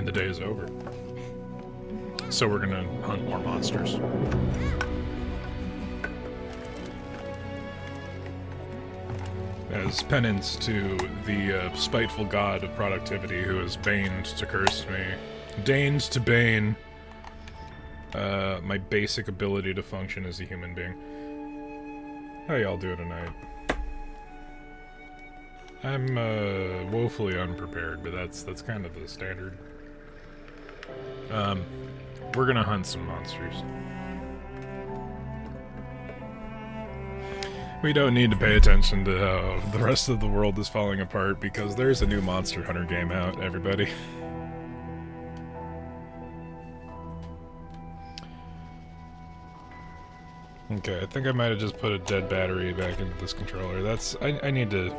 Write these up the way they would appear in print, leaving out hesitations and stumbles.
And the day is over. So we're gonna hunt more monsters. As penance to the spiteful god of productivity who has baned to curse me. Deigned to bane my basic ability to function as a human being. How y'all doing tonight? I'm woefully unprepared, but that's kind of the standard. We're gonna hunt some monsters. We don't need to pay attention to how the rest of the world is falling apart because there's a new Monster Hunter game out, everybody. Okay, I think I might have just put a dead battery back into this controller. That's I need to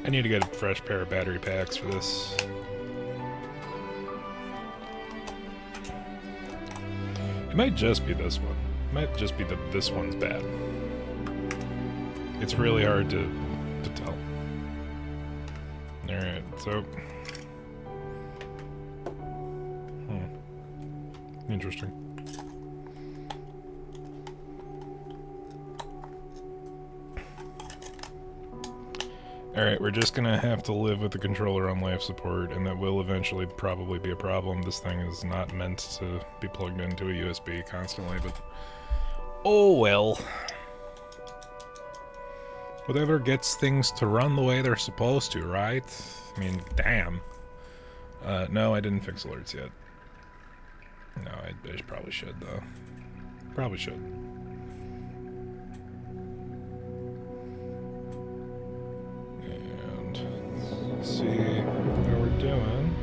get a fresh pair of battery packs for this. It might just be this one. It might just be that this one's bad. It's really hard to tell. Alright, so... Interesting. Alright, we're just gonna have to live with the controller on life support, and that will eventually probably be a problem. This thing is not meant to be plugged into a USB constantly, but... Oh well. Whatever gets things to run the way they're supposed to, right? I mean, damn. No, I didn't fix alerts yet. No, I probably should, though. Probably should. And let's see how we're doing.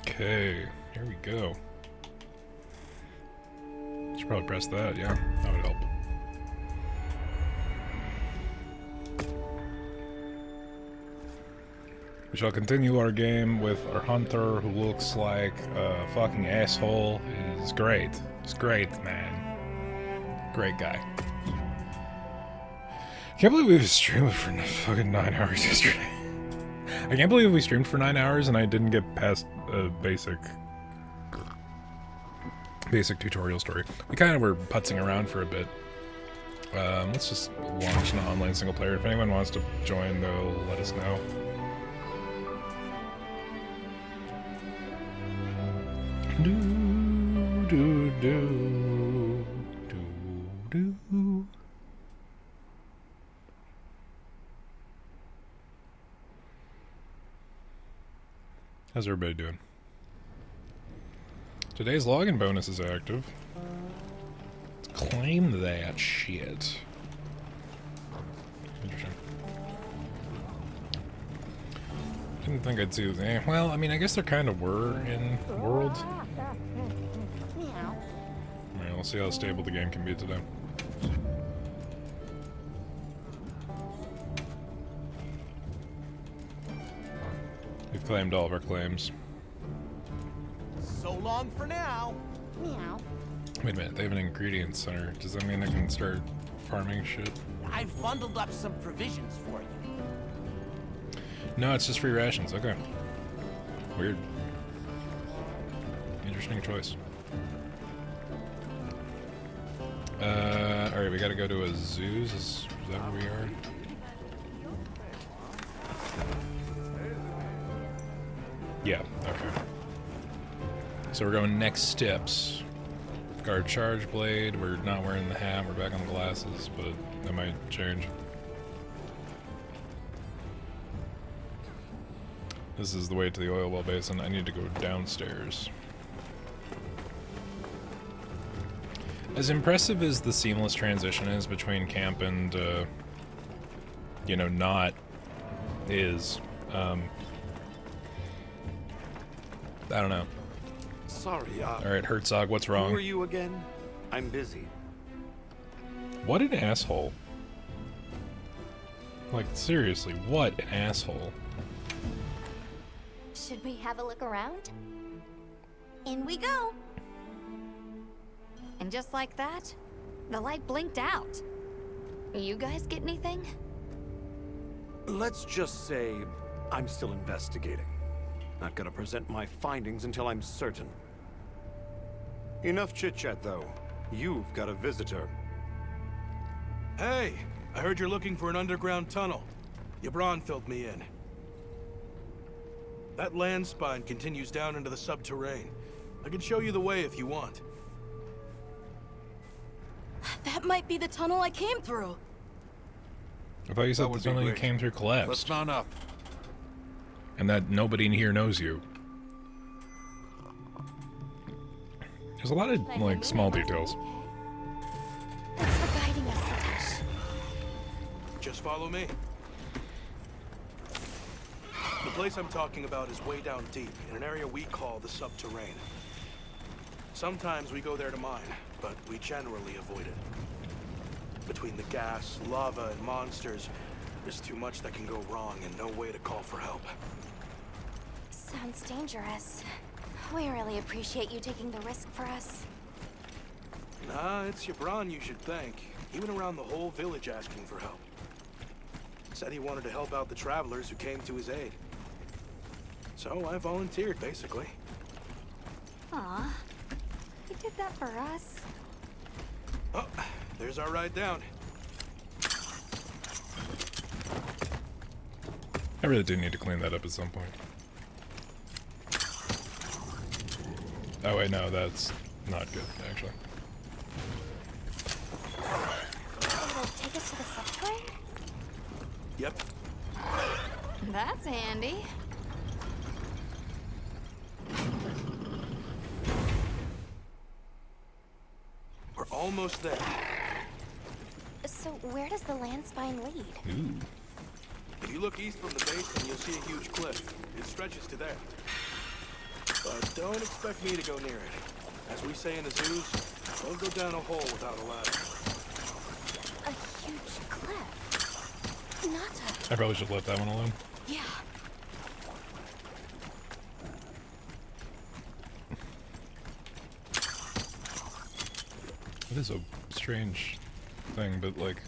Okay, here we go. Should probably press that, yeah, that would help. We shall continue our game with our hunter who looks like a fucking asshole. Is great. It's great, man. Great guy. Can't believe we streamed for fucking 9 hours yesterday. I can't believe we streamed for 9 hours and I didn't get past a basic tutorial story. We kind of were putzing around for a bit. Let's just launch an online single player. If anyone wants to join, they'll let us know. Do do do do do. How's everybody doing? Today's login bonus is active. Let's claim that shit. Interesting. Didn't think I'd see the well, I mean, I guess there kind of were in World. Alright, we'll see how stable the game can be today. We've claimed all of our claims. So long for now. Meow. Wait a minute, they have an ingredient center. Does that mean I can start farming shit? I've bundled up some provisions for you. No, it's just free rations. Okay. Weird. Interesting choice. Alright, we gotta go to a zoo's. Is that where we are? Yeah, okay. So we're going next steps. Guard charge blade, we're not wearing the hat, we're back on the glasses, but that might change. This is the way to the oil well basin. I need to go downstairs. As impressive as the seamless transition is between camp and, you know, not is, I don't know. Sorry, Alright, Herzog, what's wrong? Who are you again? I'm busy. What an asshole. Like, seriously, what an asshole. Should we have a look around? In we go. And just like that, the light blinked out. You guys get anything? Let's just say I'm still investigating. Not gonna present my findings until I'm certain. Enough chit-chat, though. You've got a visitor. Hey, I heard you're looking for an underground tunnel. Yabron filled me in. That land spine continues down into the subterrane. I can show you the way if you want. That might be the tunnel I came through. I thought you said That the would be tunnel you great. came through collapsed. Let's mount up. And that nobody in here knows you. There's a lot of, like, small details. Thanks for guiding us, Satoshi. Just follow me. The place I'm talking about is way down deep, in an area we call the subterrane. Sometimes we go there to mine, but we generally avoid it. Between the gas, lava, and monsters, there's too much that can go wrong and no way to call for help. Sounds dangerous. We really appreciate you taking the risk for us. Nah, it's Yabron you should thank. He went around the whole village asking for help. Said he wanted to help out the travelers who came to his aid. So I volunteered, basically. Aw, you did that for us. Oh, there's our ride down. I really do need to clean that up at some point. Oh wait, no, that's not good, actually. It'll take us to the subterrane? Yep. That's handy. We're almost there. So where does the land spine lead? Ooh. If you look east from the basin, you'll see a huge cliff. It stretches to there. But don't expect me to go near it. As we say in the zoos, don't go down a hole without a ladder. A huge cliff. Not I probably should let that one alone. a... Yeah. It is a strange thing, but like,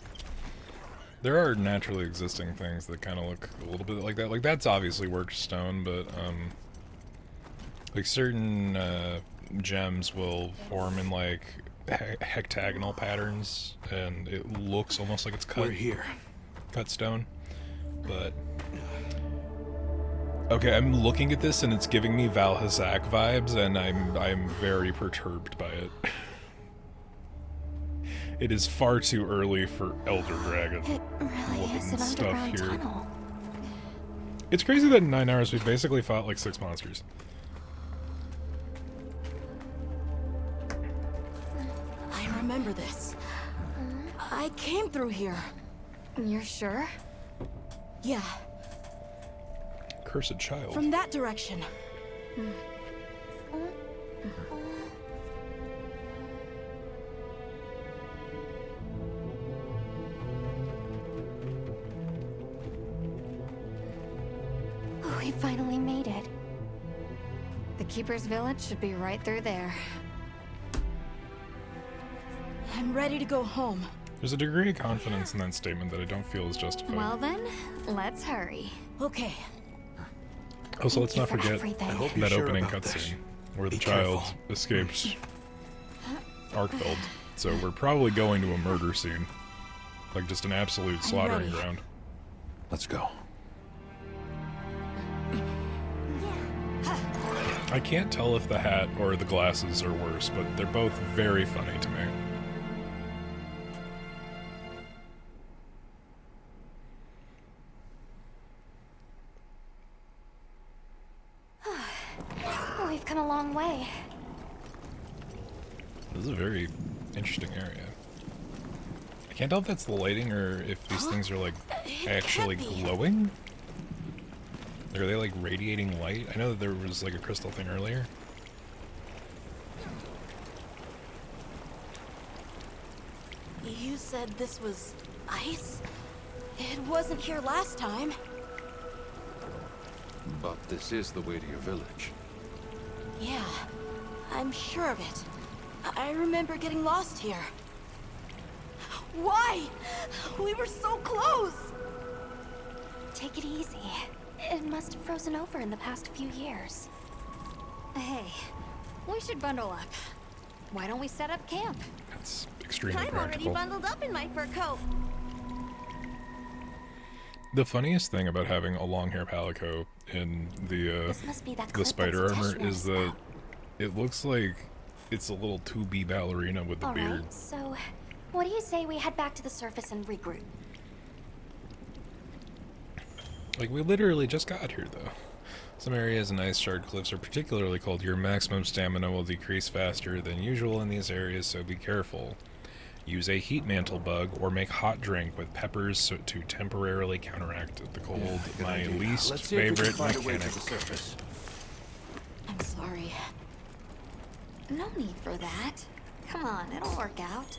there are naturally existing things that kind of look a little bit like that. Like, that's obviously worked stone, but like certain gems will form in like hectagonal patterns, and it looks almost like it's cut. We're here. Cut stone, but okay, I'm looking at this and it's giving me Valhazak vibes, and I'm very perturbed by it. It is far too early for Elder Dragon. It really looking is an stuff underground here. tunnel. It's crazy that in 9 hours we basically fought like 6 monsters. I remember this. I came through here. You're sure? Yeah, Cursed child. from that direction. We finally made it. The Keeper's Village should be right through there. I'm ready to go home. There's a degree of confidence in that statement that I don't feel is justified. Well then, let's hurry. Okay. Also, let's not Thank you for forget everything. I hope you're that sure opening about this. cutscene where the Be child careful. escapes Arkfeld. So we're probably going to a murder scene. Like just an absolute slaughtering ready. ground. Let's go. I can't tell if the hat or the glasses are worse, but they're both very funny to me. We've come a long way. This is a very interesting area. I can't tell if that's the lighting or if these things are like actually can't be. glowing. Are they like radiating light? I know that there was like a crystal thing earlier. You said this was ice? It wasn't here last time. But this is the way to your village. Yeah, I'm sure of it. I remember getting lost here. Why? We were so close! Take it easy. It must have frozen over in the past few years. Hey, we should bundle up. Why don't we set up camp? That's extremely I'm already practical. bundled up in my fur coat. The funniest thing about having a long hair palico in This must be that the clip spider that's armor attached to is my that spout. it looks like it's a little 2B ballerina with the All beard. right, so what do you say we head back to the surface and regroup? Like, we literally just got here, though. Some areas and ice shard cliffs are particularly cold. Your maximum stamina will decrease faster than usual in these areas, so be careful. Use a heat mantle bug or make hot drink with peppers to temporarily counteract the cold. Good My idea. least Let's see if we can favorite find a way to mechanic. the surface. I'm sorry. No need for that. Come on, it'll work out.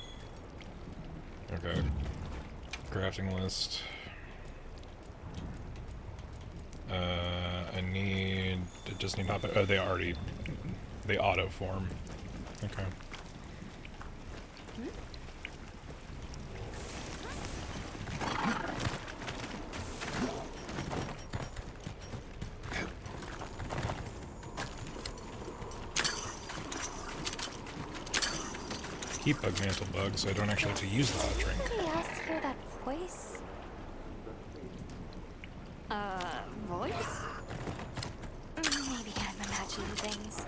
Okay. Crafting list. I just need hot. Oh, they auto form. Okay. Heat bug mantle bug, so I don't actually have to use the hot drink. Somebody else hear that voice? Voice? Maybe I'm imagining things.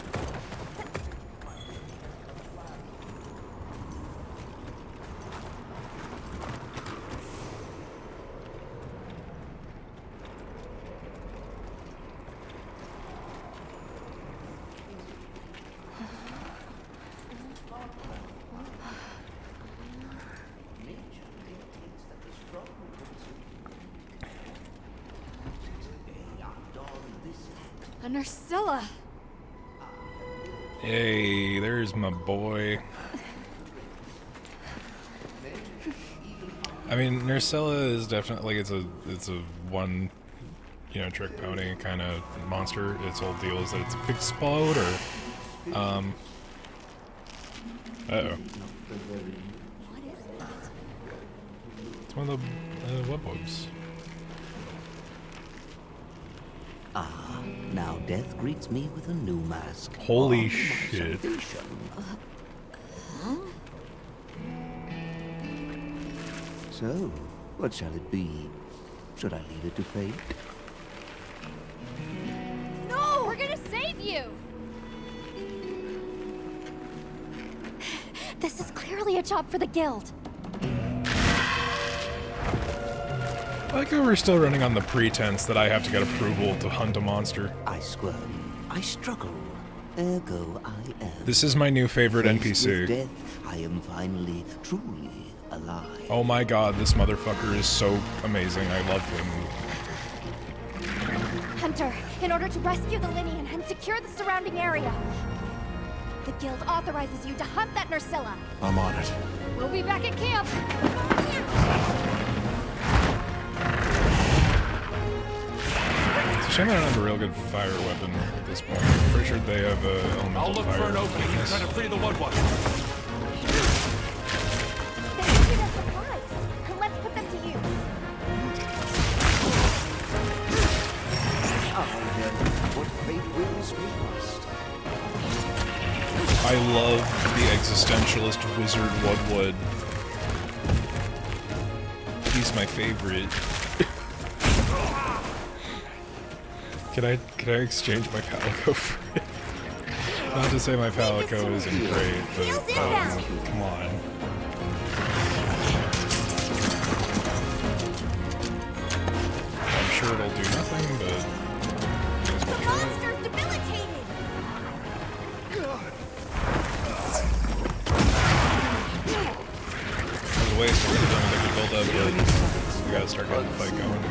A Nursilla! Hey, there's my boy. I mean, Nursilla is definitely like it's a one, trick pony kind of monster. Its whole deal is that it's a big exploder. Uh-oh. What is that? It's one of the webwebs. Ah, now death greets me with a new mask. Holy On my shit. salvation. So, what shall it be? Should I leave it to fate? No! We're gonna save you! This is clearly a job for the guild. I like how we're still running on the pretense that I have to get approval to hunt a monster. I squirm. I struggle. Ergo, I am. This is my new favorite Faced with NPC. death, I am finally, truly alive. Oh my god, this motherfucker is so amazing. I love him. Hunter, in order to rescue the Linian and secure the surrounding area, the guild authorizes you to hunt that Nursilla. I'm on it. We'll be back at camp. It's a shame I don't have a real good fire weapon at this point. I'm pretty sure they have elemental I'll look fire for an opening and weakness. try to free the Woodwatch. They emptied our supplies. Let's put them to use. What fate wills, we must. I love the existentialist wizard Woodwood. He's my favorite. Can I exchange my palico for it? Not to say my palico isn't great, but come on. I'm sure it'll do nothing, but it is what it is. Monster's debilitated! There's a ways to get done with the build up, but we gotta start getting the fight going.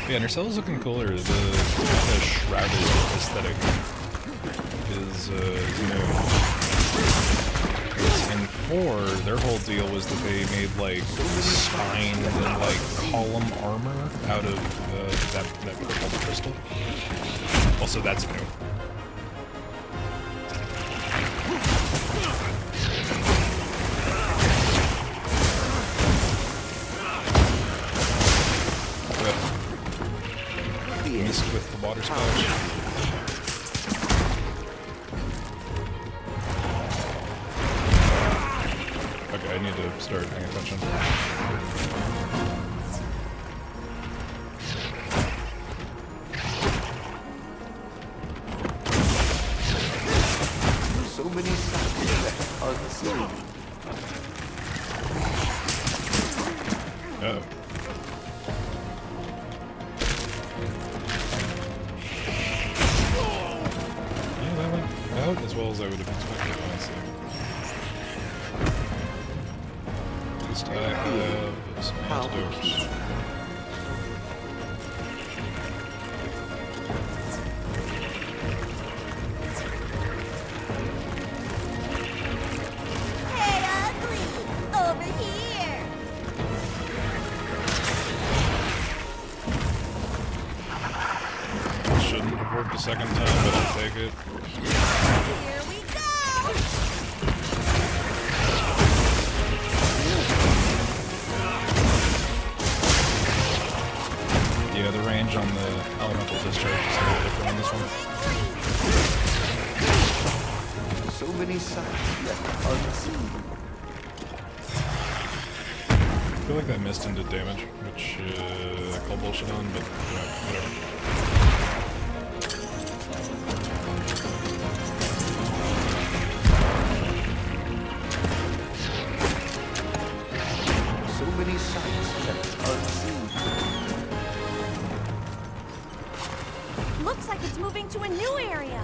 Yeah, Nursella's looking cooler. The kind of shrouded aesthetic is, Because in 4, their whole deal was that they made, like, spine and, like, column armor out of that purple crystal. Also, that's new. Missed with the water splash. Okay, I need to start paying attention. So many sights left unseen. Uh-oh. Yeah, that went out as well as I would have expected, honestly. At least I have some antidotes. Hey, ugly! Over here! Shouldn't have worked a second time, but I'll take it. Here we go! Yeah, the range on the elemental discharge is a little different on this one. So many sights left unseen. I feel like that missed and did damage, which I call bullshit on, but whatever. So many sights left unseen. Looks like it's moving to a new area.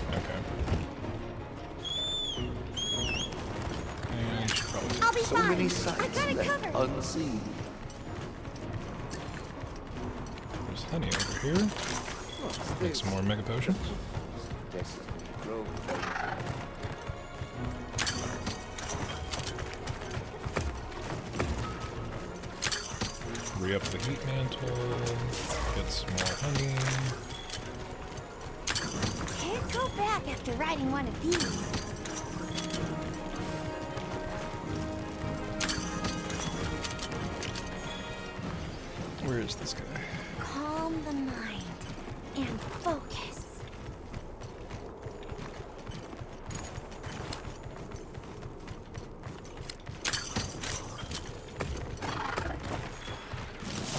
Okay. And should probably I'll be So fine. many I sights got it left covered. unseen. there's honey over here. Make some more mega potions. Destiny grows. Re-up the heat mantle. Get some more honey. Can't go back after riding one of these. Where is this guy? Calm the mind and focus.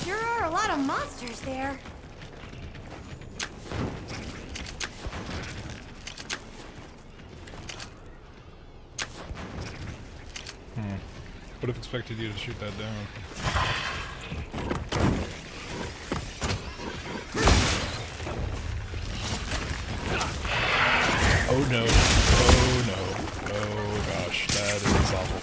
Sure are a lot of monsters there. Would have expected you to shoot that down. Oh no. Oh no. Oh gosh, that is awful.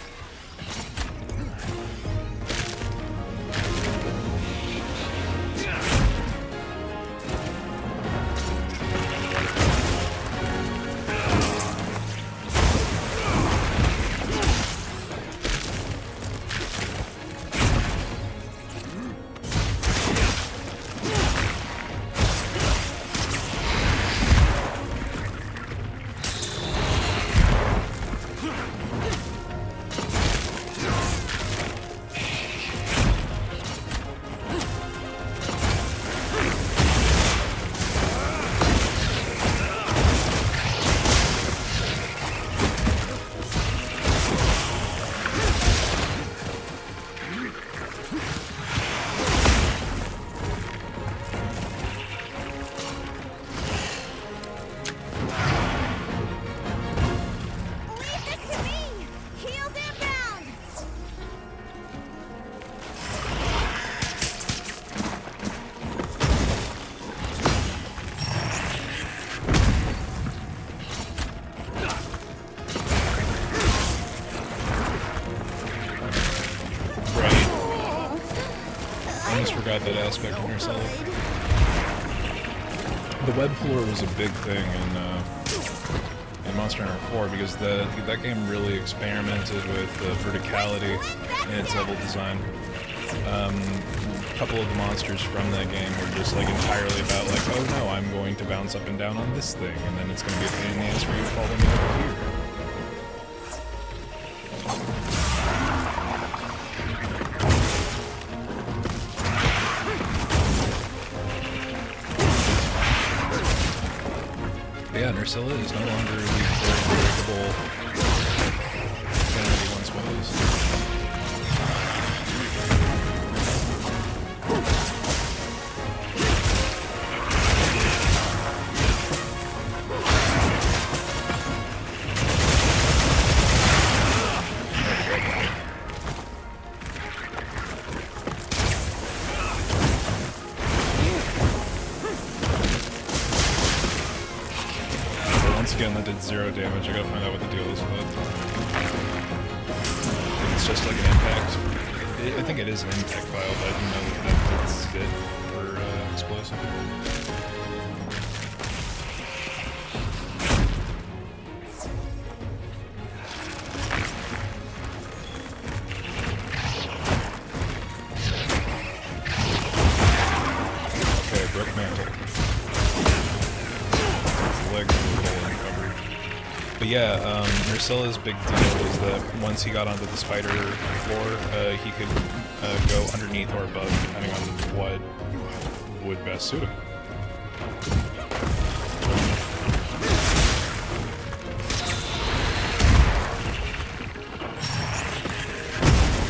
Leave this to me! Heels inbound! Right. Almost forgot that aspect of yourself. The web floor was a big thing in Monster Hunter 4 because that game really experimented with verticality in its level design. A couple of the monsters from that game were just like entirely about like, oh no, I'm going to bounce up and down on this thing, and then it's going to be a pain in the ass for you to follow me over here. But yeah, Nursilla is no longer the very breakable thing that he once was. Again, that did 0 damage. I gotta find out what the deal is with it. If it's just like an impact. I think it is an impact file, but I didn't know that that's it for explosive. Okay, brick mantle. Legs are a little uncovered. But yeah, Nursilla's big deal was that once he got onto the spider floor, he could go underneath or above, depending on what would best suit him.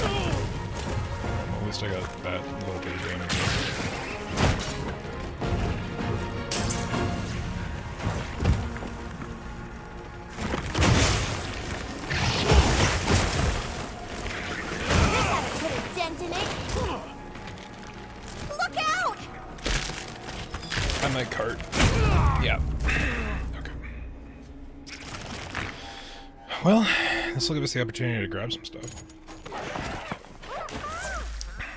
Well, at least I got that little bit of damage. My cart. Yeah. Okay. Well, this will give us the opportunity to grab some stuff.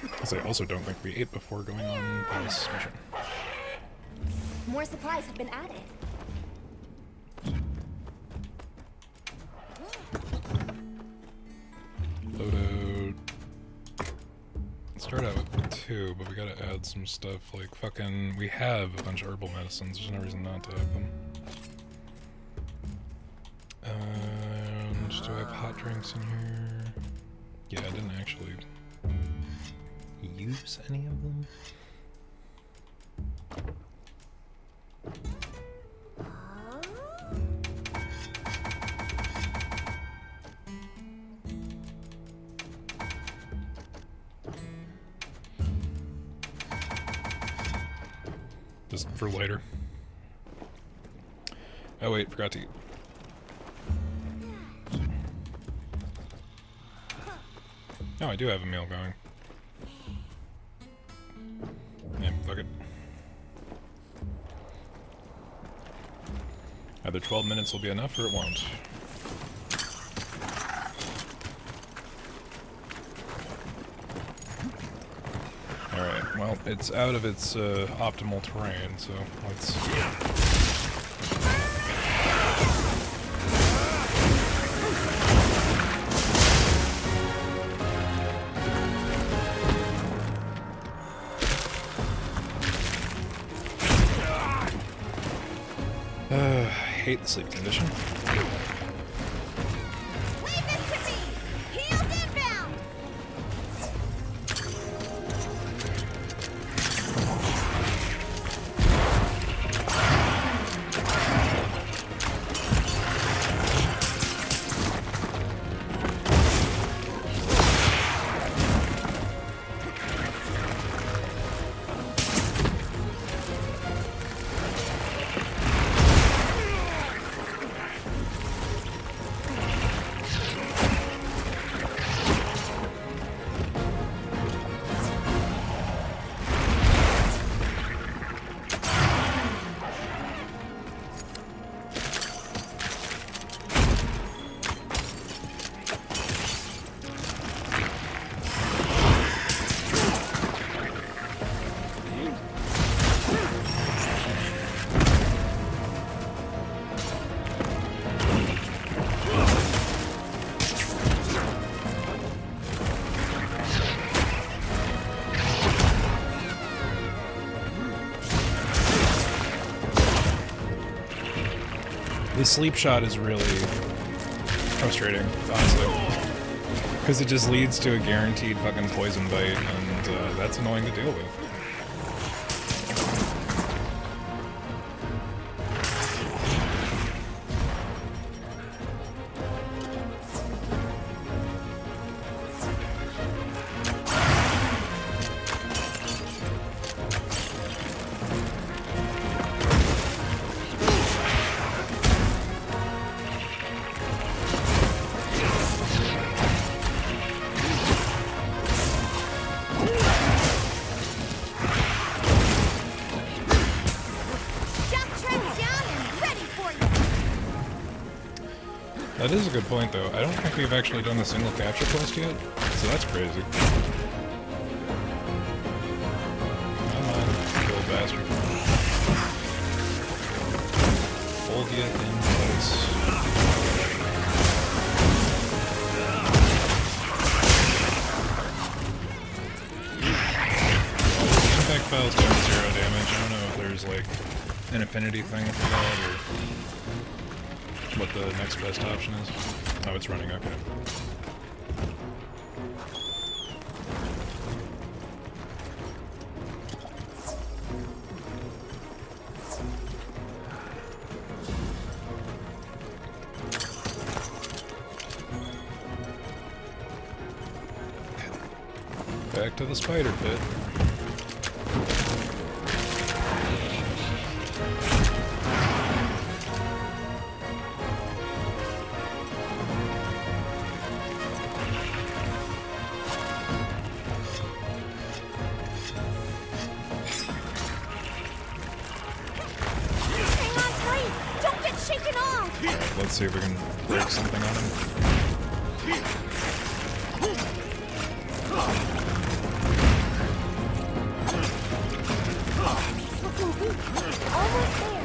Because I also don't think we ate before going on this mission. More supplies have been added. Load. Start out with 2, but we gotta add some stuff like fucking. We have a bunch of herbal medicines, there's no reason not to have them. And do I have hot drinks in here? Yeah, I didn't actually use any of them. Just for later. Oh wait, forgot to eat. Oh, I do have a meal going. Yeah, fuck it. Either 12 minutes will be enough or it won't. Alright, well, it's out of its optimal terrain, so let's... I hate the sleep condition. Leave this to me! Heels inbound! The sleep shot is really frustrating, honestly. Because it just leads to a guaranteed fucking poison bite, and that's annoying to deal with. That is a good point, though. I don't think we've actually done the single capture quest yet, so that's crazy. Come on, you old bastard. Hold you in place. Impact files do 0 damage. I don't know if there's, like, an affinity thing for that, or what the next best option is. Oh, it's running, okay. Back to the spider pit. Let's see if we can break something on him. Almost there.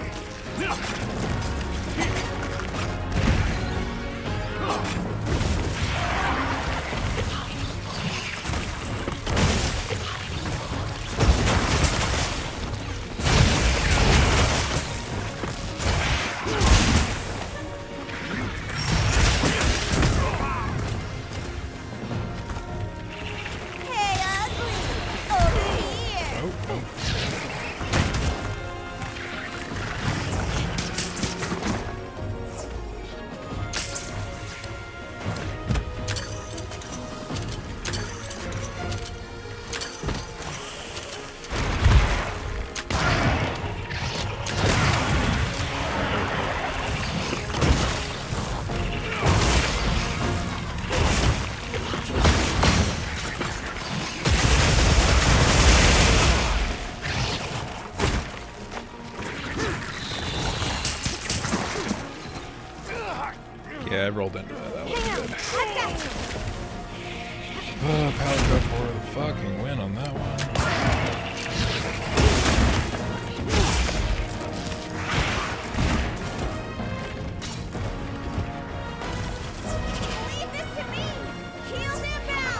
Yeah, I rolled into that. That was good. Pallet for the fucking win on that one. Leave this to me! Heal them now!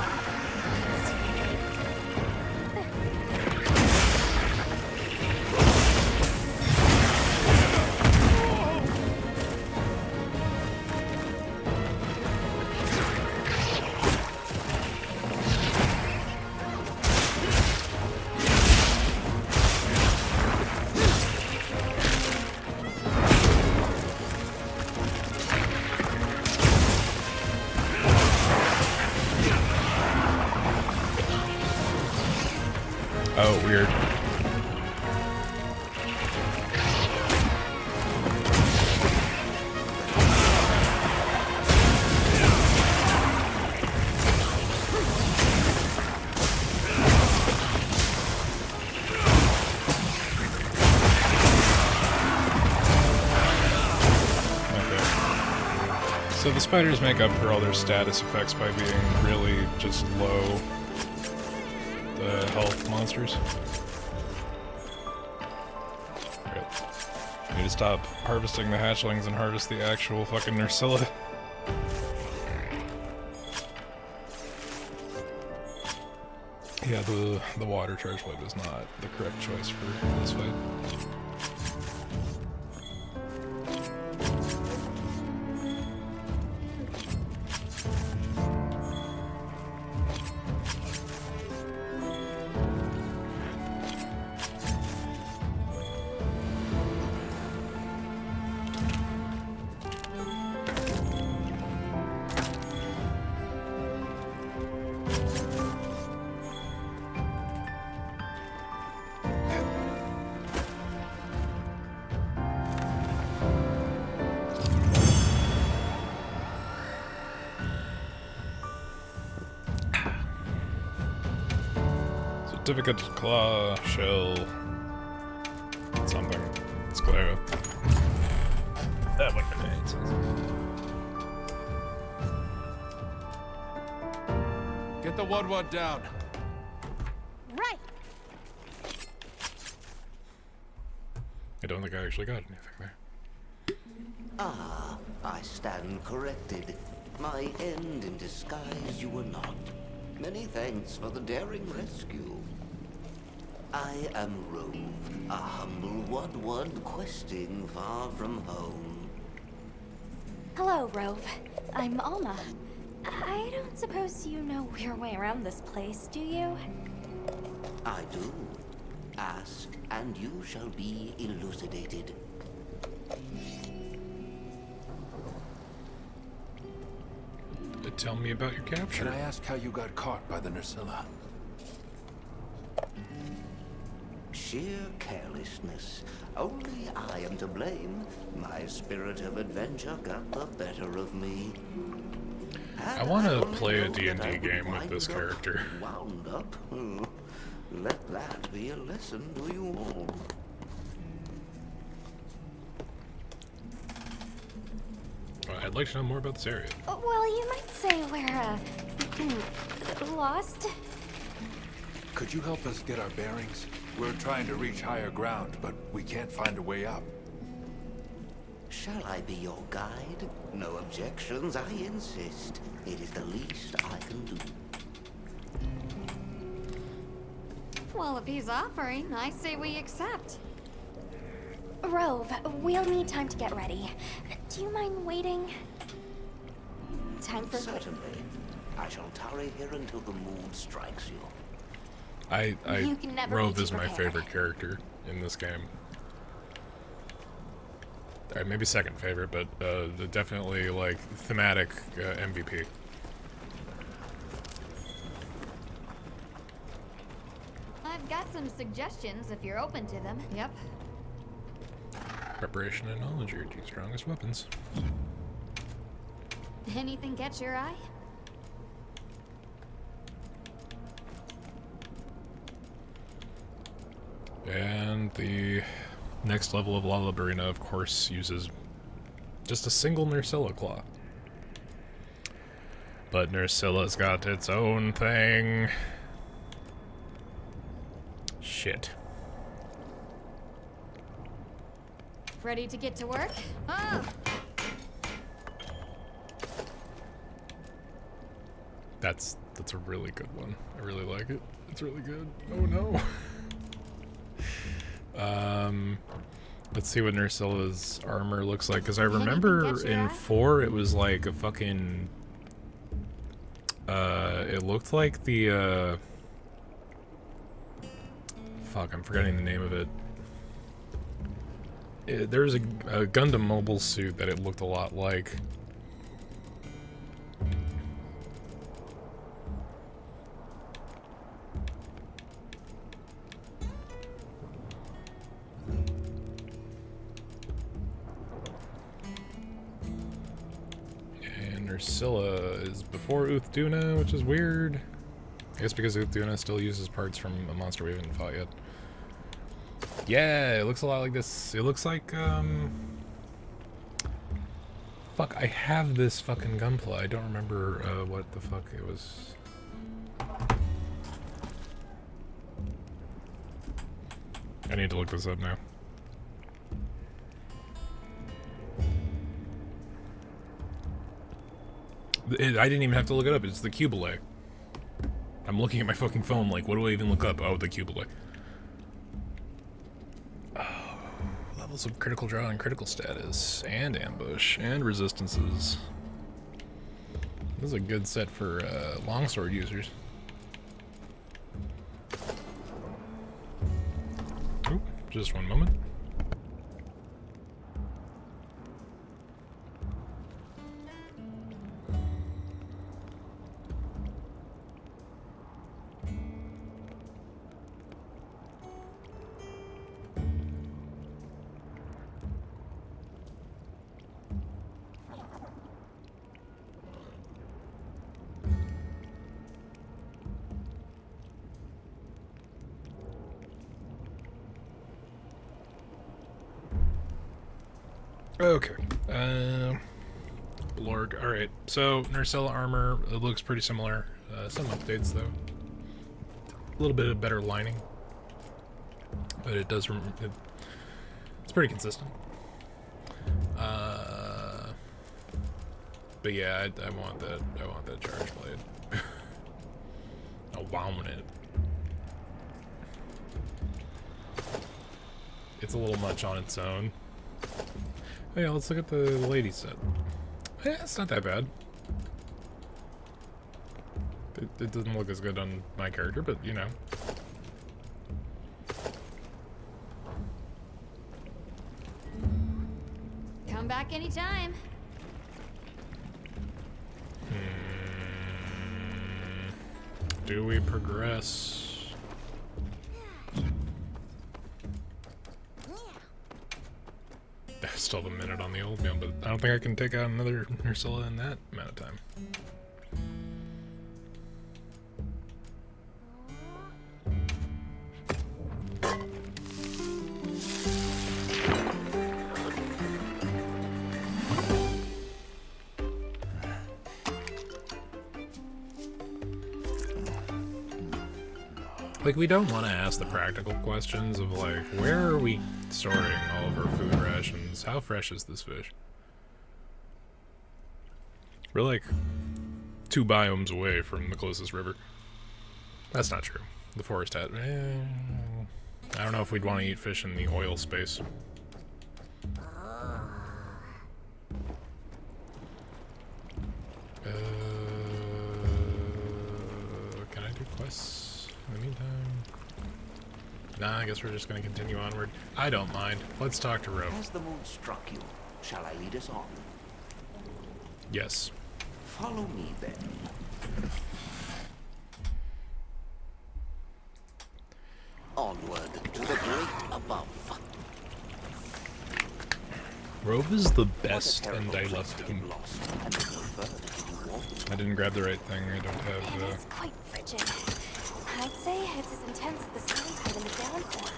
Oh, weird. So the spiders make up for all their status effects by being really just low health monsters. Right. Need to stop harvesting the hatchlings and harvest the actual fucking Nursilla. Yeah, the water charge wave is not the correct choice for this fight. Certificate, claw, shell, something. Sclera. That would have made sense. Get the Woodward down. Right. I don't think I actually got anything there. Ah, I stand corrected. My end in disguise you were not. Many thanks for the daring rescue. I am Rove, a humble Woodward questing far from home. Hello, Rove. I'm Alma. I don't suppose you know your way around this place, do you? I do. Ask, and you shall be elucidated. Tell me about your capture. Can I ask how you got caught by the Nursilla? Sheer carelessness. Only I am to blame. My spirit of adventure got the better of me. I want to play a D&D game with this character. Wound up. Let that be a lesson to you all. I'd like to know more about this area. Well, you might say we're, lost. Could you help us get our bearings? We're trying to reach higher ground, but we can't find a way up. Shall I be your guide? No objections, I insist. It is the least I can do. Well, if he's offering, I say we accept. Rove, we'll need time to get ready. Do you mind waiting? Time for... Certainly. I shall tarry here until the mood strikes you. You can never Rove be is too my prepared. favorite character in this game. Alright, maybe second favorite, but definitely, like, thematic MVP. I've got some suggestions if you're open to them. Yep. Preparation and knowledge are your two strongest weapons. Anything catch your eye? And the next level of Lullabrina, of course, uses just a single Nursilla claw. But Nursilla's got its own thing. Shit. Ready to get to work? Oh! That's a really good one. I really like it. It's really good. Oh no. Let's see what Nursilla's armor looks like, because I remember in 4 it was like a fucking it looked like the fuck, I'm forgetting the name of it. There's a Gundam mobile suit that it looked a lot like. And Nursilla is before Uthduna, which is weird. I guess because Uthduna still uses parts from a monster we haven't fought yet. Yeah, it looks a lot like this. It looks like, fuck, I have this fucking Gunpla. I don't remember, what the fuck it was. I need to look this up now. I didn't even have to look it up. It's the Cubile. I'm looking at my fucking phone like, what do I even look up? Oh, the Cubile. Oh, levels of critical draw and critical status, and ambush, and resistances. This is a good set for longsword users. Oop, just one moment. Okay. Blorg. Alright, so Nursella armor, it looks pretty similar. Some updates, though. A little bit of better lining. But it does... it's pretty consistent. But yeah, I want that. I want that charge blade. I want it. It's a little much on its own. Oh yeah, let's look at the lady set. Yeah, it's not that bad. It doesn't look as good on my character, but you know. Come back anytime. Do we progress? I still have a minute on the old man, but I don't think I can take out another Nursella in that amount of time. Like, we don't want to ask the practical questions of, like, where are we storing all of our food rations? How fresh is this fish? We're, like, 2 biomes away from the closest river. That's not true. The forest hat. I don't know if we'd want to eat fish in the oil space. Can I do quests? In the meantime... Nah, I guess we're just going to continue onward. I don't mind. Let's talk to Rope. Has the moon struck you? Shall I lead us on? Yes. Follow me then. Onward to the great above. Rope is the What a best, and terrible I place love to him. get lost. And no further than you want. I didn't grab the right thing. I don't have It is quite frigid. I'd say it's as intense as the sun tide in the downpour.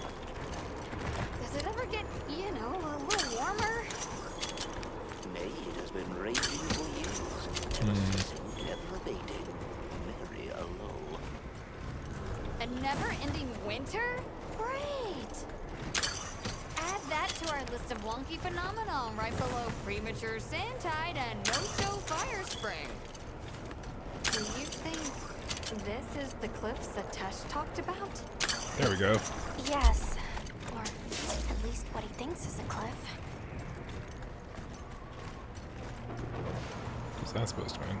Does it ever get, you know, a little warmer? Nay, it has been raging for years. Never abated. Very alone. A never-ending winter? Great! Add that to our list of wonky phenomena right below premature sand tide and no-show fire spring. Do you think this is the cliffs that Tesh talked about? There we go. Yes. Or at least what he thinks is a cliff. What's that supposed to mean?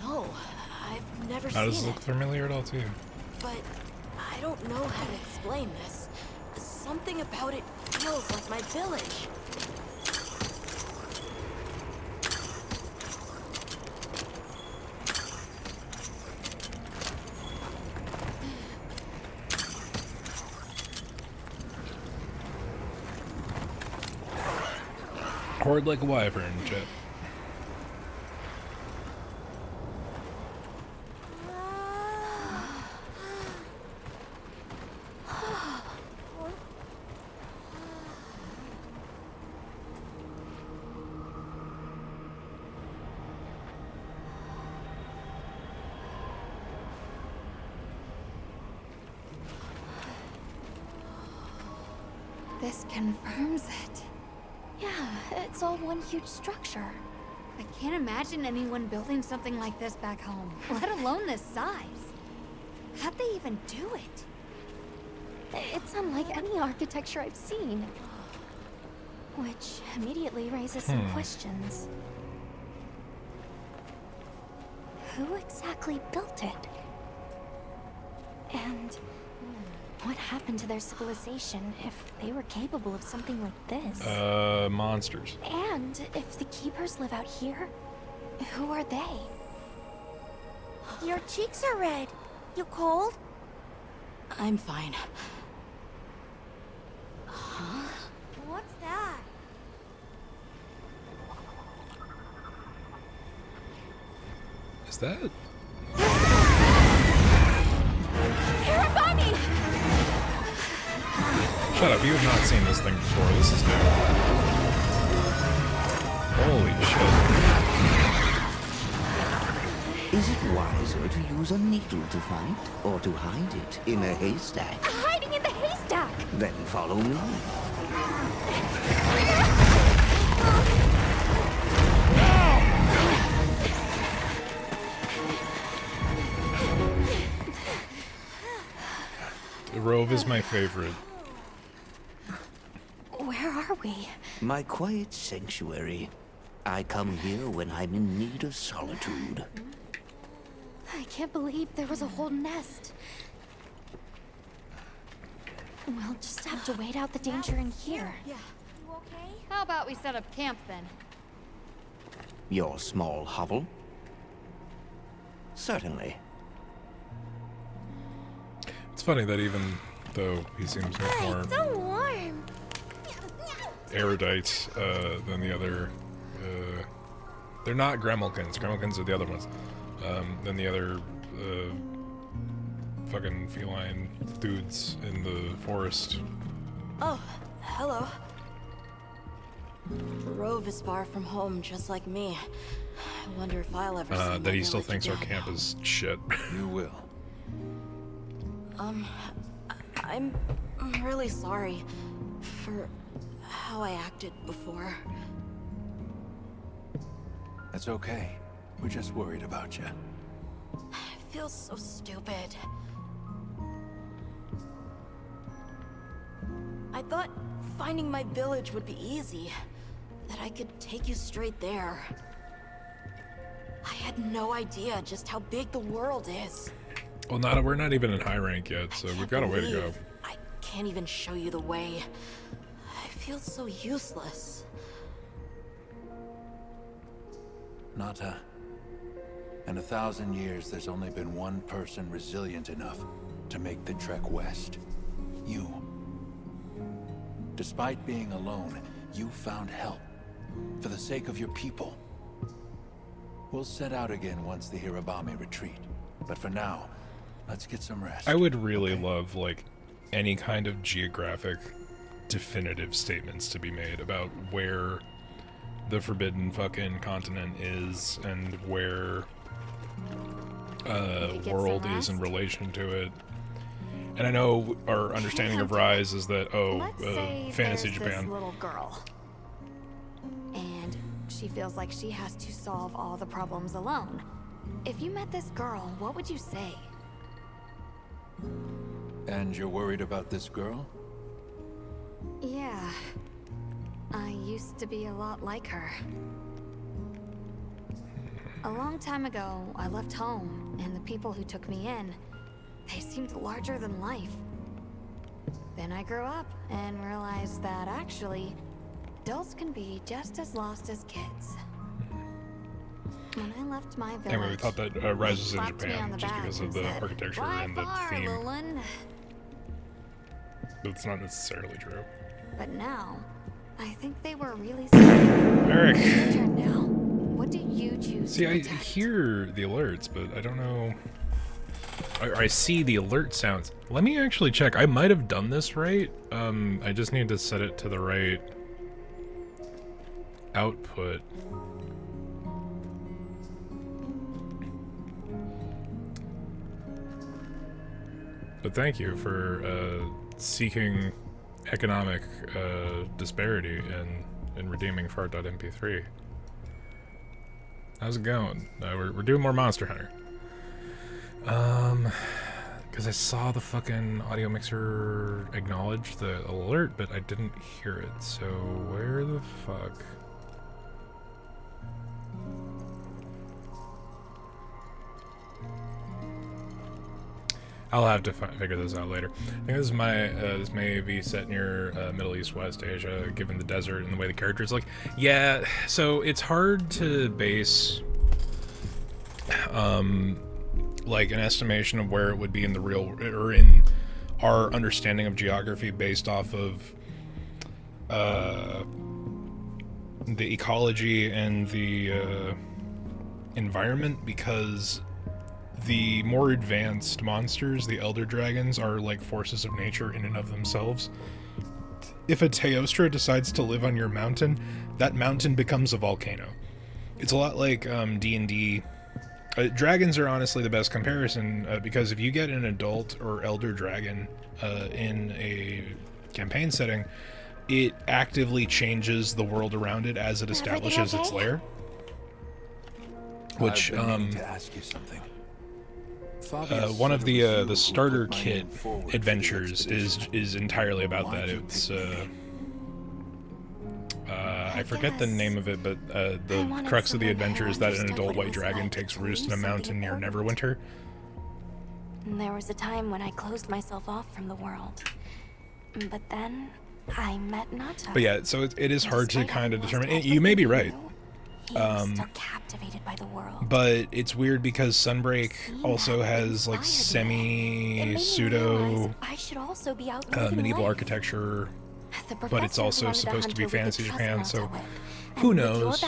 No, I've never How does it seen look it. familiar at all to you? But I don't know how to explain this. Something about it feels like my village. Hoard like a wyvern, chat. This confirms it. Yeah, it's all one huge structure. I can't imagine anyone building something like this back home, let alone this size. How'd they even do it? It's unlike any architecture I've seen. Which immediately raises some questions. Who exactly built it? And what happened to their civilization if they were capable of something like this? Monsters. And if the keepers live out here, who are they? Your cheeks are red. You cold? I'm fine. What's that? Is that? Hirabani! Shut up, you have not seen this thing before. This is new. Holy shit. Is it wiser to use a needle to fight, or to hide it in a haystack? Hiding in the haystack! Then follow me. The Rove is my favorite. Where are we? My quiet sanctuary. I come here when I'm in need of solitude. I can't believe there was a whole nest. We'll just have to wait out the danger in here. Yeah. You okay? How about we set up camp then? Your small hovel? Certainly. It's funny that even though he seems much more So warm. erudite than the other, they're not Gremlkins. Gremlkins are the other ones. Than the other fucking feline dudes in the forest. Oh, hello. Rove is far from home, just like me. I wonder if I'll ever see That he my still village thinks our again. camp is shit. You will. I'm really sorry for how I acted before. That's okay. We're just worried about you. I feel so stupid. I thought finding my village would be easy. That I could take you straight there. I had no idea just how big the world is. Well, we're not even in high rank yet, so we've got a way to go. I can't even show you the way. I feel so useless. Nata. In 1,000 years, there's only been one person resilient enough to make the trek west. You. Despite being alone, you found help. For the sake of your people. We'll set out again once the Hirabami retreat. But for now, let's get some rest. I would really love, like, any kind of geographic definitive statements to be made about where the forbidden fucking continent is and where world is in relation to it. And I know our understanding of Rise is that, Let's say fantasy there's Japan. this little girl. And she feels like she has to solve all the problems alone. If you met this girl, what would you say? And you're worried about this girl? Yeah. I used to be a lot like her. A long time ago, I left home, and the people who took me in, they seemed larger than life. Then I grew up and realized that actually, adults can be just as lost as kids. When I left my village, Anyway, we thought that Rise was in slapped me on Japan the just back because of and the said, architecture "Why and the far, theme. little one?" But it's not necessarily true. But now, I think they were really scared. Eric! Your turn now. What do you choose See, to I protect? hear the alerts, but I don't know. I see the alert sounds. Let me actually check. I might have done this right. I just need to set it to the right output. But thank you for seeking economic disparity and redeeming fart.mp3. How's it going? We're doing more Monster Hunter. Because I saw the fucking audio mixer acknowledge the alert, but I didn't hear it. So where the fuck? I'll have to figure this out later. I think this is this may be set near Middle East, West Asia, given the desert and the way the characters look. Yeah, so it's hard to base, like an estimation of where it would be in the real, or in our understanding of geography based off of the ecology and the environment, because the more advanced monsters, the elder dragons, are like forces of nature in and of themselves. if a Teostra decides to live on your mountain, that mountain becomes a volcano. It's a lot like D&D. Dragons are honestly the best comparison, because if you get an adult or elder dragon in a campaign setting, it actively changes the world around it as it establishes its lair. Which, I've been meaning to ask you something. one of the starter kit adventures is entirely about that. It's I forget the name of it, but the crux of the adventure is that an adult white dragon takes roost in a mountain near Neverwinter. There was a time when I closed myself off from the world. But then I met Nata. But yeah, so it is hard to kind of determine. You may be right. He was still captivated by the world. But it's weird because Sunbreak also has like semi-pseudo medieval architecture, but it's also supposed to be fantasy Japan, so who knows?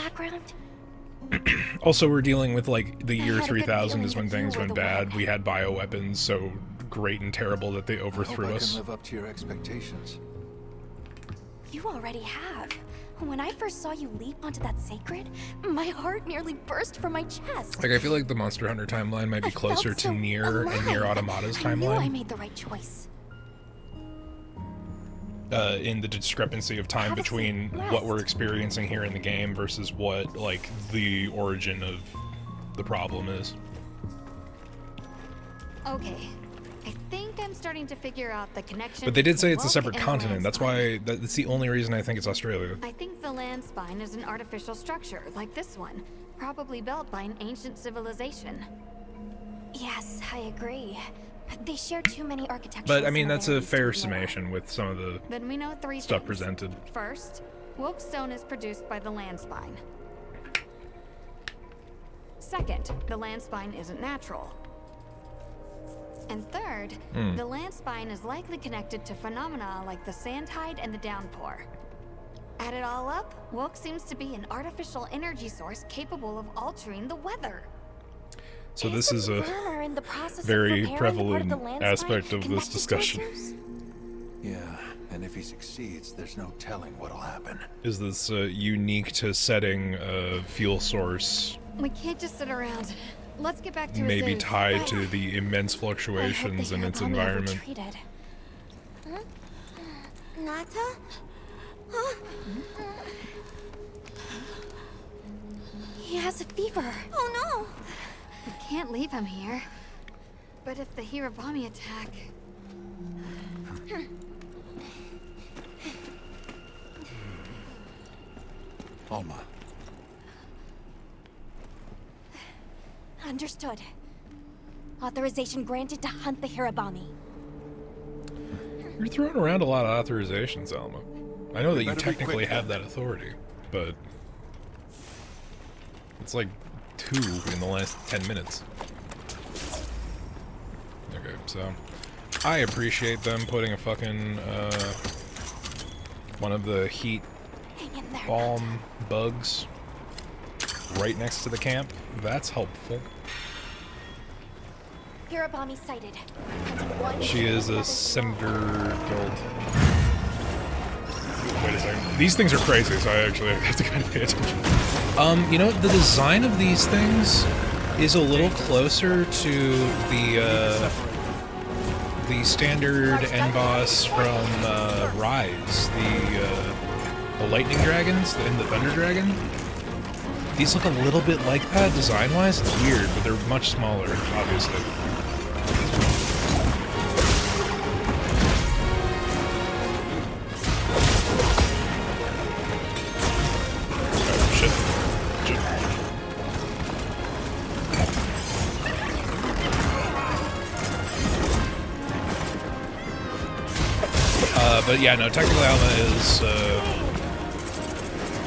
Also, we're dealing with like the year 3000 is when things went bad. We had bioweapons so great and terrible that they overthrew us. I can live up to your expectations. You already have. When I first saw you leap onto that sacred, my heart nearly burst from my chest. Like, I feel like the Monster Hunter timeline might be closer to Nier and Nier Automata's I knew I timeline. made the right choice. In the discrepancy of time between what we're experiencing here in the game versus what, like, the origin of the problem is. Okay. I think I'm starting to figure out the connection. But they did say it's a between separate Woke and the continent. That's land why, that's the only reason I think it's Australia. spine. I think the land spine is an artificial structure, like this one. Probably built by an ancient civilization. Yes, I agree. They share too many architectural But, I mean, that's a similarities fair to ignore. summation with some of the Then we know three stuff things. presented. First, woke stone is produced by the land spine. Second, the land spine isn't natural. And third, the land spine is likely connected to phenomena like the sand tide and the downpour. Add it all up, woke seems to be an artificial energy source capable of altering the weather. So this is a Werner in the process of very repairing the part prevalent of the land aspect spine of this connected to discussion. Zeus? Yeah, and if he succeeds, there's no telling what'll happen. Is this unique to setting fuel source, We can't just sit around. Let's get back to maybe Zeus. tied to the immense fluctuations in its environment? Huh? Nata? Huh? He has a fever. Oh no! We can't leave him here. But if the Hirabami attack... Alma, Understood. Authorization granted to hunt the Hirabami. You're throwing around a lot of authorizations, Alma. I know that you better be technically quick, have then. that authority, but it's like 2 in the last 10 minutes. Okay, so I appreciate them putting a fucking one of the heat Hang in there. balm bugs right next to the camp. That's helpful. Hirabami sighted. One She is a Senator Guild. Wait a second. These things are crazy, so I actually have to kind of pay attention. You know, the design of these things is a little closer to the standard end boss from Rise, the lightning dragons and the thunder dragon. These look a little bit like that design-wise. It's weird, but they're much smaller, obviously. Oh, shit. But yeah, no, technically Alma is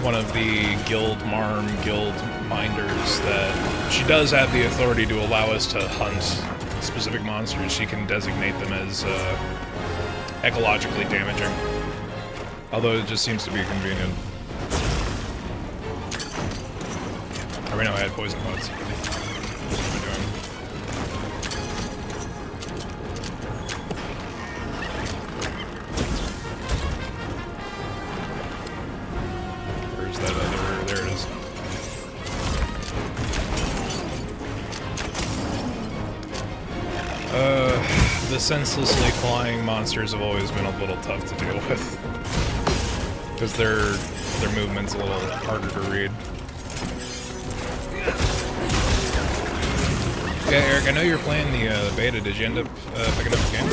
one of the guild minders that she does have the authority to allow us to hunt specific monsters. She can designate them as ecologically damaging. Although it just seems to be convenient. I know I had poison buds. What am I doing? the senselessly flying monsters have always been a little tough to deal with. Because their movement's a little harder to read. Yeah, Eric, I know you're playing the beta. Did you end up picking up the game?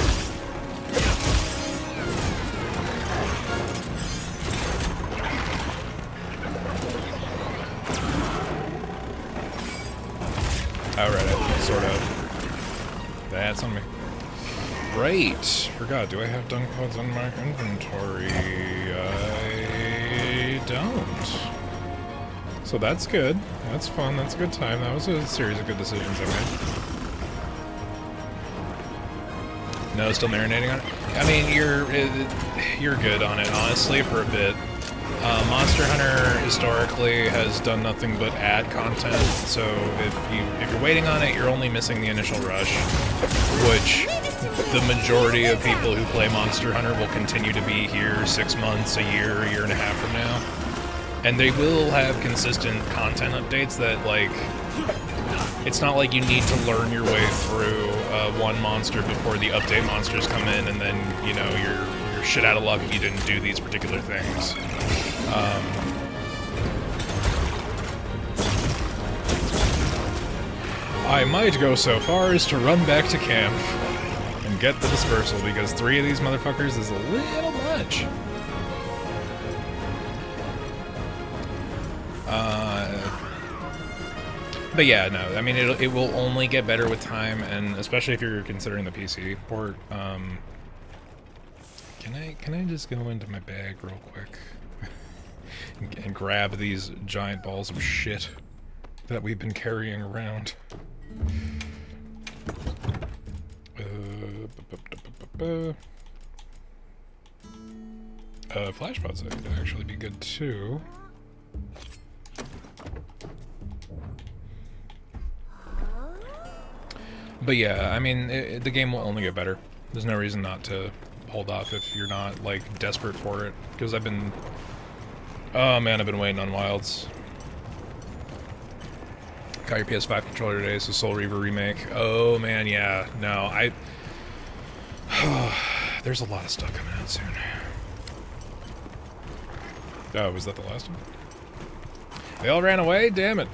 Alright, sort of. That's on me. Right. Forgot, do I have dunk pods on my inventory? I don't. So that's good. That's fun. That's a good time. That was a series of good decisions I made. No, still marinating on it? I mean, you're good on it, honestly, for a bit. Monster Hunter historically has done nothing but add content, so if you're waiting on it, you're only missing the initial rush, which the majority of people who play Monster Hunter will continue to be here 6 months, a year and a half from now. And they will have consistent content updates that, like, it's not like you need to learn your way through one monster before the update monsters come in, and then, you know, you're shit out of luck if you didn't do these particular things. I might go so far as to run back to camp and get the dispersal, because 3 of these motherfuckers is a little much. But yeah, no, I mean, it will only get better with time, and especially if you're considering the PC port. Can I just go into my bag real quick and grab these giant balls of shit that we've been carrying around? Flash pods would actually be good too. But yeah, I mean, the game will only get better. There's no reason not to hold off if you're not, like, desperate for it. Because I've been... Oh man, I've been waiting on Wilds. Got your PS5 controller today, so Soul Reaver Remake. Oh man, yeah. No, there's a lot of stuff coming out soon. Oh, was that the last one? They all ran away? Damn it.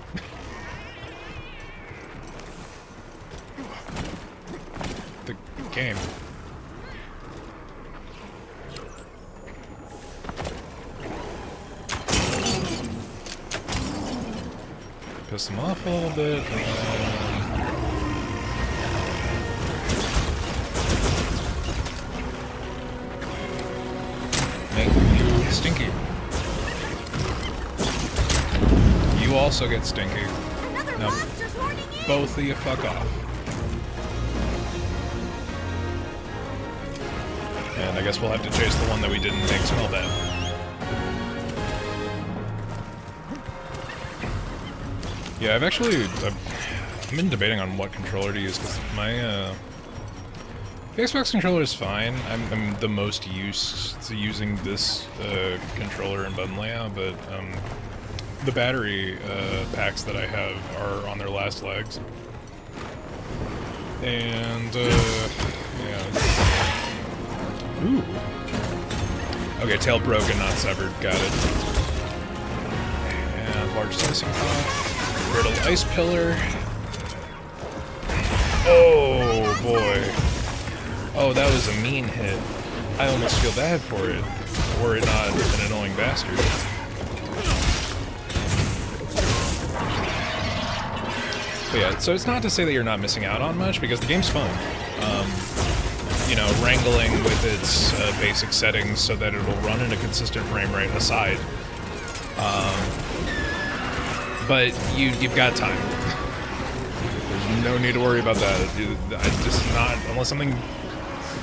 The game. Piss them off a little bit. Make you stinky. You also get stinky. No, both of you fuck off. And I guess we'll have to chase the one that we didn't make smell bad. Yeah, I've been debating on what controller to use, because my, the Xbox controller is fine. I'm the most used to using this, controller and button layout, but, the battery, packs that I have are on their last legs. And, yeah. Ooh. Okay, tail broken, not severed. Got it. And large slicing pot. Brittle ice pillar. Oh boy. Oh, that was a mean hit. I almost feel bad for it. Were it not an annoying bastard. But yeah, so it's not to say that you're not missing out on much, because the game's fun. You know, wrangling with its basic settings so that it will run in a consistent frame rate aside. But you've got time. There's no need to worry about that. Just not, unless something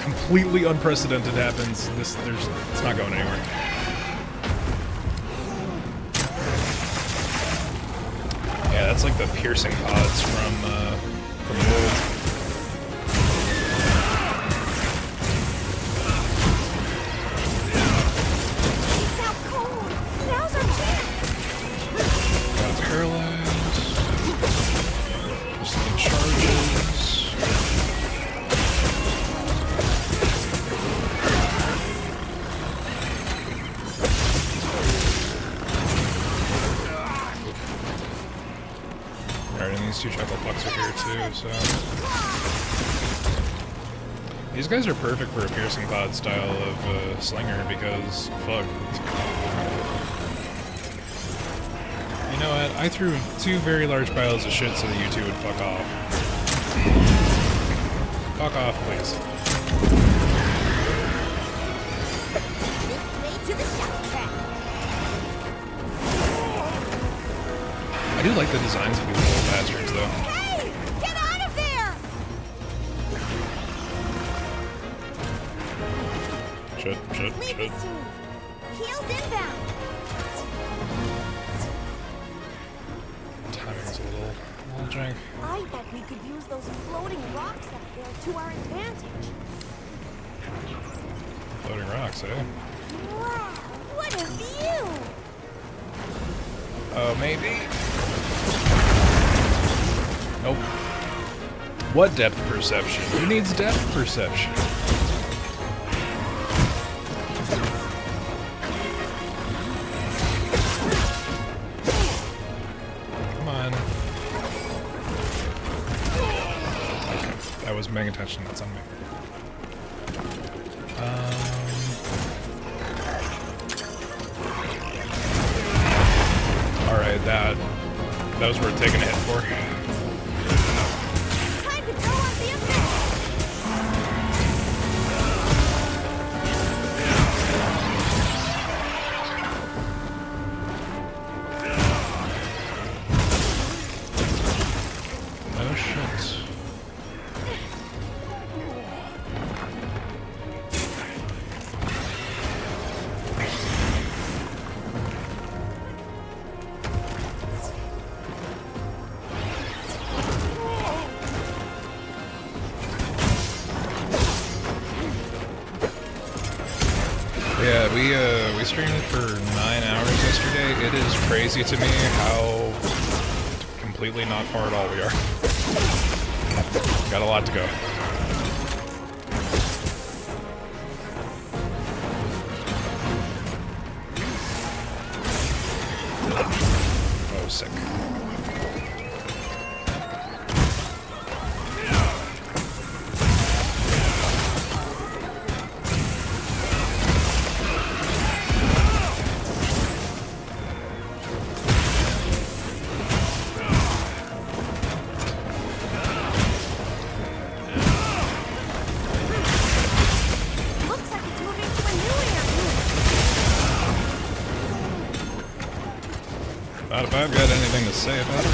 completely unprecedented happens, it's not going anywhere. Yeah, that's like the piercing pods from World. Alright, and these two chuckle fucks are here too, so... These guys are perfect for a piercing pod style of slinger because, fuck. You know what? I threw 2 very large piles of shit so that you two would fuck off. Fuck off, please. I do like the designs of these little bastards, though. Hey! Get out of there! Shit. Leave this to me. Heels inbound. Timing's a little jank. I bet we could use those floating rocks up there to our advantage. Floating rocks, eh? Wow, what a view! Oh, maybe? Nope. What depth perception? Who needs depth perception? Come on. Okay, I wasn't paying attention, that's on me. Alright, that was worth taking a hit for. Time to go on the offensive! Oh shit. Yeah, we streamed for 9 hours yesterday. It is crazy to me how completely not far at all we are. Got a lot to go. Oh, sick. Looks like it's moving to a new area. Not if I've got anything to say about it.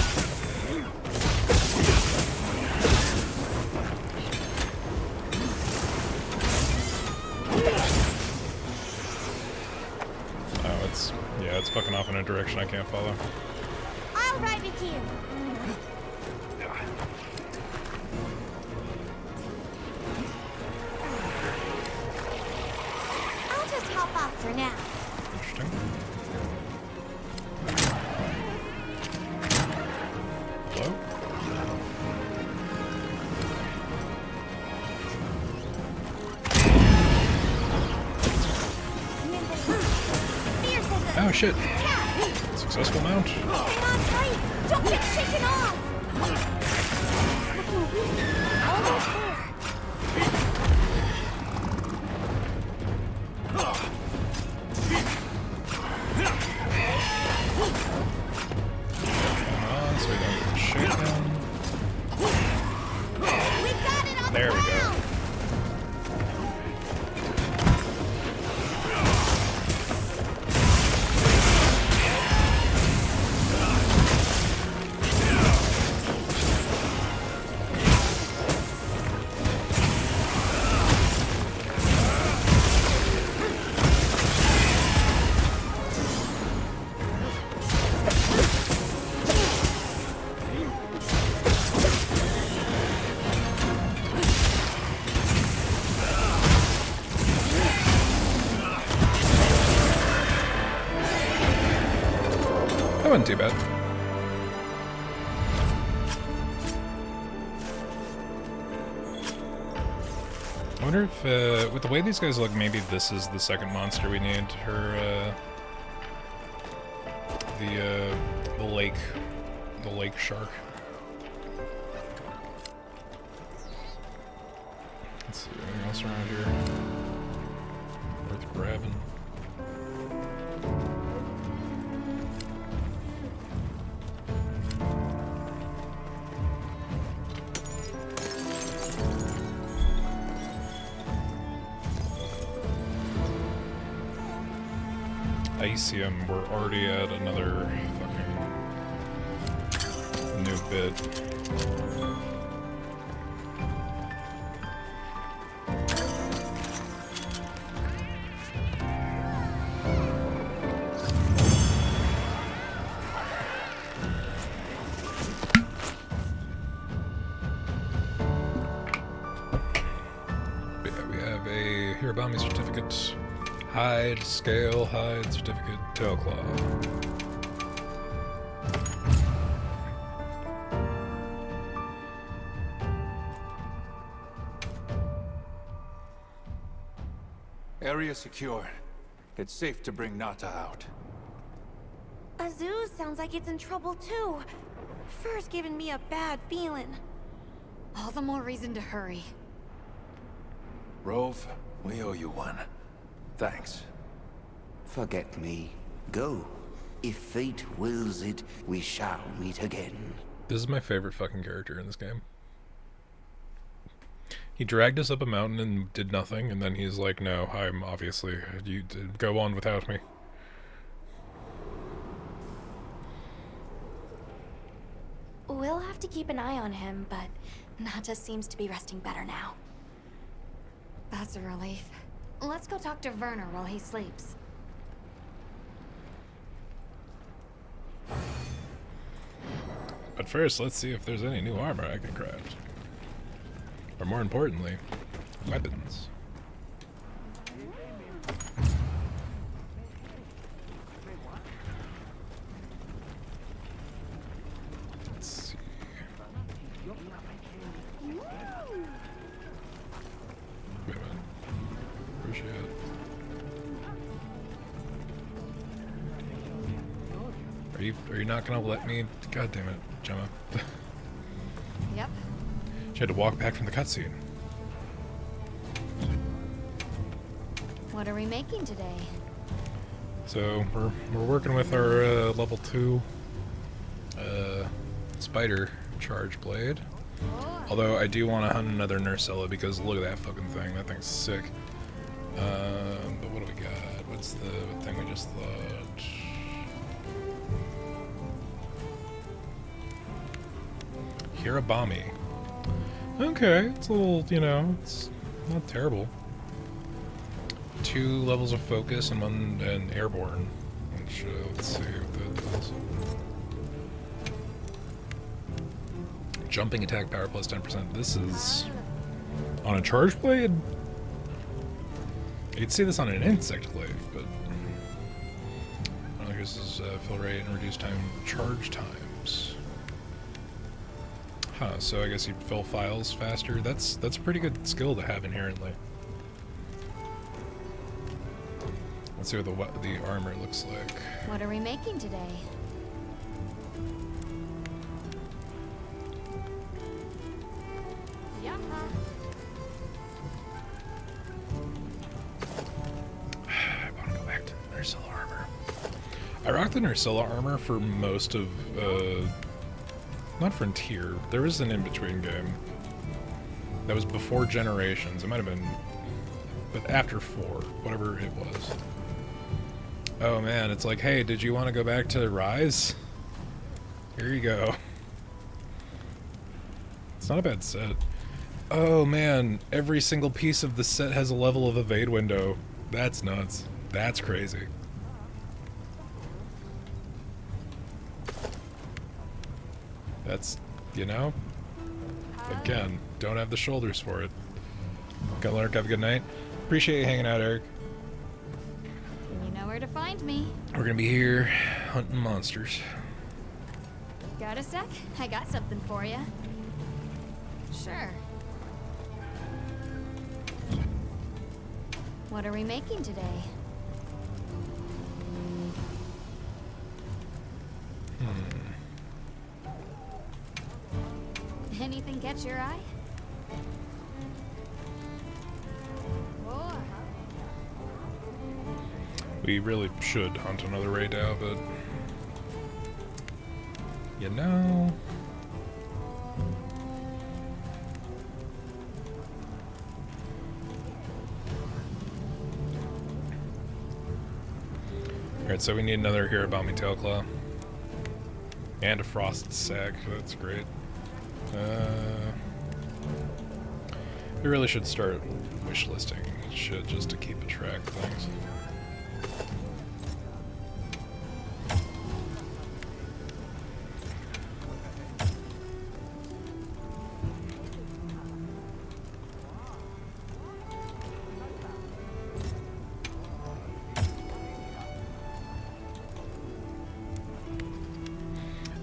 Oh, it's fucking off in a direction I can't follow. I'll ride with you. I'll just hop off for now. Interesting. Hello? Fierce as a Oh shit. cat. Successful mount. Hang on tight. Don't get shaken off. Looking weak. Almost there. Come on, so we don't get shaken. We got it on There the we go. ground. That wasn't too bad. I wonder if, with the way these guys look, maybe this is the second monster we need. The lake shark. Let's see, anything else around here worth grabbing? Icium, we're already at another fucking new bit. But yeah, we have a Hirabami certificate. Hide, scale, hide, certificate, tail claw. Area secure. It's safe to bring Nata out. Azuz sounds like it's in trouble too. Fur's giving me a bad feeling. All the more reason to hurry. Rove, we owe you one. Thanks. Forget me. Go. If fate wills it, we shall meet again. This is my favorite fucking character in this game. He dragged us up a mountain and did nothing, and then he's like, no, I'm obviously, you go on without me. We'll have to keep an eye on him, but Nata seems to be resting better now. That's a relief. Let's go talk to Werner while he sleeps. But first, let's see if there's any new armor I can craft. Or more importantly, weapons. Let's see. Wait a minute. Where's she at? Are you not gonna let me? God damn it, Gemma. Yep. She had to walk back from the cutscene. What are we making today? So we're working with our level 2 spider charge blade. Although I do want to hunt another Nursella because look at that fucking thing. That thing's sick. But what do we got? What's the thing we just thought? Hirabami. Okay, it's a little, you know, it's not terrible. 2 levels of focus and 1 airborne. Which, let's see what that does. Jumping attack power plus 10%. This is on a charge blade? You'd see this on an insect glaive, but I don't think this is fill rate and reduce time charge times. Huh, so I guess you fill files faster. That's a pretty good skill to have inherently. Let's see what the armor looks like. What are we making today? Yeah. I want to go back to the Nursella armor. I rocked the Nursella armor for most of, not Frontier. There was an in-between game. That was before Generations. It might have been, but after 4, whatever it was. Oh man, it's like, hey, did you want to go back to Rise? Here you go. It's not a bad set. Oh man, every single piece of the set has a level of evade window. That's nuts. That's crazy. That's, you know, again, don't have the shoulders for it. Good luck, have a good night. Appreciate you hanging out, Eric. You know where to find me. We're gonna be here hunting monsters. Got a sec? I got something for you. Sure. What are we making today? Anything catch your eye? We really should hunt another Raydao, but... you know... Alright, so we need another Hirabami Tailclaw. And a Frost Sack, that's great. We really should start wishlisting shit just to keep a track of things.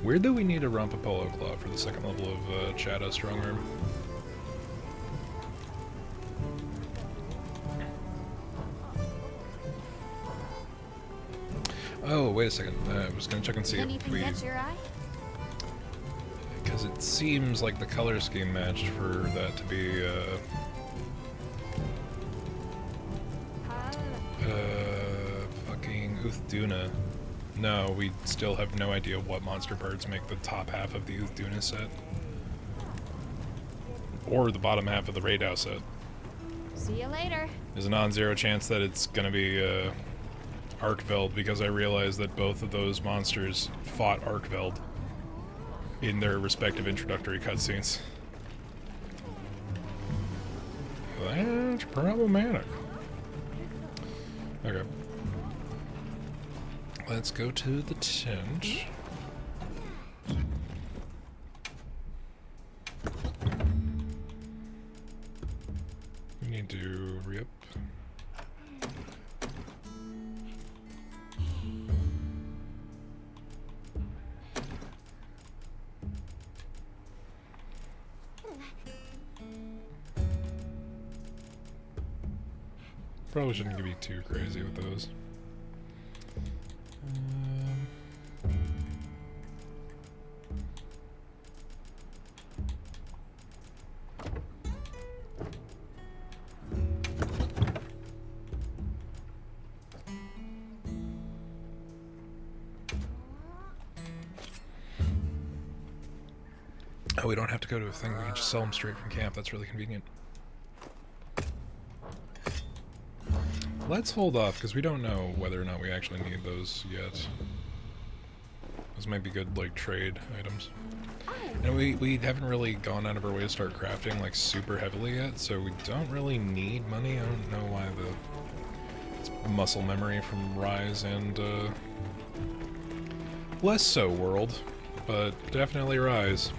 Weird that we need a Rompapolo Claw for the second level of Chada Strongarm. Oh, wait a second. I was gonna check and see if we... catch your eye? Because it seems like the color scheme matched for that to be, fucking Uthduna. No, we still have no idea what monster parts make the top half of the Uthduna set. Or the bottom half of the Raydao set. See you later. There's a non-zero chance that it's gonna be, Arkveld, because I realized that both of those monsters fought Arkveld in their respective introductory cutscenes. That's problematic. Okay. Let's go to the tent. We need to re-up. Probably shouldn't be too crazy with those. Oh, we don't have to go to a thing, we can just sell them straight from camp, that's really convenient. Let's hold off, because we don't know whether or not we actually need those yet. Those might be good, like, trade items. And we haven't really gone out of our way to start crafting, like, super heavily yet, so we don't really need money. I don't know why it's muscle memory from Rise and, less so World, but definitely Rise.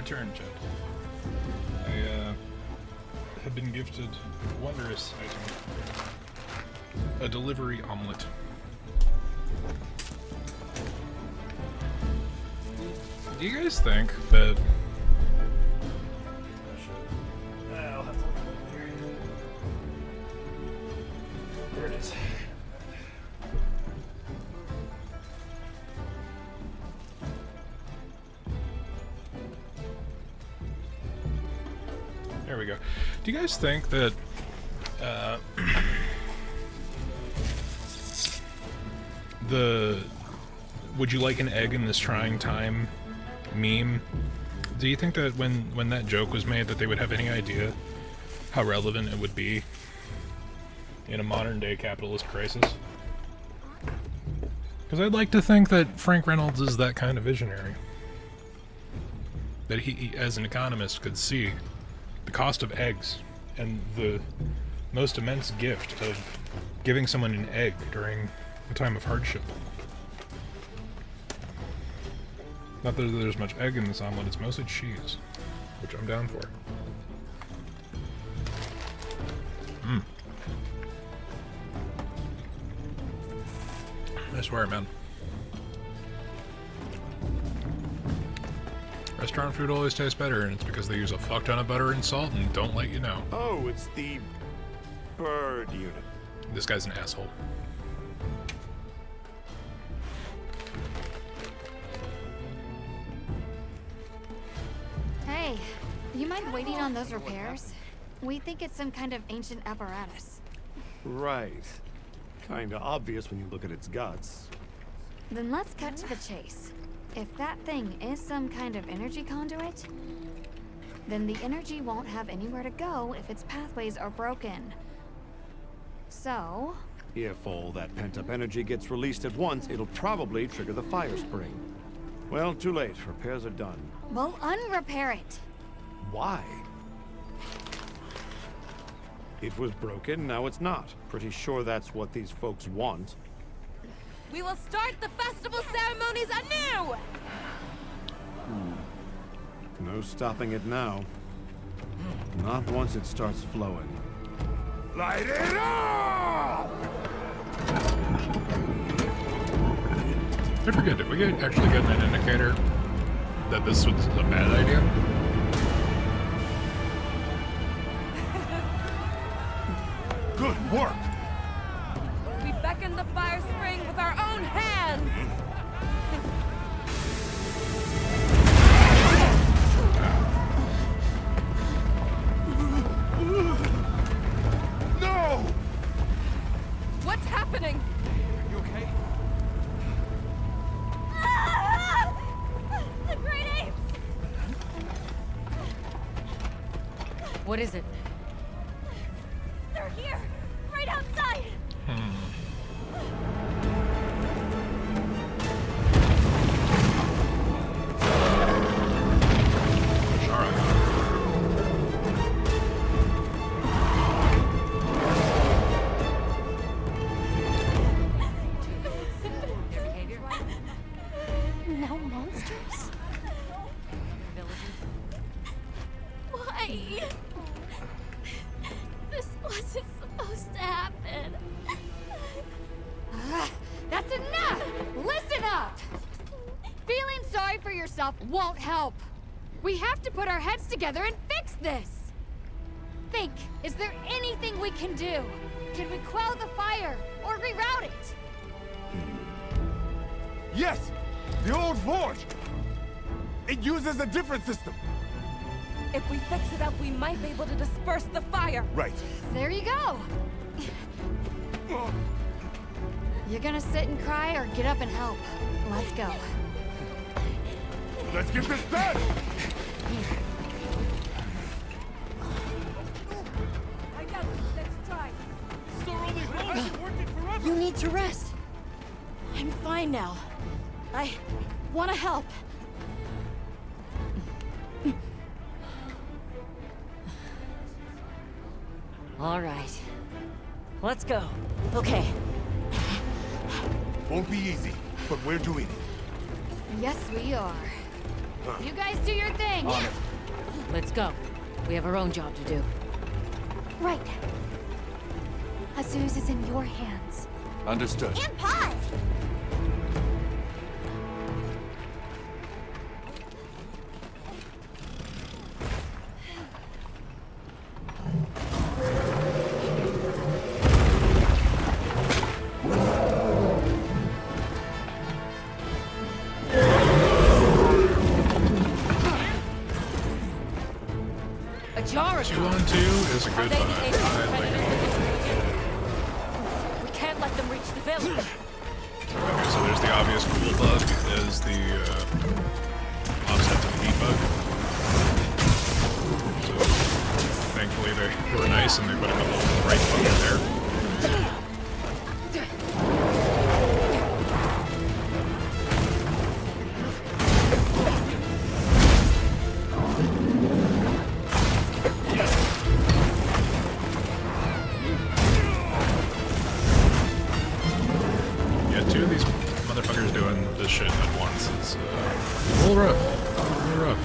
returned, Jed. I have been gifted a wondrous item. A delivery omelet. Do you guys think that... I'll have to look here. There it is. There we go. Do you guys think that the "would you like an egg in this trying time" meme, do you think that when that joke was made that they would have any idea how relevant it would be in a modern day capitalist crisis? Because I'd like to think that Frank Reynolds is that kind of visionary. That he, as an economist, could see the cost of eggs and the most immense gift of giving someone an egg during a time of hardship. Not that there's much egg in this omelet, it's mostly cheese, which I'm down for. I swear, man. Restaurant food always tastes better, and it's because they use a fuck ton of butter and salt and don't let you know. Oh, it's the bird unit. This guy's an asshole. Hey, you mind waiting on those repairs? We think it's some kind of ancient apparatus. Right. Kinda obvious when you look at its guts. Then let's cut to the chase. If that thing is some kind of energy conduit, then the energy won't have anywhere to go if its pathways are broken. So... If all that pent-up energy gets released at once, it'll probably trigger the fire spring. Well, too late. Repairs are done. we'll unrepair it. Why? It was broken, now it's not. Pretty sure that's what these folks want. We will start the festival ceremonies anew! No stopping it now. Not once it starts flowing. Light it up! I forget, did we actually get an indicator that this was a bad idea? Good work! We beckon the fire spring with our own hands! No! What's happening? You okay? The great apes! What is it? They're here! Right outside! No monsters? Why? This wasn't supposed to happen. That's enough! Listen up! Feeling sorry for yourself won't help. We have to put our heads together and fix this. Think, is there anything we can do? Can we quell the fire or reroute it? Yes! The old forge! It uses a different system! If we fix it up, we might be able to disperse the fire. Right. There you go. You're gonna sit and cry or get up and help. Let's go. Let's get this done! I got it. Let's try. You need to rest. I'm fine now. I want to help. All right. Let's go. Okay. Won't be easy, but we're doing it. Yes, we are. You guys do your thing. Let's go. We have our own job to do. Right. Azuz is in your hands. Understood. And pause! A jar or 2 two. on 2 is a Are good they the vibe. apex I like predators it. looking for you? We can't let them reach the village. Okay, so there's the obvious cool bug, is the offset to the heat bug. So thankfully they were nice and they put a couple of the right bugs there. Yeah, 2 of these motherfuckers doing this shit at once is a little rough. A little rough.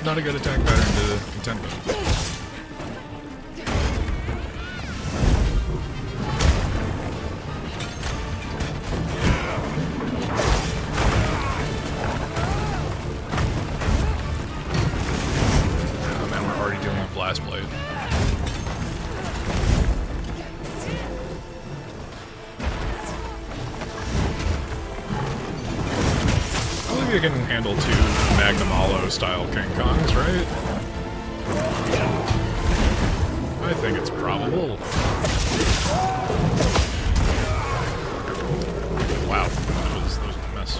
Not a good attack pattern to contend with. Oh man, we're already dealing with Blast Blade. I believe you can handle 2 Magnum Hollow style King Kongs, right? I think it's probable. Wow, that was a mess.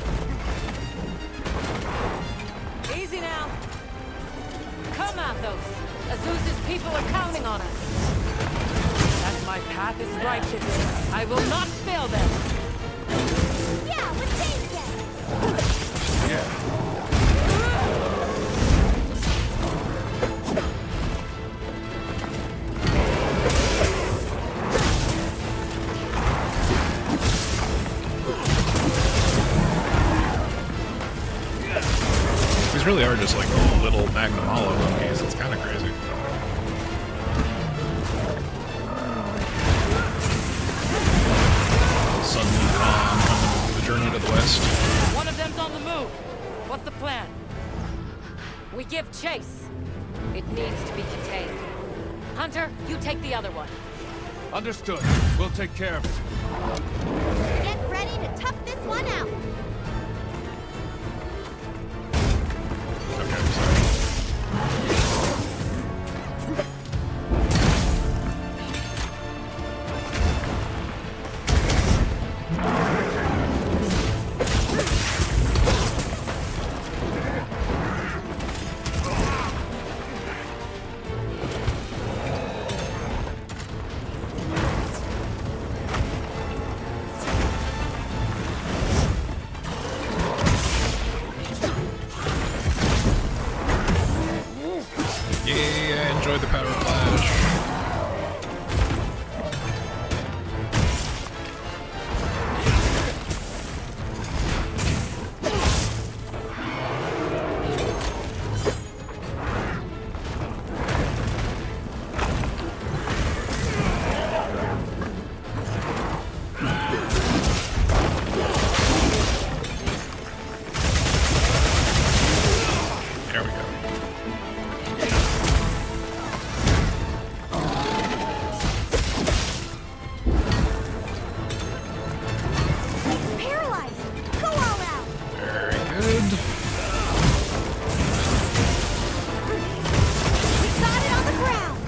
Easy now. Come, Athos. Azuz's people are counting on us. As my path is righteous, I will not fail them. Yeah, let's take it! These really are just like little Magnum Hollow monkeys. It's kind of crazy. Sun Wukong coming the journey to the west. One of them's on the move. What's the plan? We give chase. It needs to be contained. Hunter, you take the other one. Understood. We'll take care of it. Get ready to tough this one out! Okay, sorry. Yeah, I enjoyed the power flash. There we go. Paralyzed! Go all out! Very good. We got it on the ground!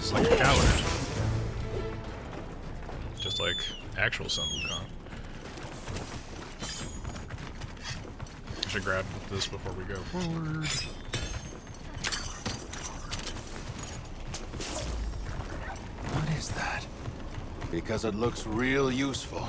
He's like a coward. Just like actual Sun Wukong. I should grab this before we go forward. What is that? Because it looks real useful.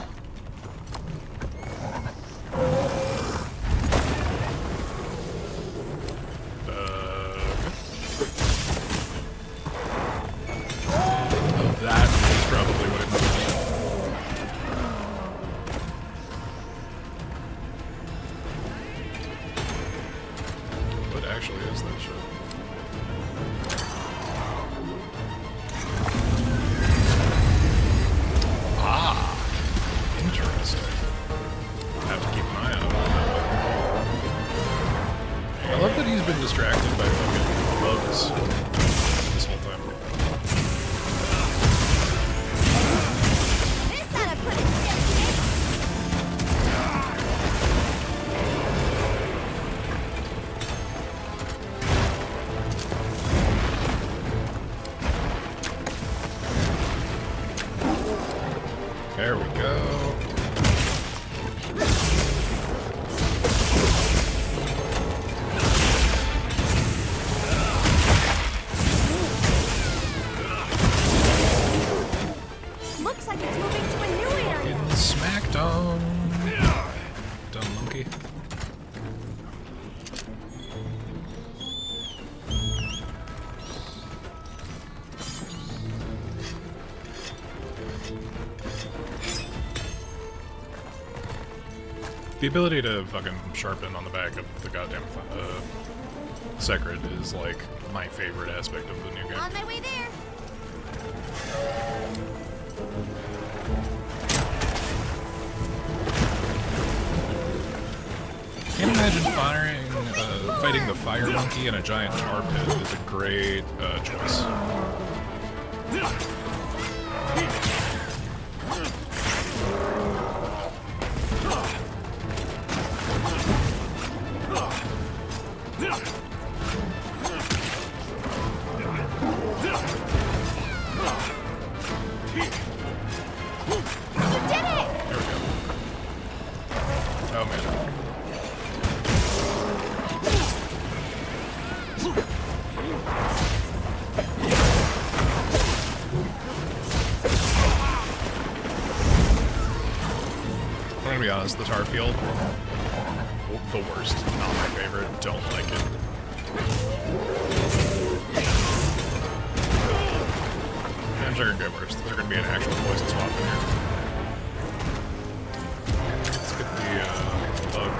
Oh, that is probably what it must be. What actually is that shit? Interesting. Have to keep an eye out on that. I love that he's been distracted by fucking bugs this whole time. This ought to put it still. There we go. Looks like it's moving to a new area. Getting smacked on. Dumb monkey. The ability to fucking sharpen on the back of the goddamn Sacred is like my favorite aspect of the new game. On my way there. Can't imagine fighting the fire monkey in a giant tar pit is a great choice. Oh man. I'm gonna be honest, the tar field, the worst. Not my favorite. Don't like it. Things are gonna get worse. There's gonna be an actual poison swap in here. Let's get the bug.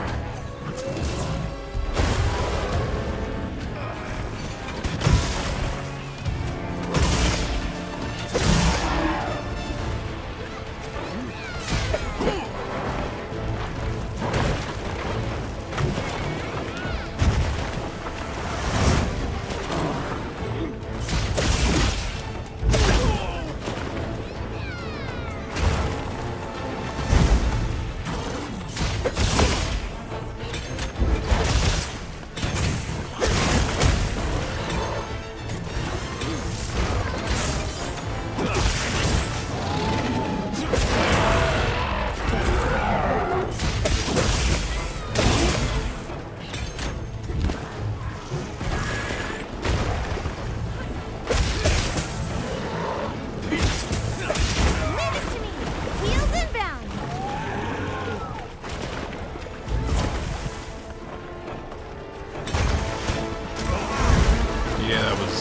Yeah, that was...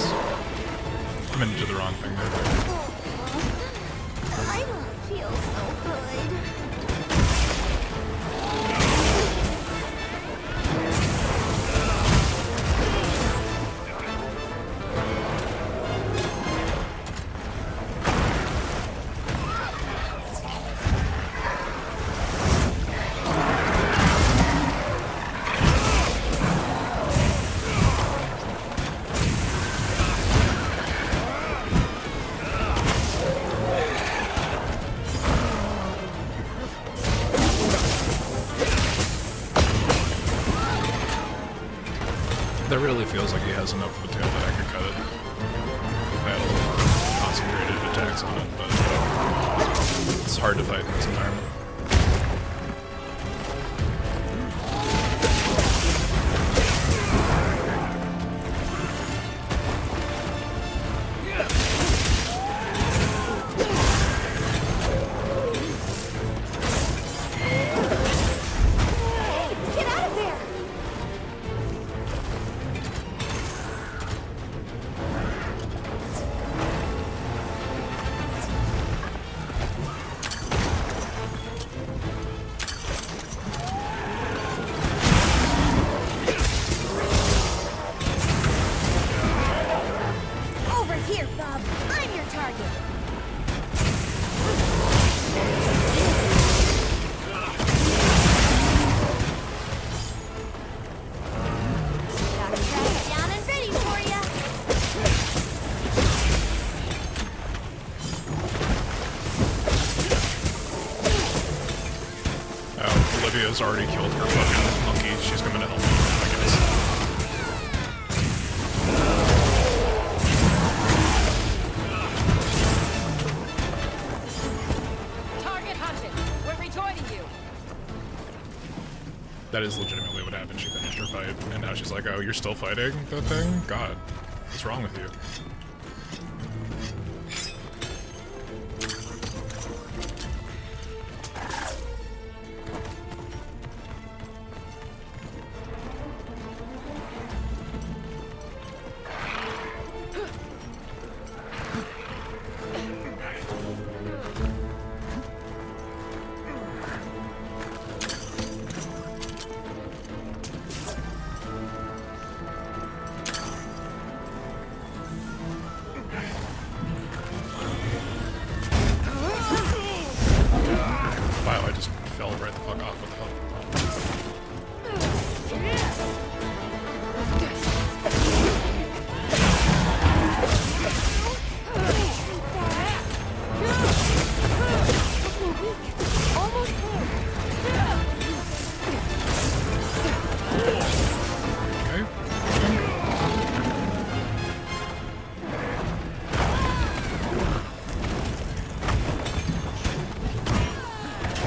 I meant to do the wrong thing there. I don't feel so good. That really feels like he has enough of a tail that I could cut it. Battle. attacks on it, but it's hard to fight in this environment. Get out of there! Over here, Bob. I'm your target. Got a track down and ready for ya. Oh, Olivia's already killed her fucking monkey. She's coming to help me, I guess. Target hunted. We're rejoining you. That is legitimately what happened. She finished her fight, and now she's like, oh, you're still fighting that thing? God, what's wrong with you? Wow, I just fell right the fuck off. What the hell? Almost Okay.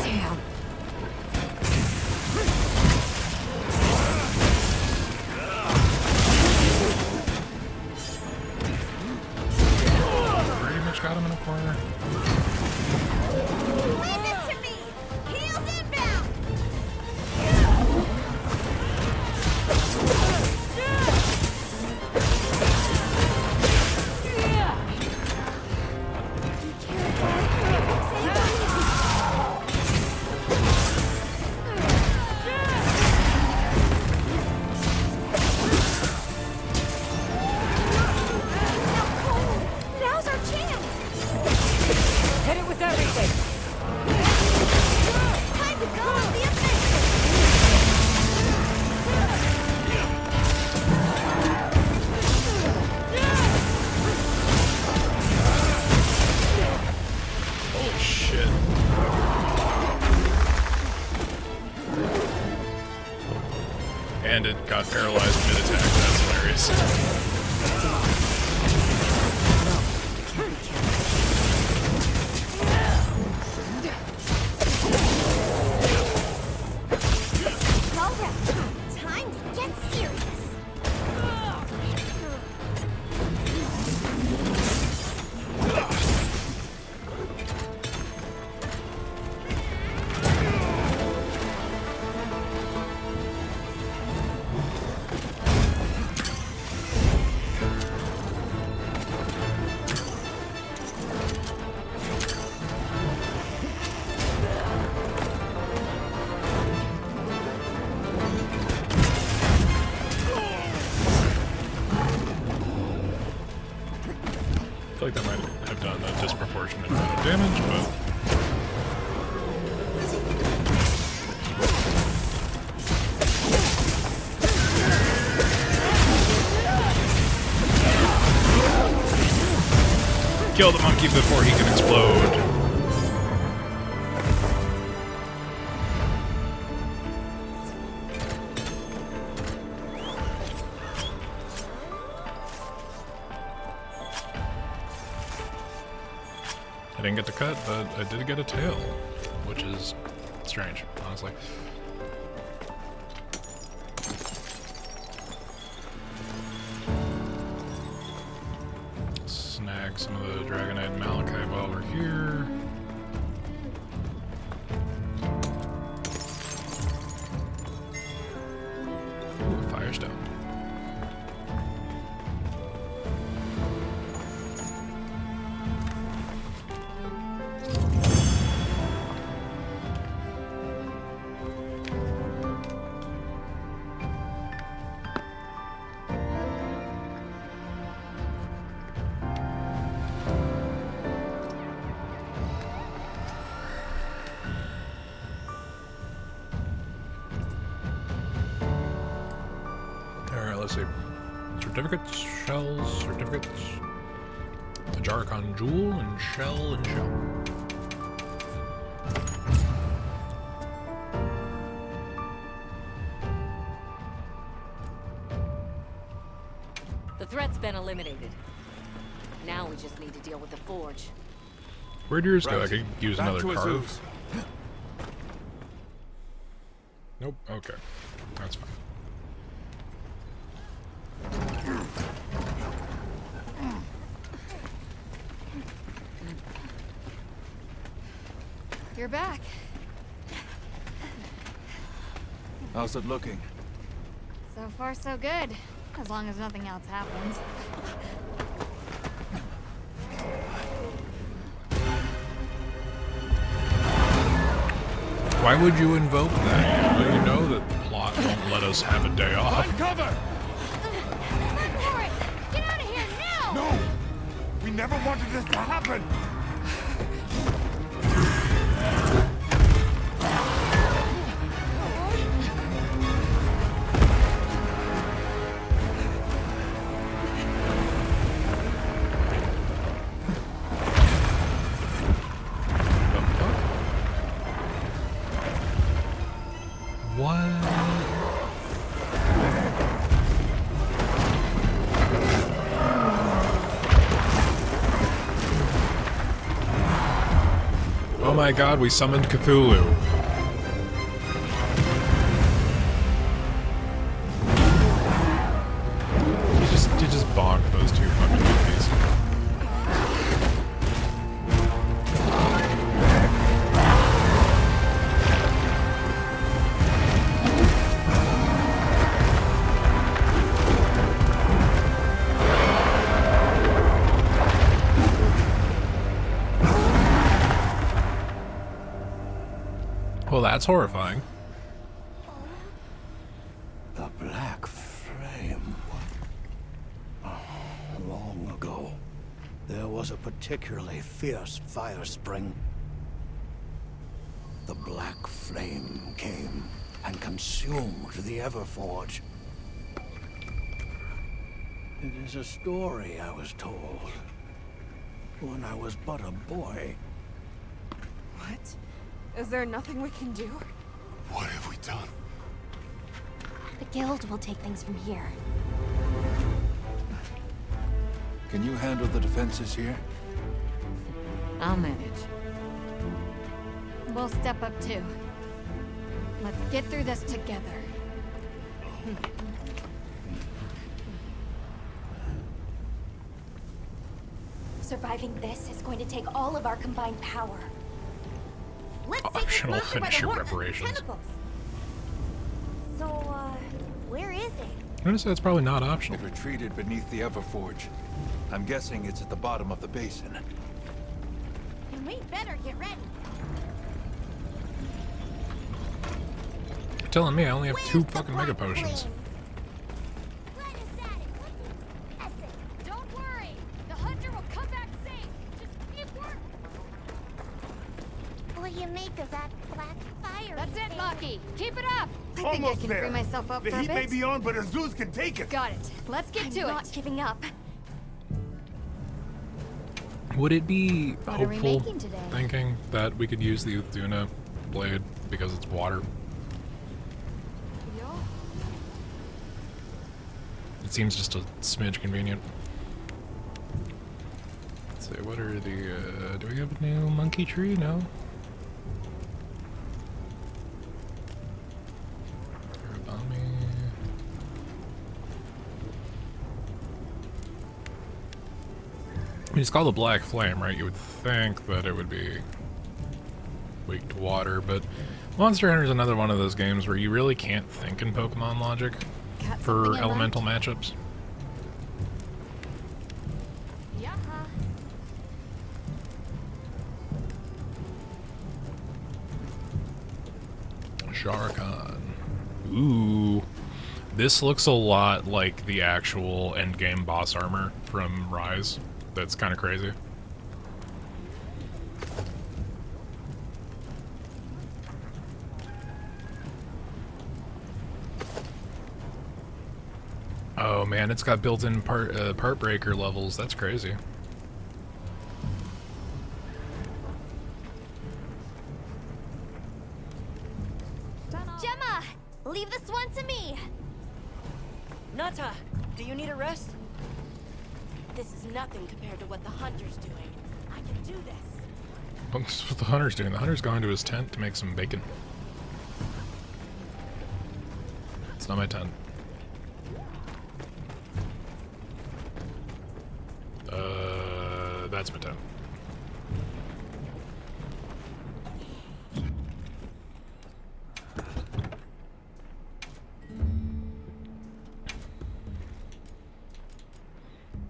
Damn. Pretty much got him in a corner. Leave this to me! Heels inbound! Now's our chance! Hit it with everything. Time to go on the offensive! Holy shit. And it got paralyzed mid-attack. That's hilarious. All right, time to get serious. I feel like that might have done a disproportionate amount of damage, but... Kill the monkey before he can explode. I didn't get to cut, but I did get a tail, which is strange, honestly. Snag some of the Dragonite and Malachite while we're here. Ooh, Firestone. Let's see. Certificates, shells, certificates. The Jarkon Jewel and shell and shell. The threat's been eliminated. Now we just need to deal with the forge. Where'd yours go? I could use Back another to carve. Azus. Nope. Okay. That's fine. You're back. How's it looking? So far, so good. As long as nothing else happens. Why would you invoke that? Well, you know that the plot won't let us have a day off. Find cover! Run for it! Get out of here now! No! We never wanted this to happen! Oh my god, we summoned Cthulhu. You just bonked those two fucking monkeys. Well, that's horrifying. The Black Flame. Long ago, there was a particularly fierce fire spring. The Black Flame came and consumed the Everforge. It is a story I was told when I was but a boy. What? Is there nothing we can do? What have we done? The guild will take things from here. Can you handle the defenses here? I'll manage. We'll step up too. Let's get through this together. Surviving this is going to take all of our combined power. Let's Optional finish your preparations. So, where is it? I'm gonna say it's probably not optional. It retreated beneath the Everforge. I'm guessing it's at the bottom of the basin. And we better get ready. You're telling me I only have 2 fucking mega potions. Let us at it. Let's pass it. Don't worry! The hunter will come back safe! Just keep working! What do you make of that black fire? That's you it, say? Maki! Keep it up! I think I Almost can there. free myself up The for a heat may bit. be on, but Azus can take it. Got it. Let's get I'm to not it. giving up. Would it be What are we hopeful making today? thinking that we could use the Uthuna blade because it's water? Yo. It seems just a smidge convenient. see, what are the, do we have a new monkey tree? No? I mean, it's called a black flame, right? You would think that it would be weak to water, but Monster Hunter is another one of those games where you really can't think in Pokemon logic for elemental matchups. Yeah. Sharakan. Ooh. This looks a lot like the actual endgame boss armor from Rise. That's kind of crazy. Oh man, it's got built-in part breaker levels. That's crazy. Gemma, leave this one to me. Nata, do you need a rest? This is nothing compared to what the hunter's doing. I can do this. What's what the hunter's doing? The hunter's going to his tent to make some bacon. It's not my tent. That's my tent.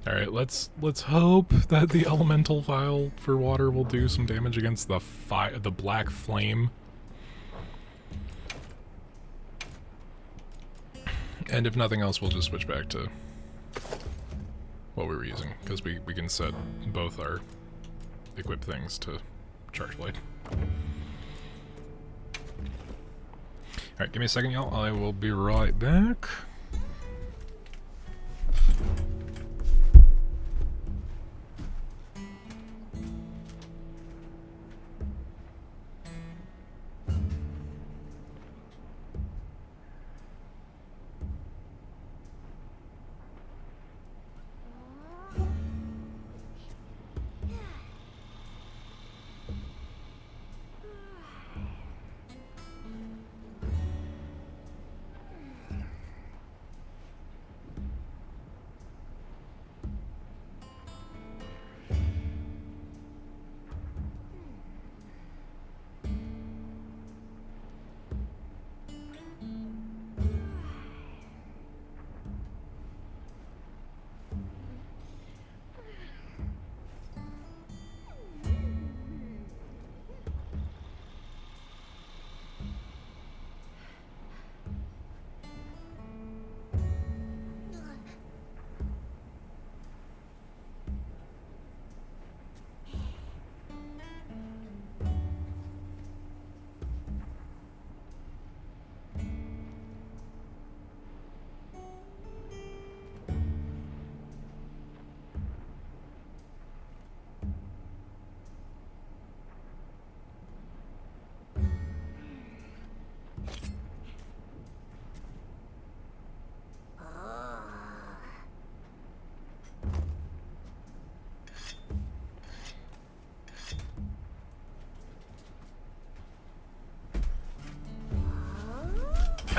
Alright, let's hope that the elemental vial for water will do some damage against the black flame. And if nothing else, we'll just switch back to what we were using, because we can set both our equip things to charge blade. Alright, give me a second, y'all. I will be right back.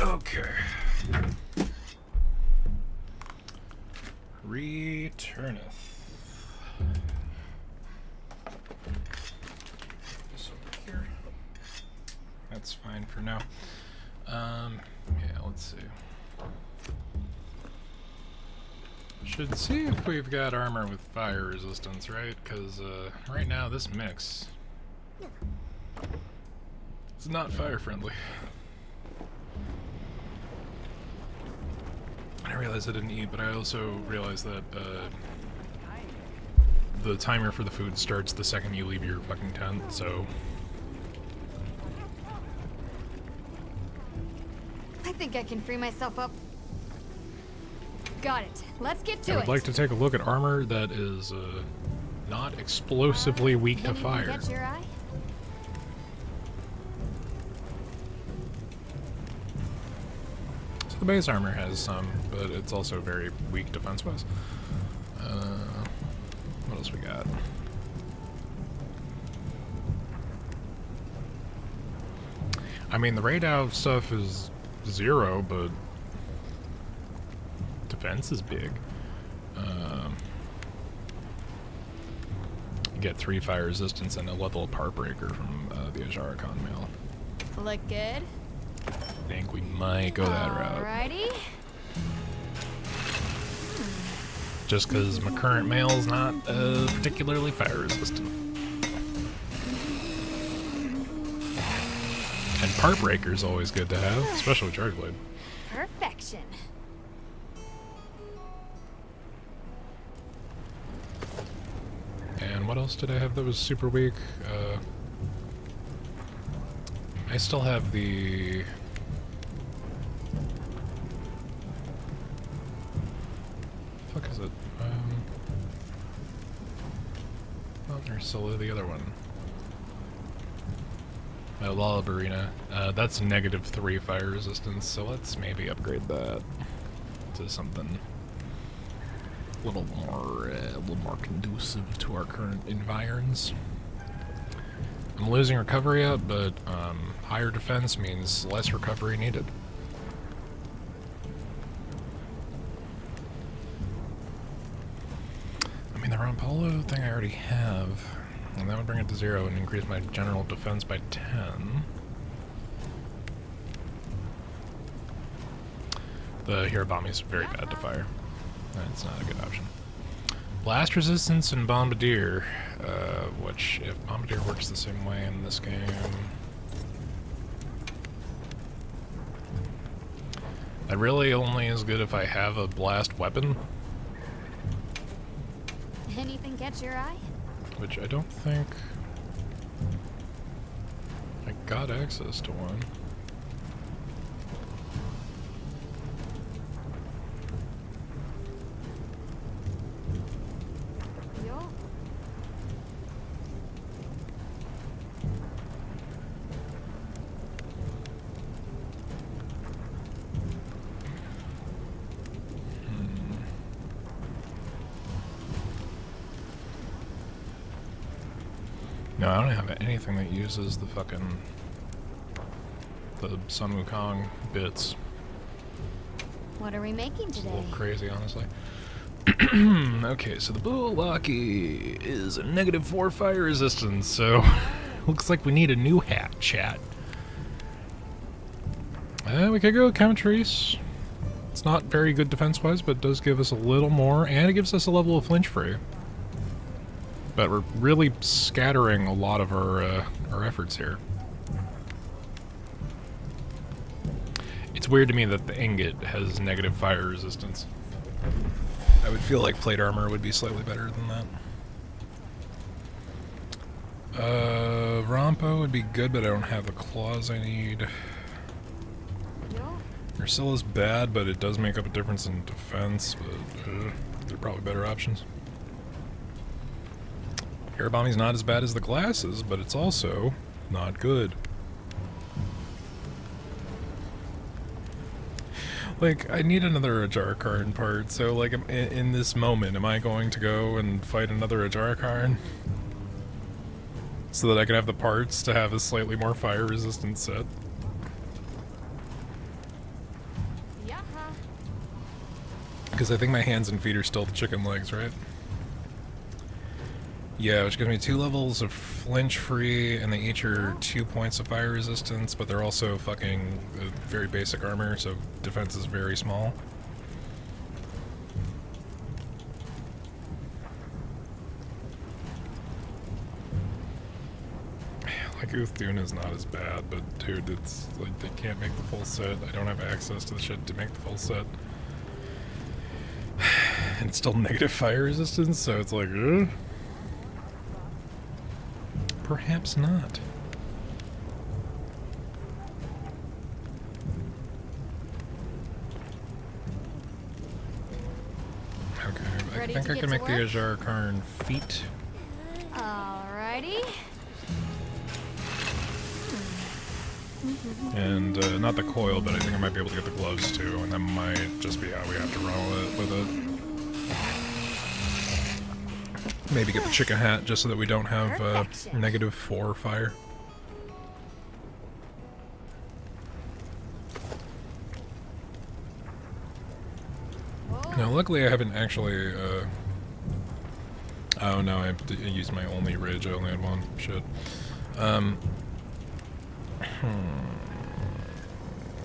Okay. Returneth. This over here. That's fine for now. Yeah, let's see. Should see if we've got armor with fire resistance, right? Because right now this mix is not fire friendly. I realized I didn't eat, but I also realized that the timer for the food starts the second you leave your fucking tent, so... I think I can free myself up. Got it. Let's get to it. I would like to take a look at armor that is not explosively weak to fire. Catch your eye? So the base armor has some, but it's also very weak defense-wise. What else we got? I mean, the raid out stuff is 0, but defense is big. You get 3 fire resistance and a level of part breaker from the Ajaricon mail. Look good? I think we might go that route. Alrighty. Just because my current mail is not particularly fire resistant. And part breaker is always good to have, especially with Charge Blade. Perfection. And what else did I have that was super weak? I still have the... What the fuck is it? Oh, there's still the other one. Lullabarina. That's -3 fire resistance, so let's maybe upgrade that to something a little more conducive to our current environs. I'm losing recovery out, but higher defense means less recovery needed. I mean, the Rompolo thing I already have, and that would bring it to 0 and increase my general defense by 10. The Hirabami is very bad to fire. That's not a good option. Blast resistance and Bombardier, which, if Bombardier works the same way in this game... That really only is good if I have a blast weapon. Anything catch your eye? Which I don't think... I got access to one. No, I don't have anything that uses the Sun Wukong bits. What are we making It's a today? little crazy, honestly. Okay, so the Bulaki is a -4 fire resistance, so looks like we need a new hat, chat. We could go Chemtrace. It's not very good defense-wise, but it does give us a little more, and it gives us a level of flinch-free. But we're really scattering a lot of our efforts here. It's weird to me that the ingot has negative fire resistance. I would feel like plate armor would be slightly better than that. Rompo would be good, but I don't have the claws I need. Ursilla's bad, but it does make up a difference in defense, but they're probably better options. Hirabami's not as bad as the glasses, but it's also not good. Like, I need another Ajaricon part, so like in this moment, am I going to go and fight another Ajaricon? So that I can have the parts to have a slightly more fire resistant set? Because I think my hands and feet are still the chicken legs, right? Yeah, which gives me 2 levels of flinch free, and they each are 2 points of fire resistance, but they're also fucking very basic armor, so defense is very small. Like, Uthdun is not as bad, but dude, it's like they can't make the full set. I don't have access to the shit to make the full set. And it's still negative fire resistance, so it's like, perhaps not. Okay, I think I can make the Ajaricon feet. Alrighty. And not the coil, but I think I might be able to get the gloves too, and that might just be how we have to roll it with it. Maybe get the chicken hat just so that we don't have -4 fire. Now, luckily I haven't actually, oh no, I used my only ridge, I only had one. Shit.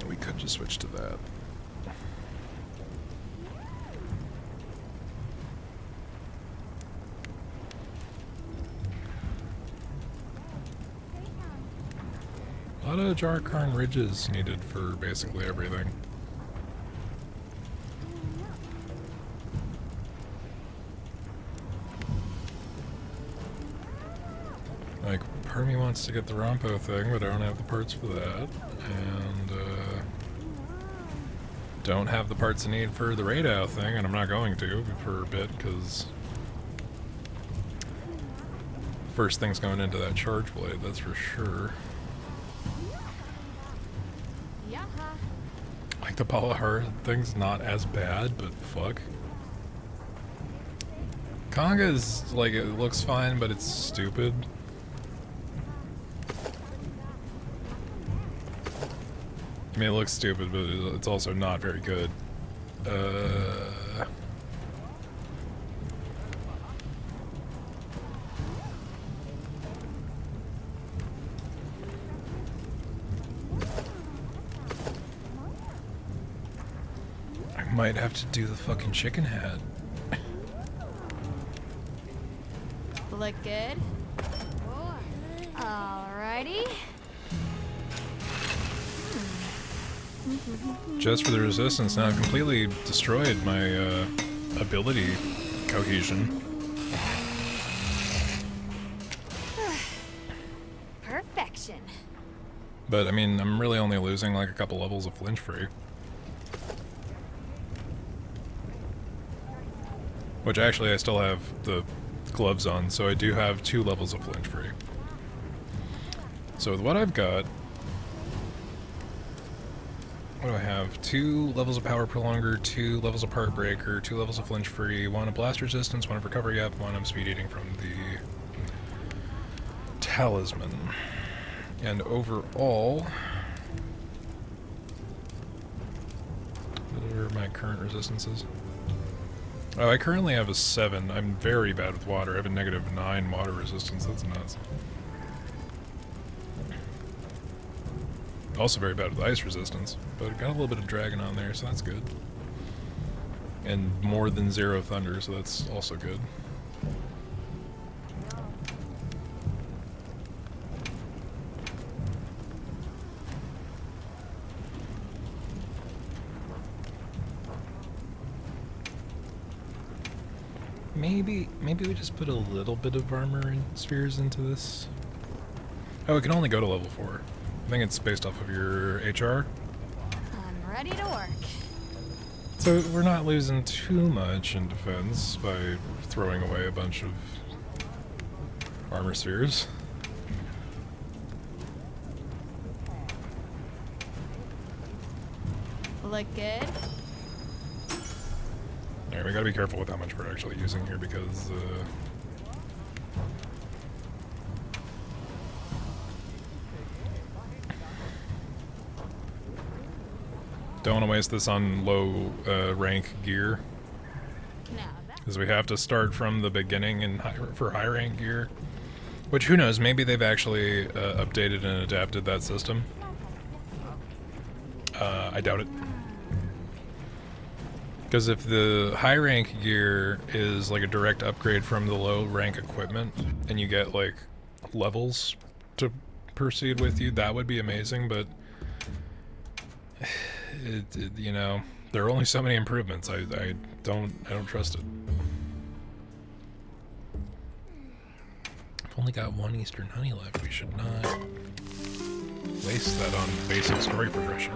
We could just switch to that. A lot of Jarkarn ridges needed for basically everything. Like, part of me wants to get the Rompo thing, but I don't have the parts for that. And, don't have the parts I need for the Radau thing, and I'm not going to for a bit, because first thing's going into that charge blade, that's for sure. Like, the Palahar thing's not as bad, but fuck. Conga is, like, it looks fine, but it's stupid. I mean, it looks stupid, but it's also not very good. I might have to do the fucking chicken hat. Look good? Alrighty. Just for the resistance, now I've completely destroyed my ability cohesion. Perfection. But I mean, I'm really only losing like a couple levels of flinch free. Which actually I still have the gloves on, so I do have 2 levels of flinch free. So with what I've got, what do I have? 2 levels of power prolonger, 2 levels of part breaker, 2 levels of flinch free, 1 of blast resistance, 1 of recovery up, 1 of speed eating from the talisman. And overall, what are my current resistances? Oh, I currently have a 7. I'm very bad with water. I have a -9 water resistance. That's nuts. Also very bad with ice resistance, but I've got a little bit of dragon on there, so that's good. And more than 0 thunder, so that's also good. Maybe we just put a little bit of armor and spheres into this. Oh, it can only go to level 4. I think it's based off of your HR. I'm ready to work. So we're not losing too much in defense by throwing away a bunch of armor spheres. Look good? Alright, we gotta be careful with how much we're actually using here because don't want to waste this on low rank gear. Because we have to start from the beginning and for high rank gear. Which, who knows, maybe they've actually updated and adapted that system. I doubt it. Because if the high rank gear is like a direct upgrade from the low rank equipment, and you get like levels to proceed with you, that would be amazing, but you know, there are only so many improvements. I don't trust it. I've only got 1 Eastern Honey left. We should not waste that on basic story progression.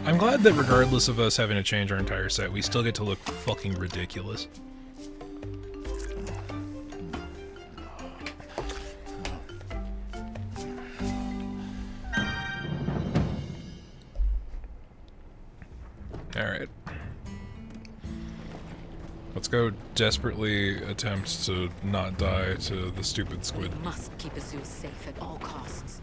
I'm glad that regardless of us having to change our entire set, we still get to look fucking ridiculous. Alright. Let's go desperately attempt to not die to the stupid squid. We must keep Azuz safe at all costs.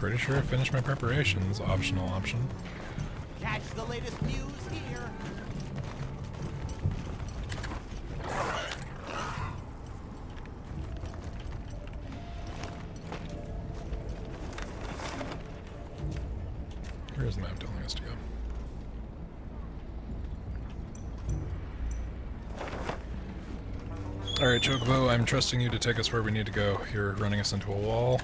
Pretty sure I finished my preparations. Optional option. Catch the latest news here. Where's the map telling us to go? Alright, Chocobo, I'm trusting you to take us where we need to go. You're running us into a wall.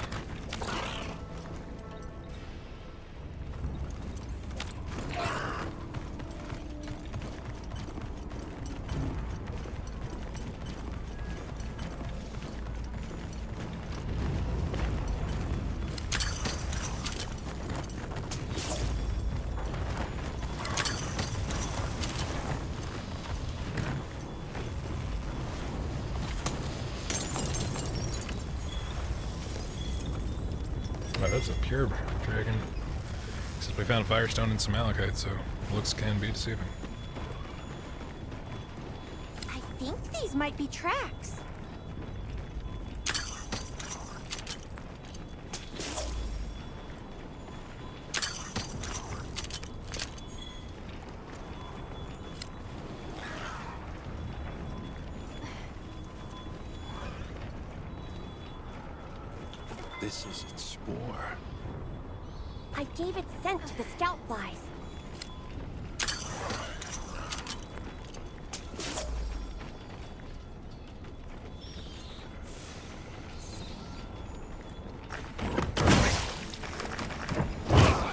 Wow, that's a pure dragon. Except we found Firestone and some malachite, so looks can be deceiving. I think these might be tracks. This is its spore. I gave it scent to the scout flies.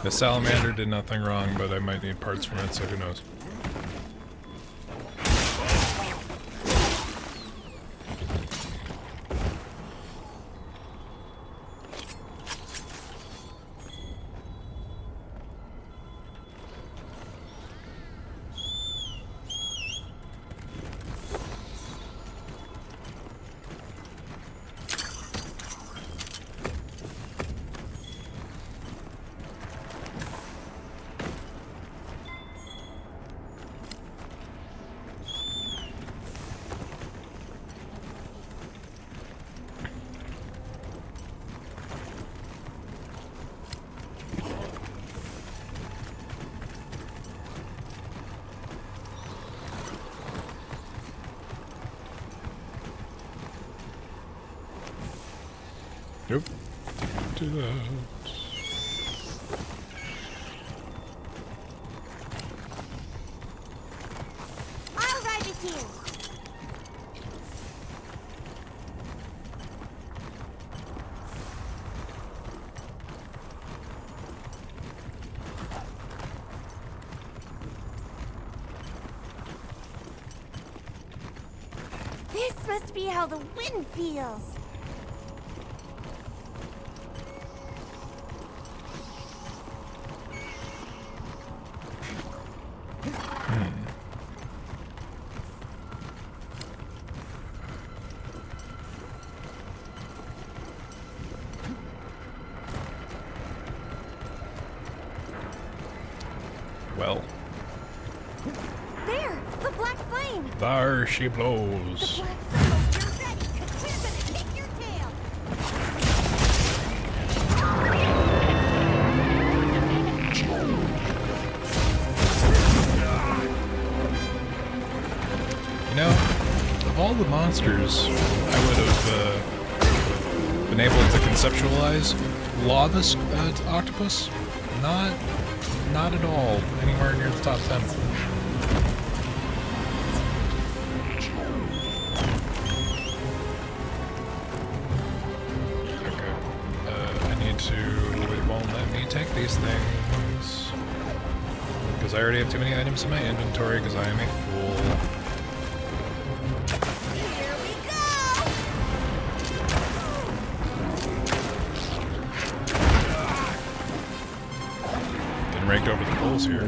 The salamander did nothing wrong, but I might need parts from it, so who knows. Nope. Do that. I'll ride with you. This must be how the wind feels. Well. There, the black flame. There she blows. The black flame. You're ready, 'cause we're gonna take your tail. You know, of all the monsters I would have been able to conceptualize, lava octopus, not at all anywhere near the top 10. Okay, I need to, it won't let me take these things, because I already have too many items in my inventory, because I am a fool. Here we go. Getting raked over the coals here.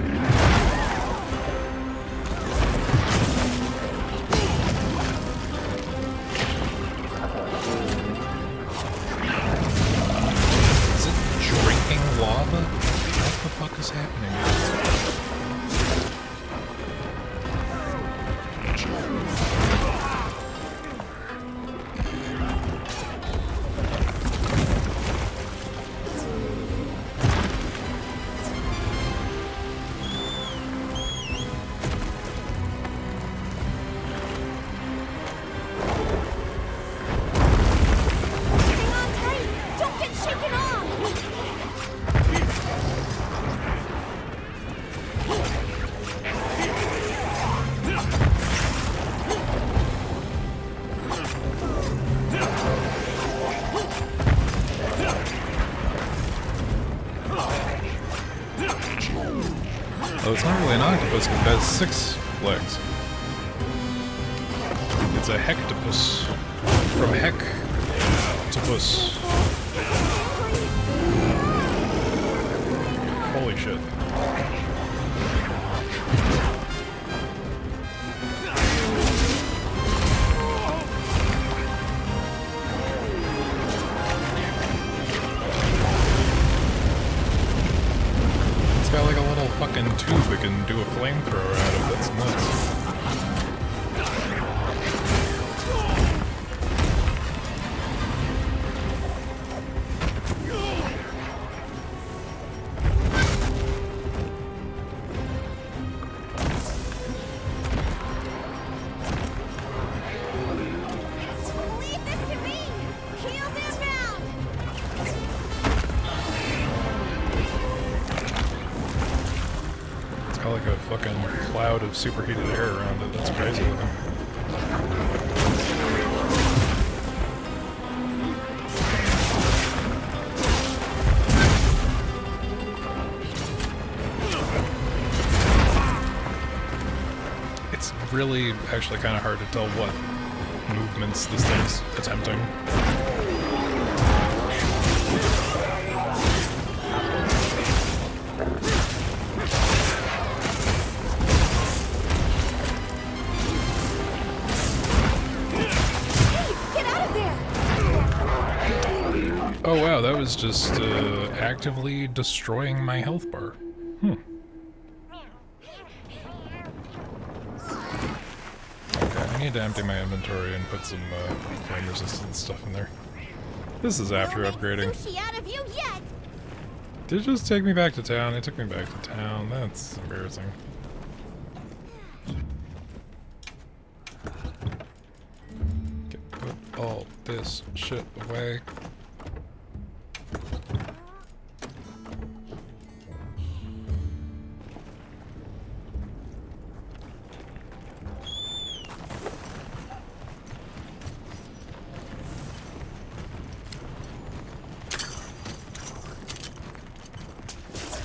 Is it drinking lava? What the fuck is happening? Oh, it's not really an octopus because it has 6 legs. It's a hectopus. From heck octopus. Holy shit. It's got like a little fucking tube it can do a flamethrower out of. That's nuts. Leave this to me! Heels inbound! It's got like a fucking cloud of superheated air around it. That's crazy looking. It's really actually kind of hard to tell what movements this thing's attempting. Get out of there! Oh wow, that was just actively destroying my health bar. Okay, I need to empty my inventory and put some flame resistant stuff in there. This is after We'll make upgrading. sushi out of you yet! Did it just take me back to town? It took me back to town. That's embarrassing. Okay, put all this shit away.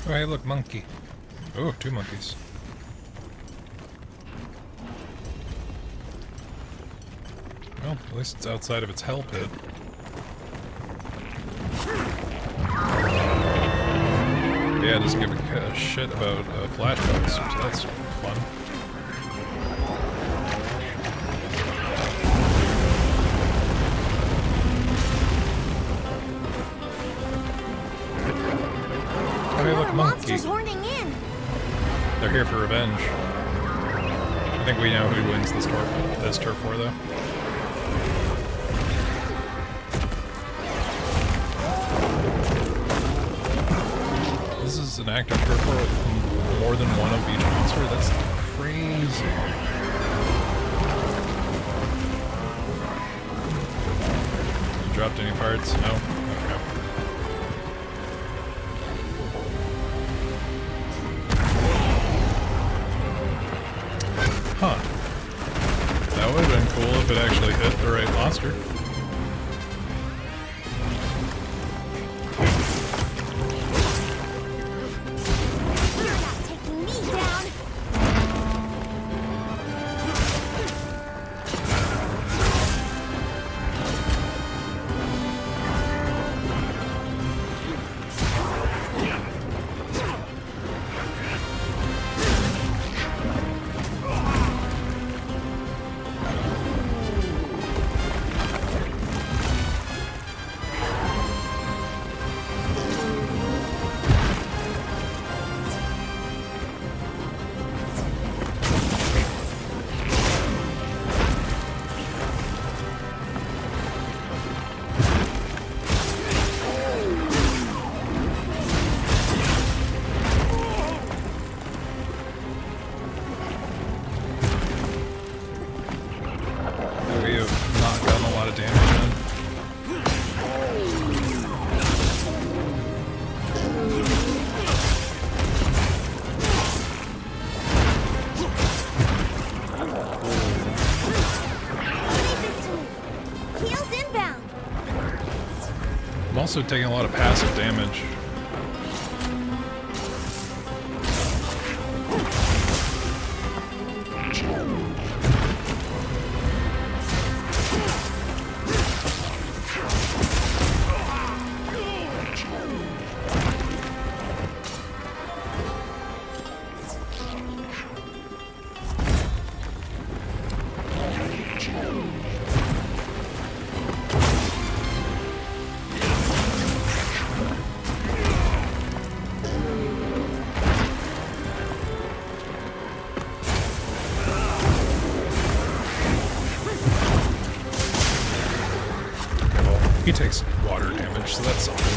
Oh, hey, look, monkey. Oh, 2 monkeys. Well, at least it's outside of its hell pit. Yeah, it doesn't give a shit about flashbacks, so that's fun. Oh, hey, look, monkey. Monsters horning in! They're here for revenge. I think we know who wins this turf war, though. This is an active turf war with more than one of each monster? That's crazy. You dropped any parts? No? Okay. Huh. That would have been cool if it actually hit the right monster. You're not taking me down! We have not gotten a lot of damage in. Leave this to me! Heels inbound! I'm also taking a lot of passive damage. He takes water damage, so that's something.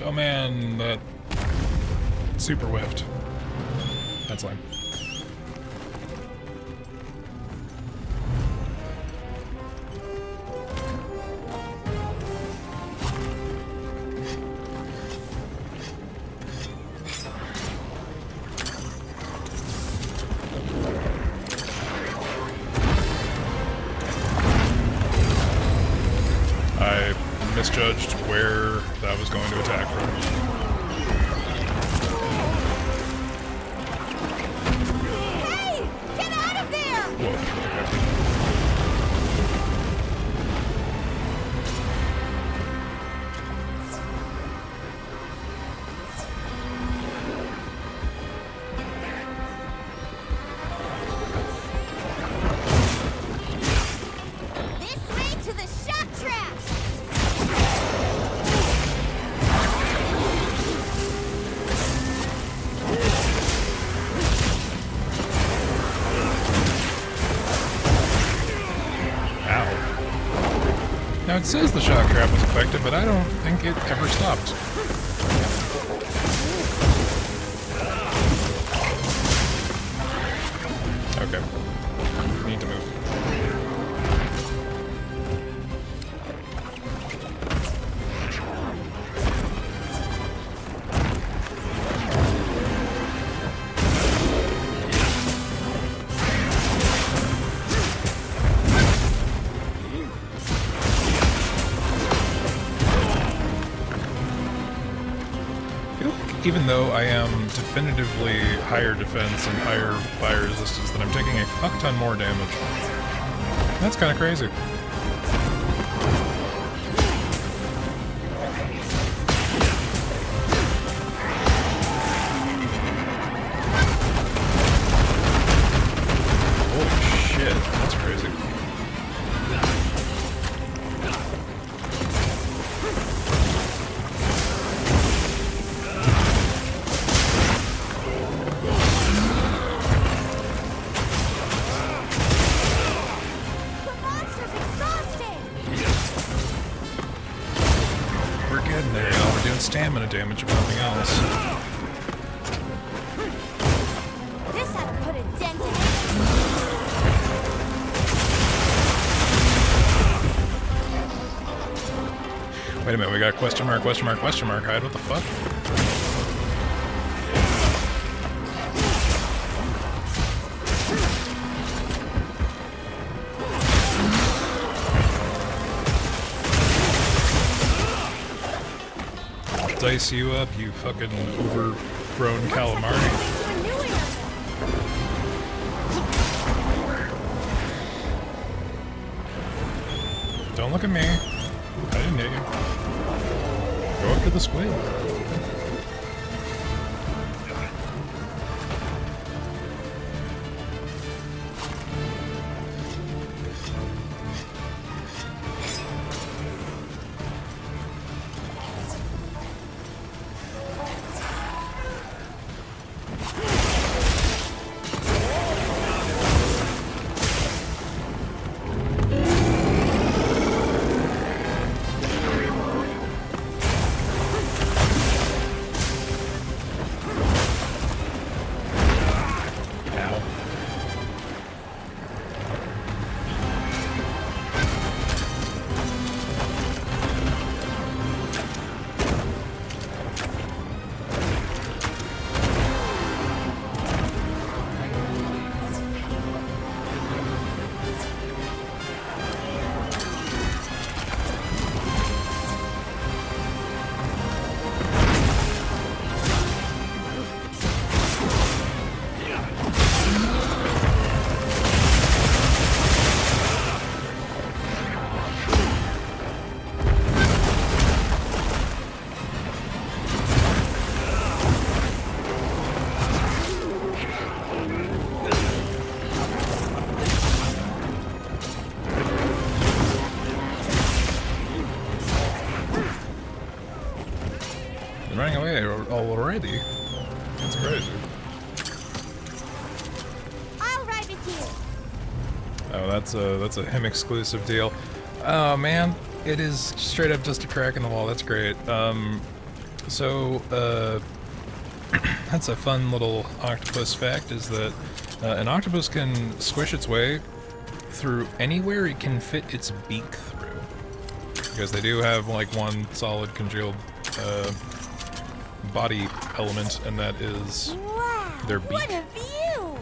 Oh man, that super whiffed. That's lame. I misjudged where that was going to attack from. Hey! Get out of there! Woof. This way to the shock trap! Ow. Now it says the shock trap was effective, but I don't think it ever stopped. Okay. Need to move. Even though I am definitively higher defense and higher fire resistance, that I'm taking a fuck ton more damage. That's kind of crazy. Holy shit, that's crazy. The monster's exhausted! We're getting there, y'all. We're doing stamina damage if nothing else. This had to put a dent in it. Wait a minute, we got question mark, hide, what the fuck? Dice you up, you fucking overgrown calamari. Don't look at me. I didn't hit you. Go after the squid. They're running away already. That's crazy. I'll ride with you. Oh, that's a him exclusive deal. Oh man, it is straight up just a crack in the wall. That's great. That's a fun little octopus fact, is that an octopus can squish its way through anywhere it can fit its beak through. Because they do have like one solid congealed body element, and that is their beak. What a view!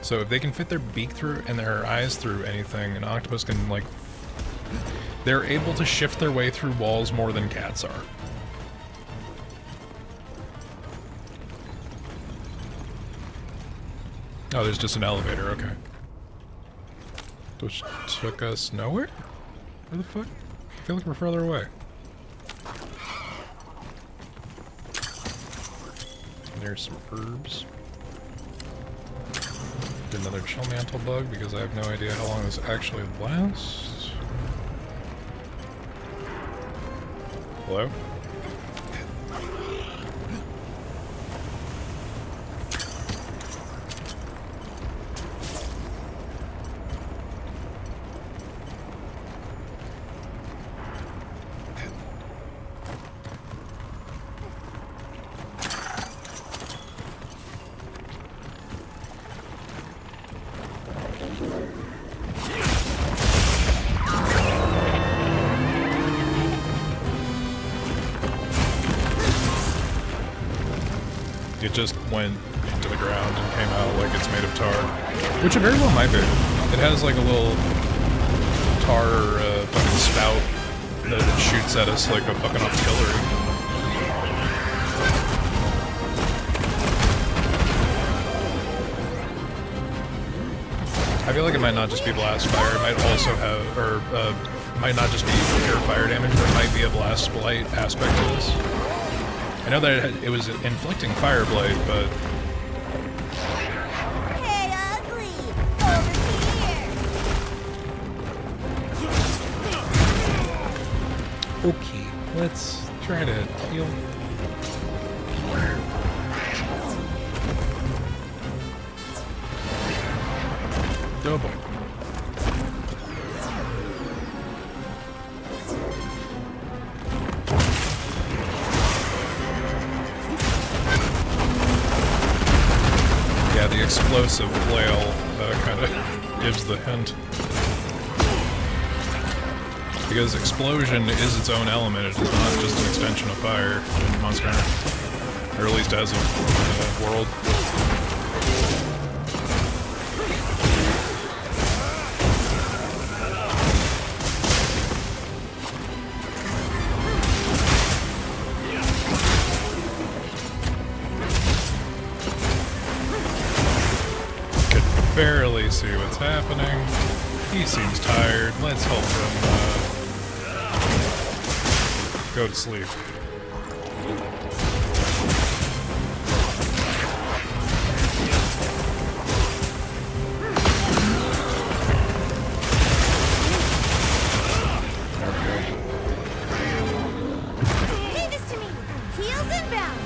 So if they can fit their beak through and their eyes through anything, an octopus can, like, they're able to shift their way through walls more than cats are. Oh, there's just an elevator, okay. Which took us nowhere? Where the fuck? I feel like we're further away. There's some herbs. Get another chill mantle bug because I have no idea how long this actually lasts. Hello? It just went into the ground and came out like it's made of tar. Which it very well might be. It has like a little tar fucking spout that it shoots at us like a fucking artillery. I feel like it might not just be blast fire, it might also have, or might not just be pure fire damage, there might be a blast blight aspect to this. I know that it was inflicting fire blight, but... Hey, ugly! Over here! Okay, let's try to heal. Oh boy. Yeah, the explosive flail kind of gives the hint. Because explosion is its own element, it is not just an extension of fire in Monster Hunter. Or at least as a world. Barely see what's happening. He seems tired. Let's help him go to sleep. Leave this to me! Heels inbound!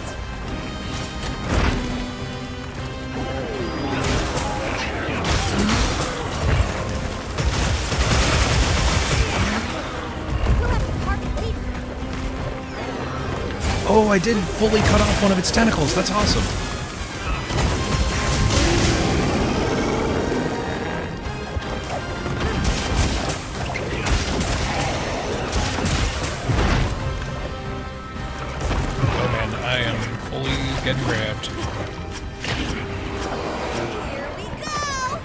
Oh, I did fully cut off one of its tentacles. That's awesome. Oh man, I am fully getting grabbed. Here we go!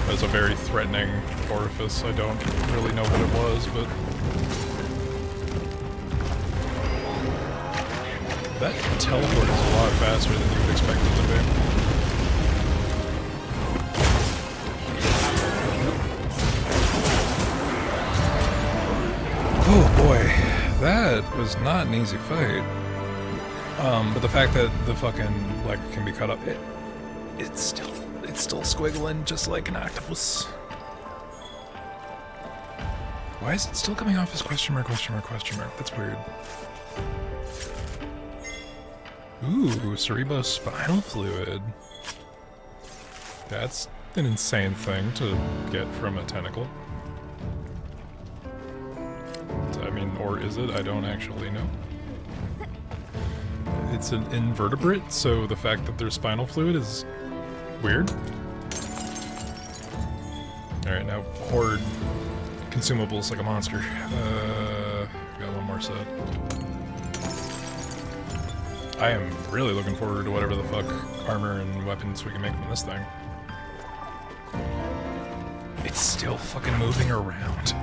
That's a very threatening orifice. I don't really know what it was, but... That teleport is a lot faster than you would expect it to be. Oh boy, that was not an easy fight. But the fact that the fucking leg can be cut up, it's still squiggling just like an octopus. Why is it still coming off as question mark, question mark, question mark? That's weird. Ooh, cerebrospinal fluid. That's an insane thing to get from a tentacle. I mean, or is it? I don't actually know. It's an invertebrate, so the fact that there's spinal fluid is weird. Alright, now hoard consumables like a monster. Got one more set. I am really looking forward to whatever the fuck armor and weapons we can make from this thing. It's still fucking moving around.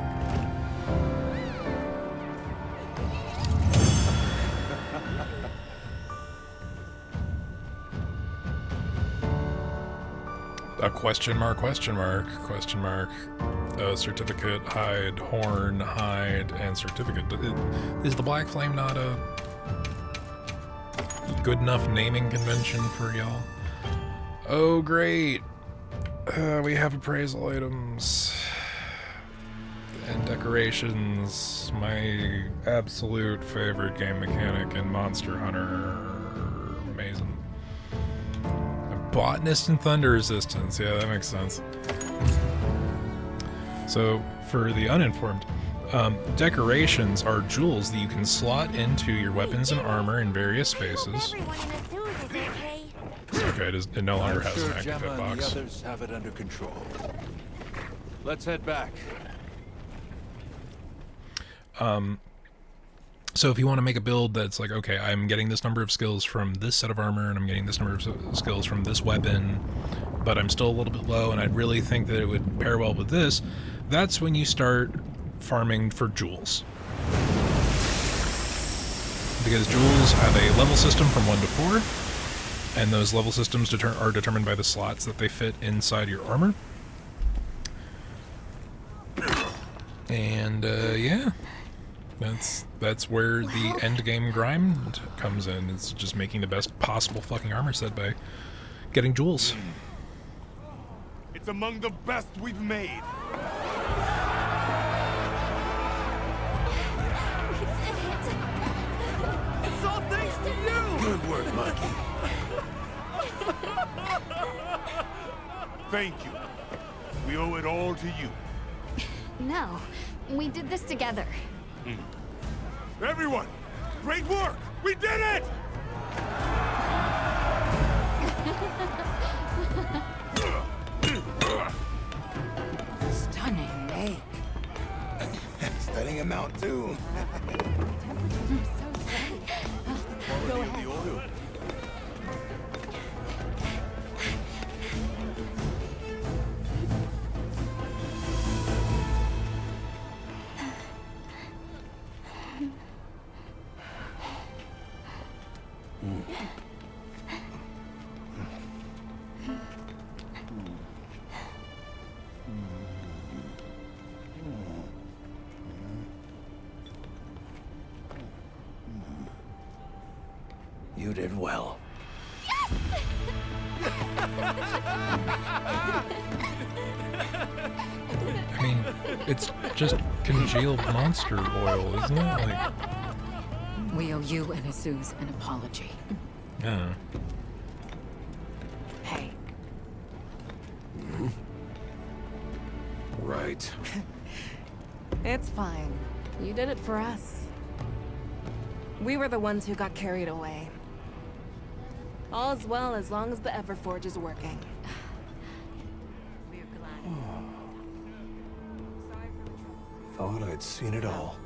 A question mark, question mark, question mark. Certificate, hide, horn, hide, and certificate. Is the Black Flame not a good enough naming convention for y'all? Oh, great. We have appraisal items and decorations. My absolute favorite game mechanic in Monster Hunter. Amazing. Botanist and Thunder Resistance. Yeah, that makes sense. So, for the uninformed, decorations are jewels that you can slot into your weapons and armor in various spaces. Okay, it no longer has an active hitbox. And the others have it under control. Let's head back. So if you want to make a build that's like, okay, I'm getting this number of skills from this set of armor, and I'm getting this number of skills from this weapon, but I'm still a little bit low, and I really think that it would pair well with this, that's when you start farming for jewels. Because jewels have a level system from 1 to 4, and those level systems are determined by the slots that they fit inside your armor. And, yeah. That's where the end game grind comes in. It's just making the best possible fucking armor set by getting jewels. It's among the best we've made. It's all thanks to you! Good work, Monkey. Thank you. We owe it all to you. No, we did this together. Everyone, great work! We did it! Stunning make. Studying him out too. Go ahead. You did well. I mean, it's just congealed monster oil, isn't it? Like, We owe you and Jesus an apology. yeah. Hey, Right. It's fine. You did it for us. We were the ones who got carried away. All's well as long as the Everforge is working. we're glad. Thought I'd seen it all.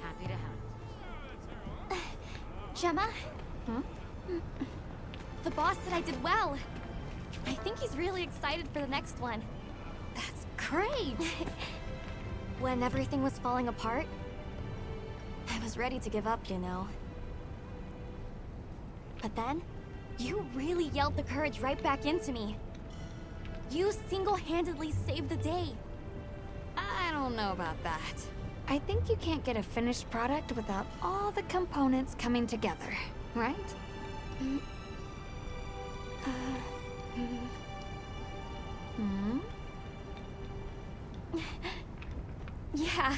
Happy to help. Gemma? The boss said I did well. I think he's really excited for the next one. That's great! When everything was falling apart, I was ready to give up, you know. But then, you really yelled the courage right back into me. You single-handedly saved the day. I don't know about that. I think you can't get a finished product without all the components coming together, right? Yeah.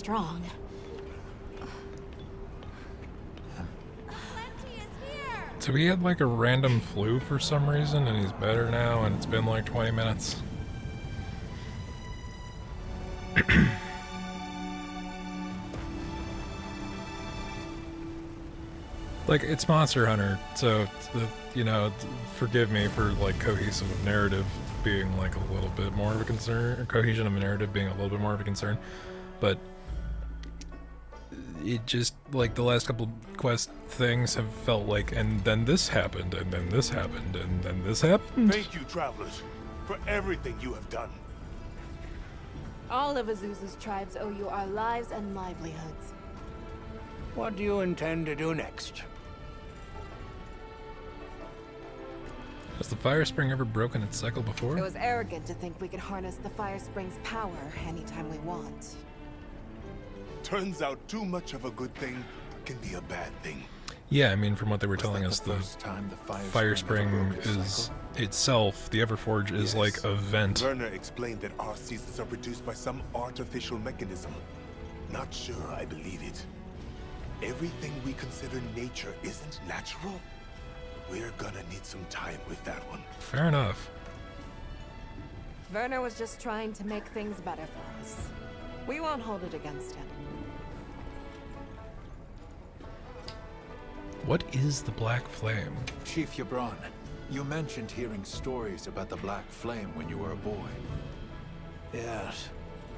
strong. So he had like a random flu for some reason, and he's better now, and it's been like 20 minutes. Like, it's Monster Hunter, so, you know, forgive me for, like, cohesive narrative being, like, a little bit more of a concern, or cohesion of a narrative being a little bit more of a concern, but it just, like, the last couple quest things have felt like, and then this happened, and then this happened, and then this happened. Thank you, travelers, for everything you have done. All of Azusa's tribes owe you our lives and livelihoods. What do you intend to do next? Has the Fire Spring ever broken its cycle before? It was arrogant to think we could harness the Fire Spring's power anytime we want. Turns out too much of a good thing can be a bad thing. Yeah, I mean, from what they were telling us, the Fire Spring is itself, the Everforge is like a vent. Werner explained that our seasons are produced by some artificial mechanism. Not sure I believe it. Everything we consider nature isn't natural. We're gonna need some time with that one. Fair enough. Werner was just trying to make things better for us. We won't hold it against him. What is the Black Flame? Chief Yabron, you mentioned hearing stories about the Black Flame when you were a boy. Yes.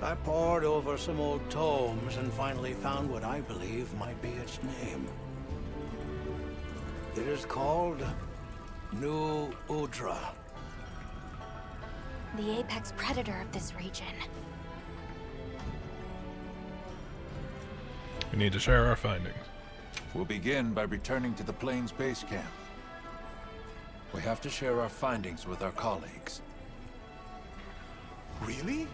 I pored over some old tomes and finally found what I believe might be its name. It is called New Udra. The apex predator of this region. We need to share our findings. We'll begin by returning to the Plains base camp. We have to share our findings with our colleagues. Really?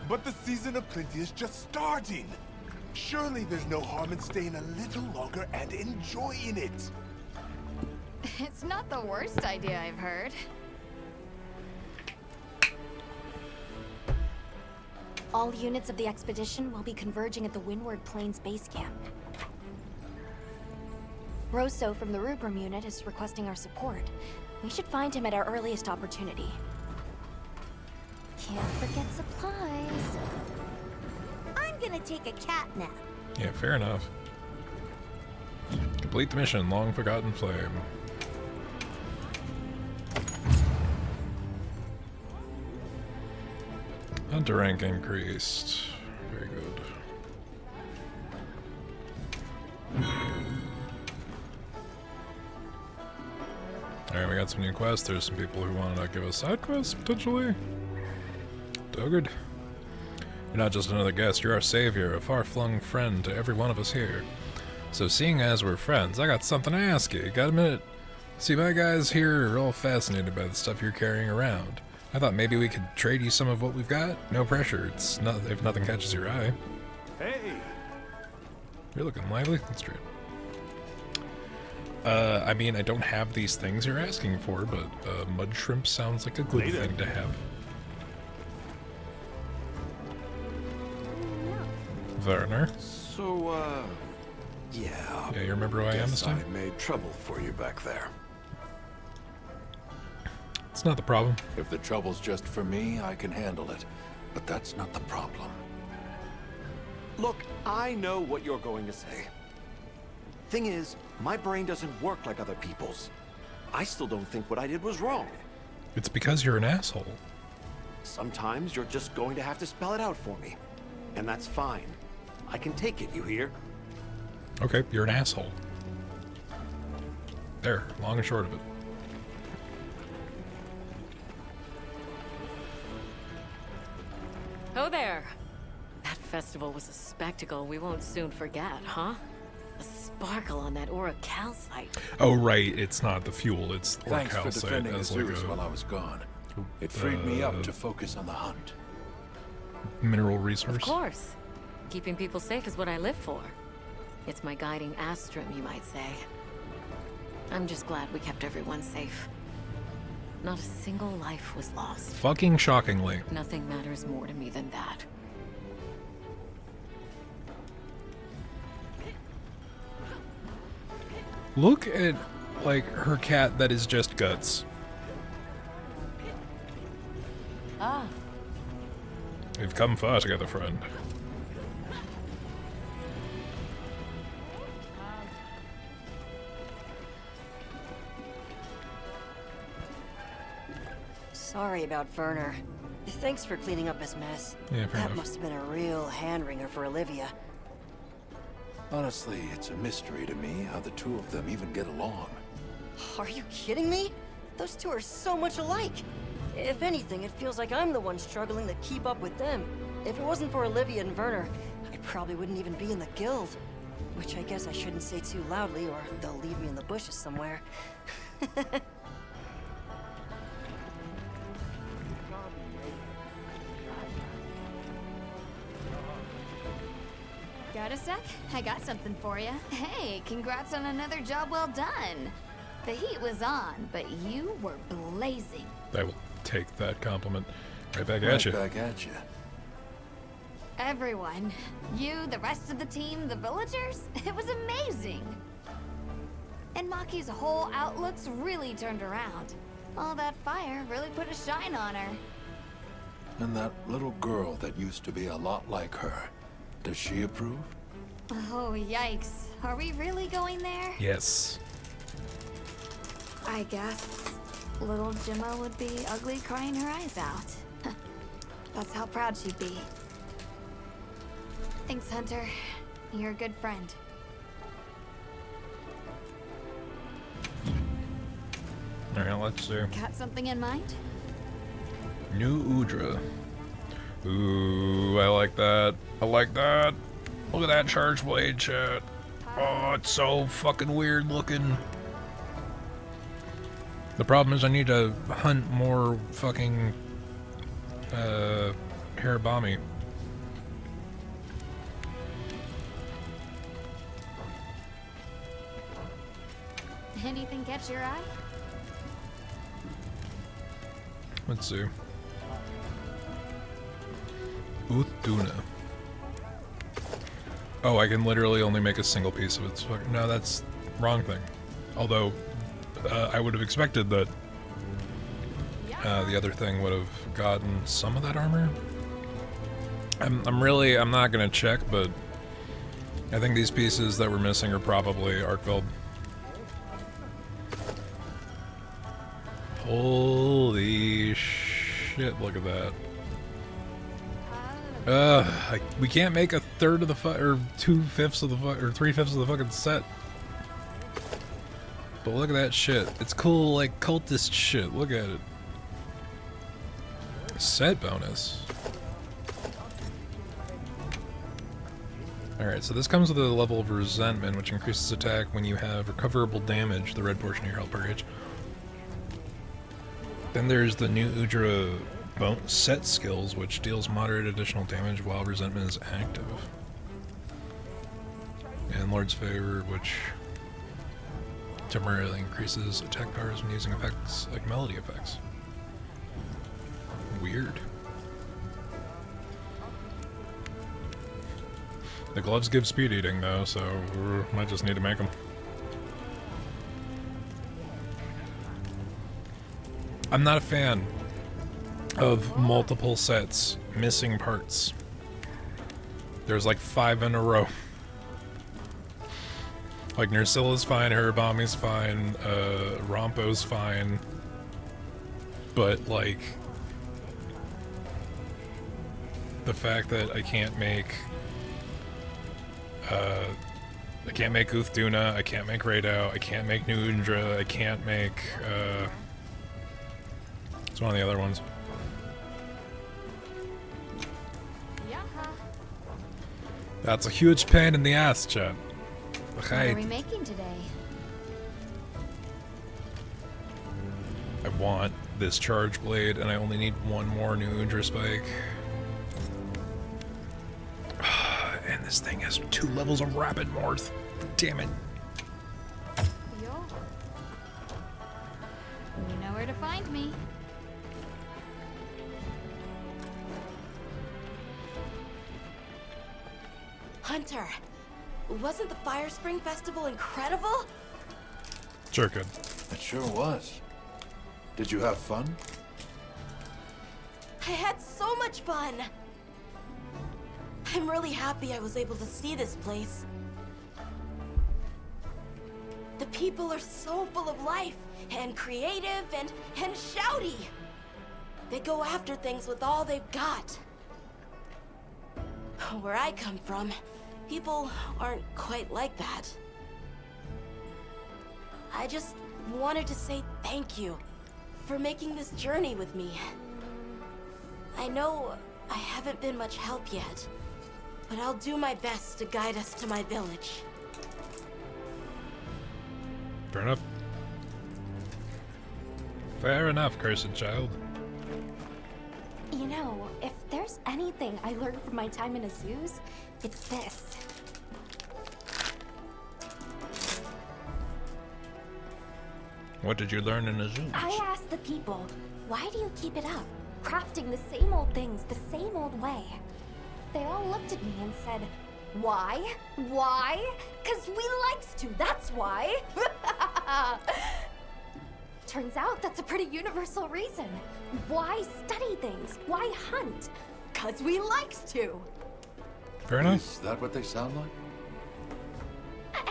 But the season of plenty is just starting. Surely there's no harm in staying a little longer and enjoying it. It's not the worst idea I've heard. All units of the expedition will be converging at the Windward Plains base camp. Rosso from the Rubrum unit is requesting our support. We should find him at our earliest opportunity. Can't forget supplies. I'm gonna take a cat nap. Yeah, fair enough. Complete the mission, Long Forgotten Flame. Hunter rank increased. Very good. Alright, we got some new quests. There's some people who want to give us side quests, potentially. Dogard. You're not just another guest, you're our savior, a far-flung friend to every one of us here. So seeing as we're friends, I got something to ask you. Got a minute? See, my guys here are all fascinated by the stuff you're carrying around. I thought maybe we could trade you some of what we've got. No pressure. It's not if nothing catches your eye. Hey! You're looking lively. That's true. I mean, I don't have these things you're asking for, but mud shrimp sounds like a good thing to have. Werner. So, yeah. Yeah, you remember who I am this time? I made trouble for you back there. It's not the problem. If the trouble's just for me, I can handle it. But that's not the problem. Look, I know what you're going to say. Thing is, my brain doesn't work like other people's. I still don't think what I did was wrong. It's because you're an asshole. Sometimes you're just going to have to spell it out for me. And that's fine. I can take it, you hear? Okay, you're an asshole. There, long and short of it. Oh there! That festival was a spectacle we won't soon forget, huh? A sparkle on that Aura calcite. Oh right, it's not the fuel, it's Thanks for defending as Azuz like while I was gone. It freed me up to focus on the hunt. Mineral resource. Of course. Keeping people safe is what I live for. It's my guiding astrum, you might say. I'm just glad we kept everyone safe. Not a single life was lost. Fucking shockingly. Nothing matters more to me than that. Look at, like, her cat that is just guts. Ah. We've come far together, friend. Sorry about Werner. Thanks for cleaning up his mess. Yeah, fair That enough. must have been a real hand-wringer for Olivia. Honestly, it's a mystery to me how the two of them even get along. Are you kidding me? Those two are so much alike. If anything, it feels like I'm the one struggling to keep up with them. If it wasn't for Olivia and Werner, I probably wouldn't even be in the guild. Which I guess I shouldn't say too loudly, or they'll leave me in the bushes somewhere. Got a sec? I got something for you. Hey, congrats on another job well done. The heat was on, but you were blazing. I will take that compliment right back at you. Back at you. Everyone, you, the rest of the team, the villagers, it was amazing. And Maki's whole outlook's really turned around. All that fire really put a shine on her. And that little girl that used to be a lot like her, does she approve? Oh, yikes. Are we really going there? Yes. I guess little Gemma would be ugly crying her eyes out. That's how proud she'd be. Thanks, Hunter. You're a good friend. Alright, let's see. Got something in mind? New Udra. Ooh, I like that. I like that. Look at that charge blade, chat. Oh, it's so fucking weird looking. The problem is I need to hunt more fucking Harabami. Anything catch your eye? Let's see. Uthuna. Oh, I can literally only make a single piece of it. So, no, that's wrong thing. Although, I would have expected that the other thing would have gotten some of that armor. I'm not gonna check, but I think these pieces that we're missing are probably Arkveld. Holy shit, look at that. We can't make a third of the or 2/5 of the or 3/5 of the fucking set. But look at that shit. It's cool, like cultist shit. Look at it. Set bonus. Alright, so this comes with a level of resentment, which increases attack when you have recoverable damage, the red portion of your health per gauge. Then there's the new Udra set skills, which deals moderate additional damage while resentment is active. And Lord's Favor, which temporarily increases attack powers when using effects like melody effects. Weird. The gloves give speed eating though, so we might just need to make them. I'm not a fan of multiple sets missing parts. There's like 5 in a row. Like Nersilla's fine, Harabami's fine, Rompo's fine, but like the fact that I can't make Uthduna, I can't make Raidou, I can't make New Udra, I can't make it's one of the other ones. That's a huge pain in the ass, chat. What are we making today? I want this charge blade, and I only need one more new Udra spike. And this thing has 2 levels of rapid morph. Damn it. Yo. You know where to find me. Hunter, wasn't the Fire Spring Festival incredible? Sure could. It sure was. Did you have fun? I had so much fun! I'm really happy I was able to see this place. The people are so full of life, and creative, and shouty. They go after things with all they've got. Where I come from, people aren't quite like that. I just wanted to say thank you for making this journey with me. I know I haven't been much help yet, but I'll do my best to guide us to my village. Fair enough. Fair enough, cursed child. You know, if there's anything I learned from my time in Azuz, it's this. What did you learn in Azuz? I asked the people, why do you keep it up? Crafting the same old things the same old way. They all looked at me and said, why? Why? 'Cause we likes to, that's why. Turns out that's a pretty universal reason. Why study things? Why hunt? 'Cause we likes to. Fair enough. Is that what they sound like?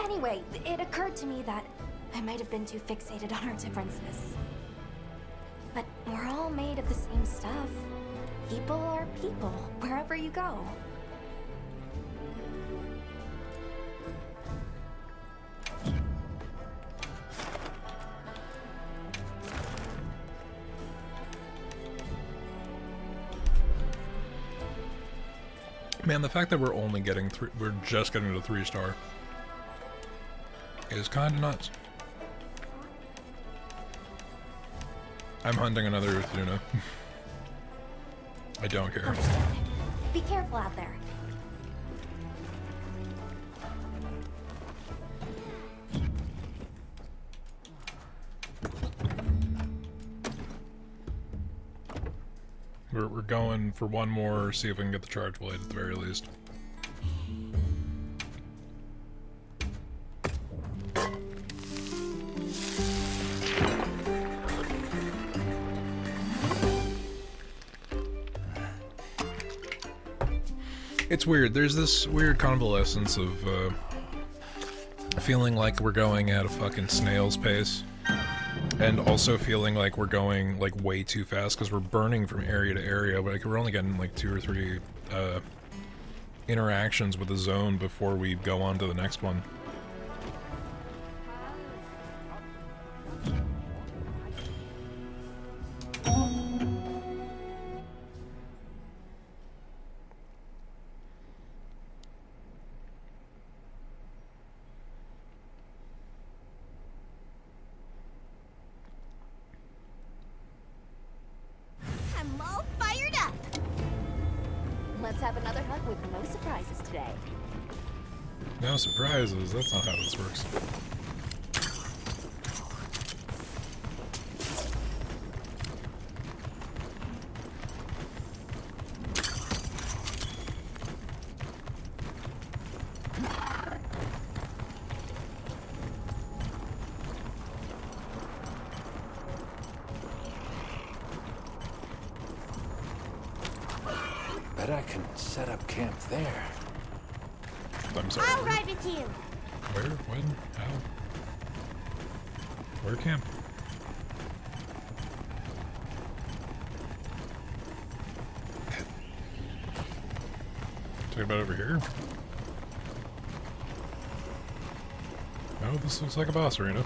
Anyway, it occurred to me that I might have been too fixated on our differences. But we're all made of the same stuff. People are people, wherever you go. Man, the fact that we're only getting we're just getting to 3-star is kind of nuts. I'm hunting another Uthuna. I don't care. Be careful out there. We're going for one more, see if we can get the charge blade at the very least. It's weird. There's this weird convalescence of feeling like we're going at a fucking snail's pace, and also feeling like we're going like way too fast because we're burning from area to area, but like, we're only getting like 2 or 3 interactions with the zone before we go on to the next one. I'm all fired up. Let's have another hunt with no surprises today. No surprises, that's not how this works. Bet I can set up camp there. I'm sorry. I'll ride with you. Where? When? How? Where camp? Talking about over here? No, this looks like a boss arena.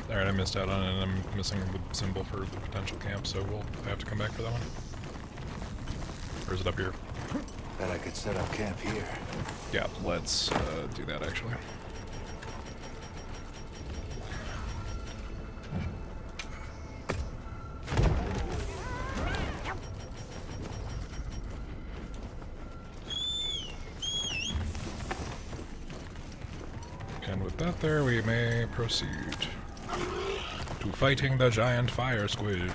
Alright, I missed out on it, and I'm missing the symbol for the potential camp, so we'll have to come back for that one. Or is it up here? Bet I could set up camp here. Yeah, let's do that actually. And with that there, we may proceed to fighting the giant fire squid.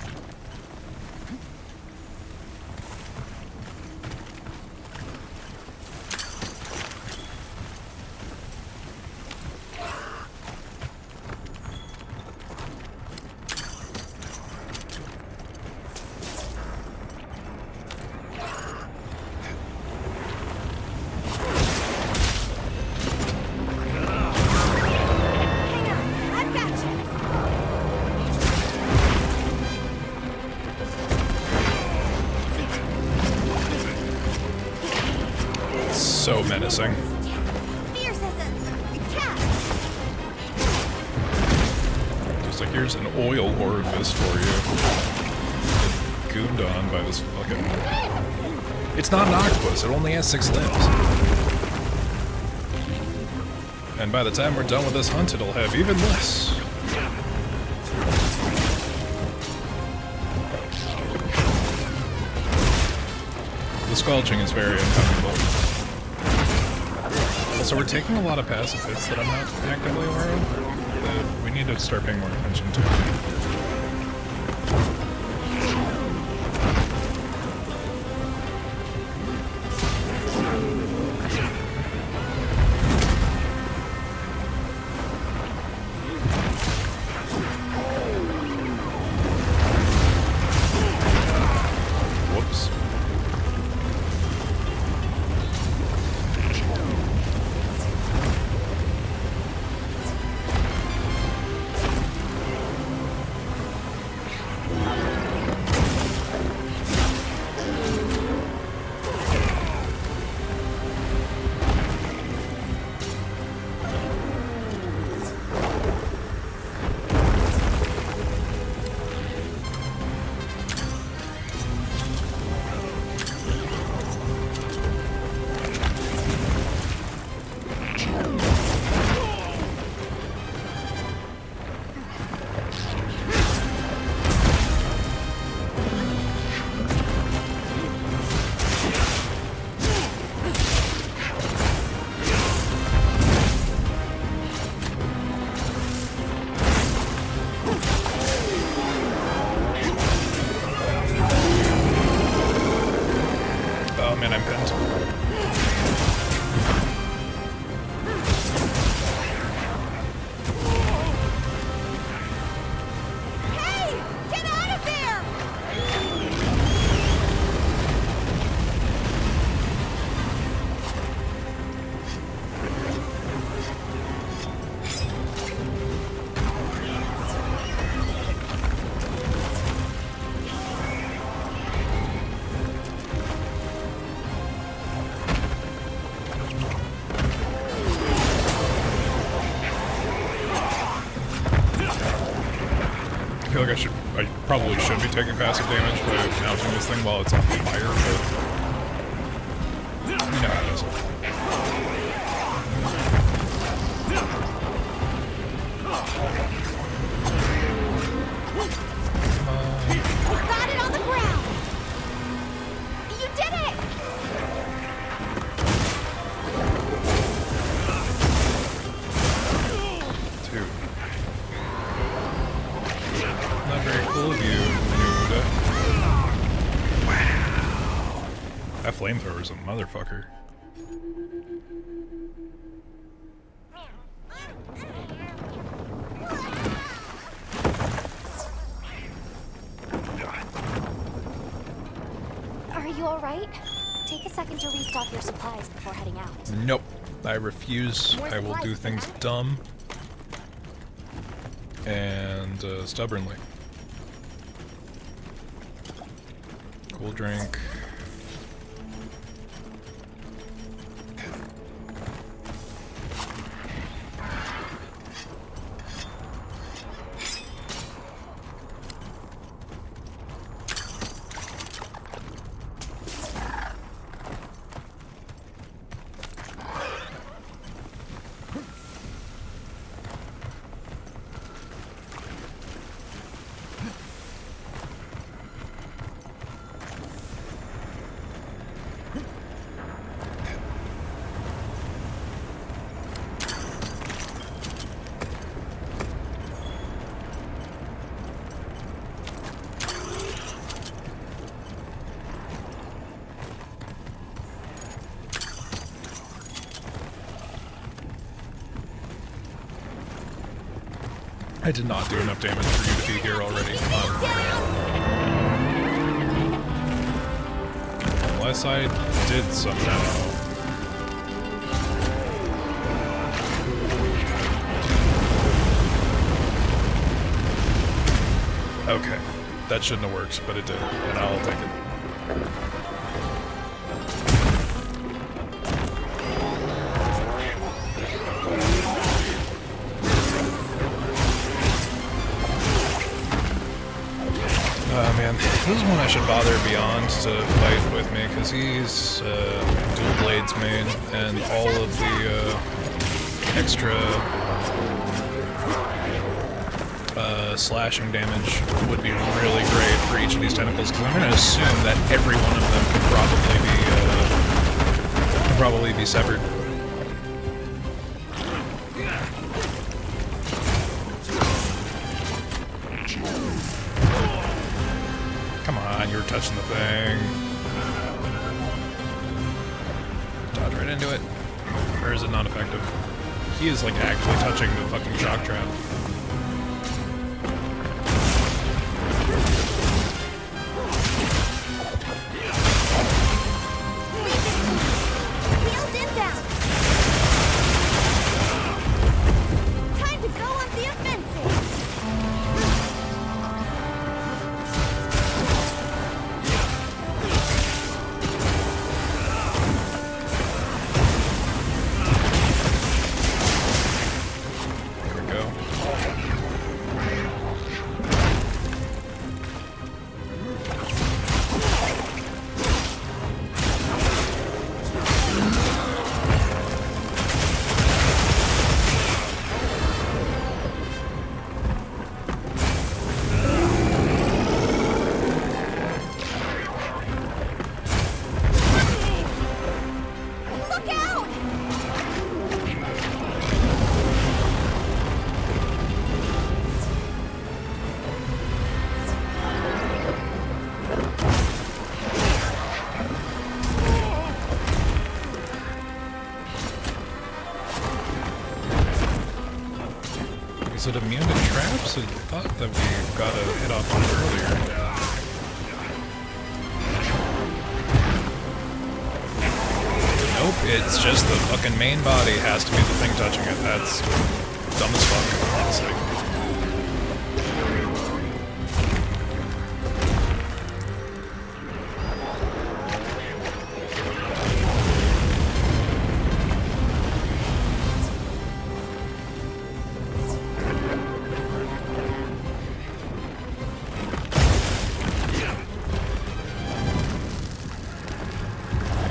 so menacing. Fierce as a cat. Just like, here's an oil orifice for you. Get gooned on by this fucking... It's not an octopus, it only has 6 limbs. And by the time we're done with this hunt, it'll have even less. The squelching is very uncomfortable. Also, we're taking a lot of passive hits that I'm not actively aware of, that we need to start paying more attention to. I probably should be taking passive damage by mounting this thing while it's on fire, but you know how it is. Got it on the ground. You did it. Dude. Not very cool of you, dude. Wow. That flamethrower's a motherfucker. Are you alright? Take a second to restock your supplies before heading out. Nope. I refuse. I will do things dumb and stubbornly. Cool drink. I did not do enough damage for you to be here already. Unless I did somehow. Okay. That shouldn't have worked, but it did, and I'll take it. this is one I should bother Beyond to fight with me, because he's dual blades main, and all of the extra slashing damage would be really great for each of these tentacles, because I'm going to assume that every one of them could probably be severed. Come on, you were touching the thing. Dodge right into it. Or is it not effective? He is like actually touching the fucking shock trap. Wheels inbound. Time to go on the offensive. There we go. Look out! Is it immune to traps? I thought that we got a hit off on it earlier. Nope, it's just the fucking main body has to be the thing touching it. That's dumb as fuck, honestly.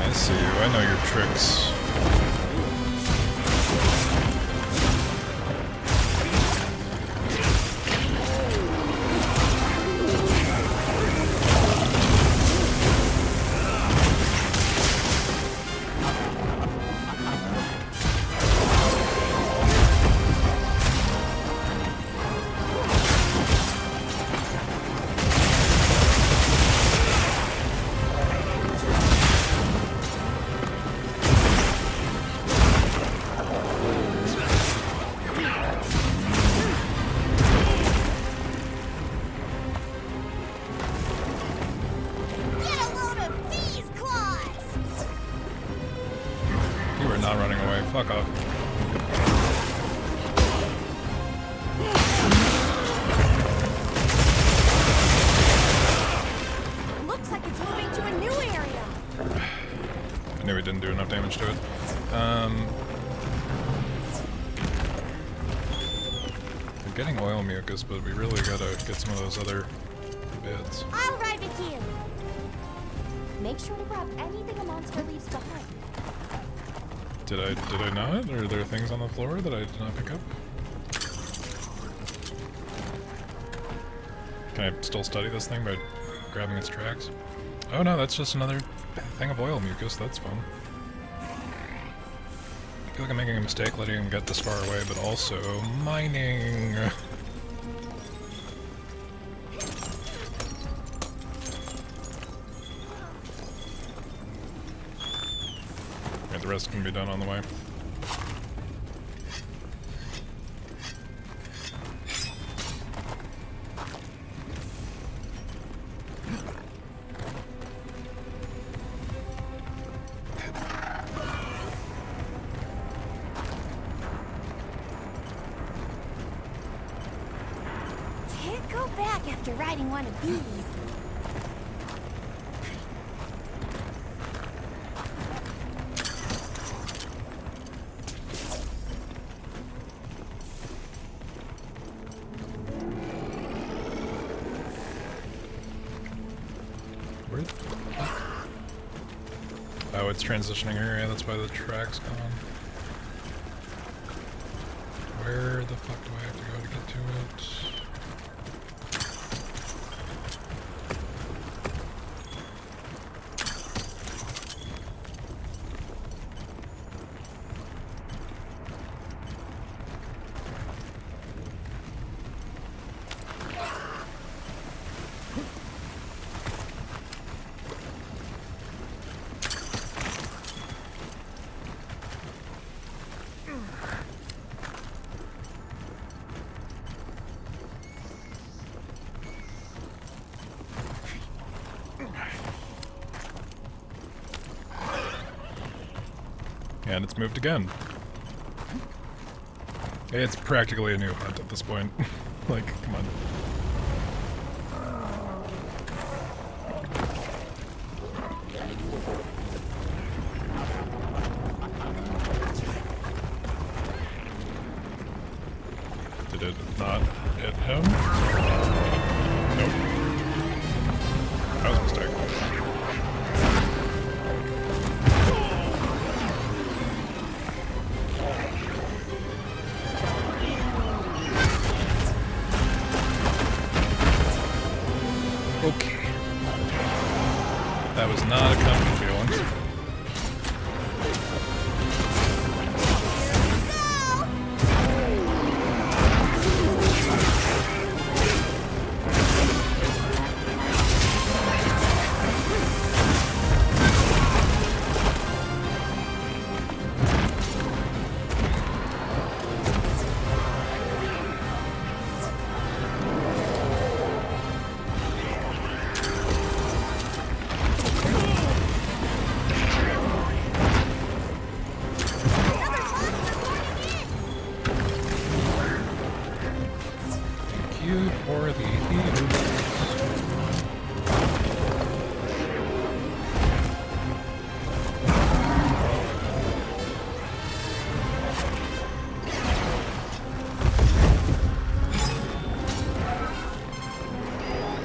I see you. I know your tricks. Get a load of these claws! You are not running away. Fuck off. Looks like it's moving to a new area. I knew we didn't do enough damage to it. We're getting oil mucus, but we really gotta get some of those other bits. I'll ride with you. Make sure to grab anything a monster leaves behind. Did I not? Are there things on the floor that I did not pick up? Can I still study this thing by grabbing its tracks? Oh no, that's just another thing of oil mucus. That's fun. I feel like I'm making a mistake letting him get this far away, but also mining. Right, the rest can be done on the way. Can't go back after riding one of these. it's transitioning area, that's why the track's gone. Where the fuck do I have to go to get to it? And it's moved again. It's practically a new hunt at this point. Like, come on. Did it not hit him? Nope. That was a mistake. Okay. That was not a comfy feeling. For the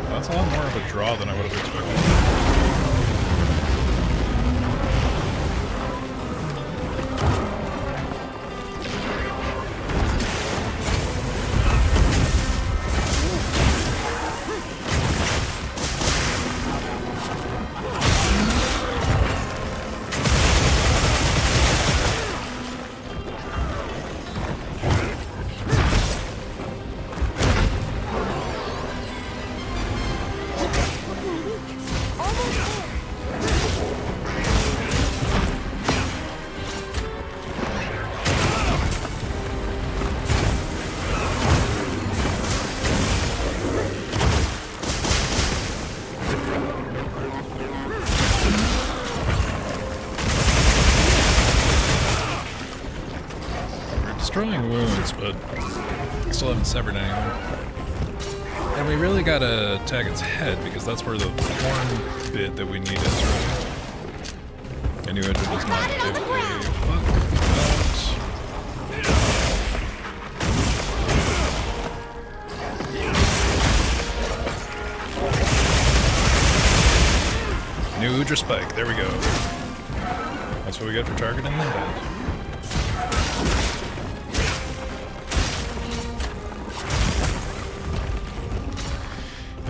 that's a lot more of a draw than I would have expected. Destroying wounds, but I still haven't severed anything. And we really gotta tag its head, because that's where the horn bit that we need is, right? A new edge does not give a fuck about. New Udra Spike, there we go. That's what we get for targeting the head.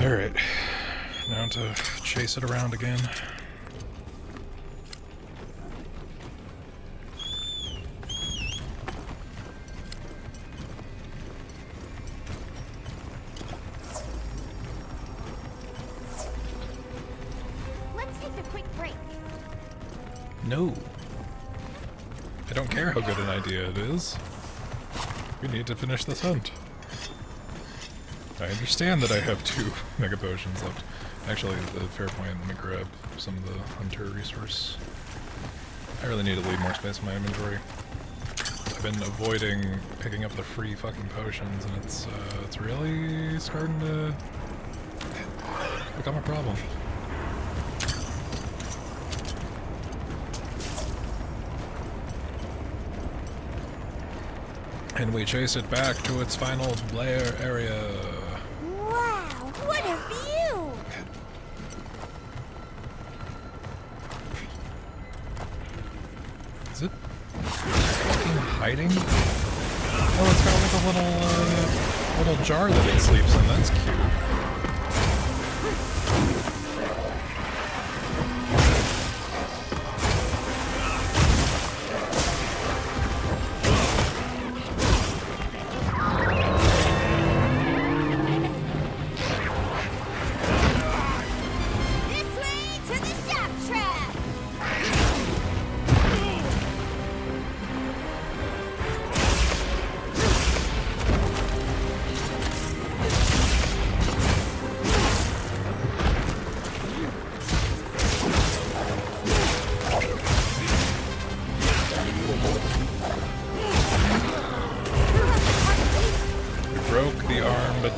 Alright, now to chase it around again. Let's take a quick break. No. I don't care how good an idea it is. We need to finish this hunt. I understand that I have 2 Mega Potions left. Actually, the fair point, let me grab some of the Hunter resource. I really need to leave more space in my inventory. I've been avoiding picking up the free fucking potions, and it's really starting to become a problem. And we chase it back to its final lair area. Wow, what a view! Is it fucking hiding? Oh, it's got like a little jar that it sleeps in. That's cute.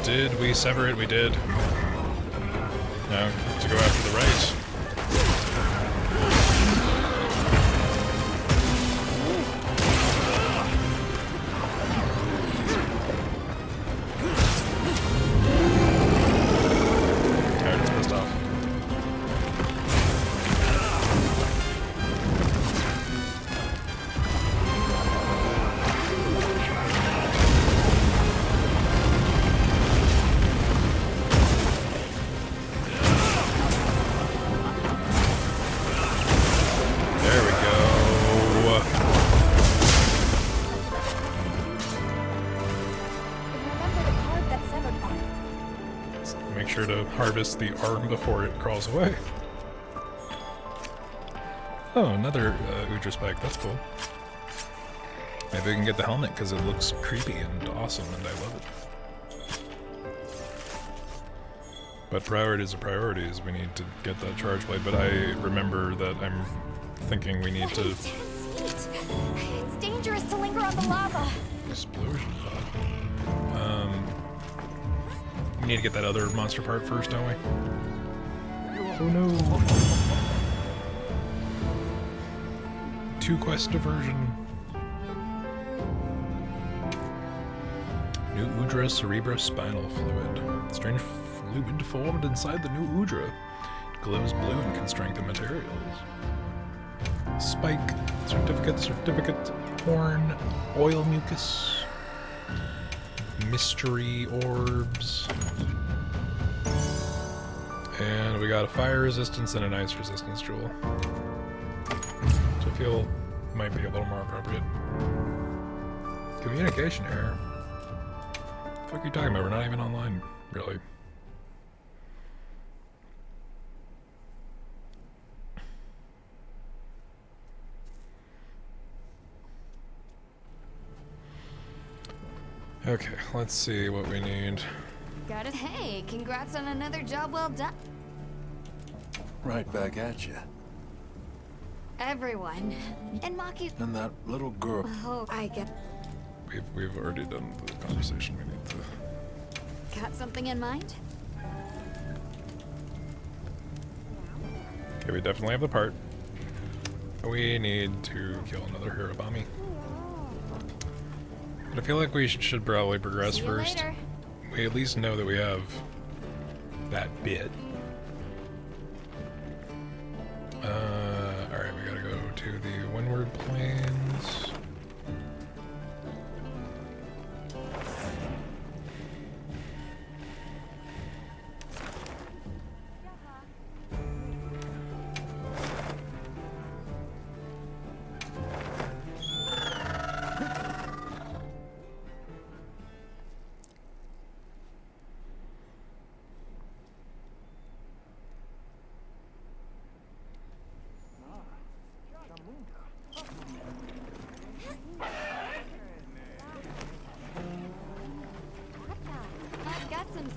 Did we sever it? We did. Now to go after the right. It's pissed off. To harvest the arm before it crawls away. Oh, another Udra spike. That's cool. Maybe we can get the helmet because it looks creepy and awesome and I love it. But priorities are priorities. We need to get that charge blade, but I remember that I'm thinking we need to... It's dangerous to linger on the lava. Explosion pod. We need to get that other monster part first, don't we? Oh no! 2 quest diversion. New Udra cerebrospinal fluid. Strange fluid formed inside the new Udra. It glows blue and can strengthen materials. Spike. Certificate. Horn. Oil mucus. Mystery orbs. And we got a fire resistance and an ice resistance jewel. Which I feel might be a little more appropriate. Communication error. What the fuck are you talking about? We're not even online, really. Okay, let's see what we need. Got it. Hey, congrats on another job well done. Right back at you. Everyone. And Maki. And that little girl. Oh, I get. We've already done the conversation we need to. Got something in mind? Okay, we definitely have the part. We need to kill another Hirabami. But I feel like we should probably progress first. Later. We at least know that we have that bit. Alright, we gotta go to the Windward Plains.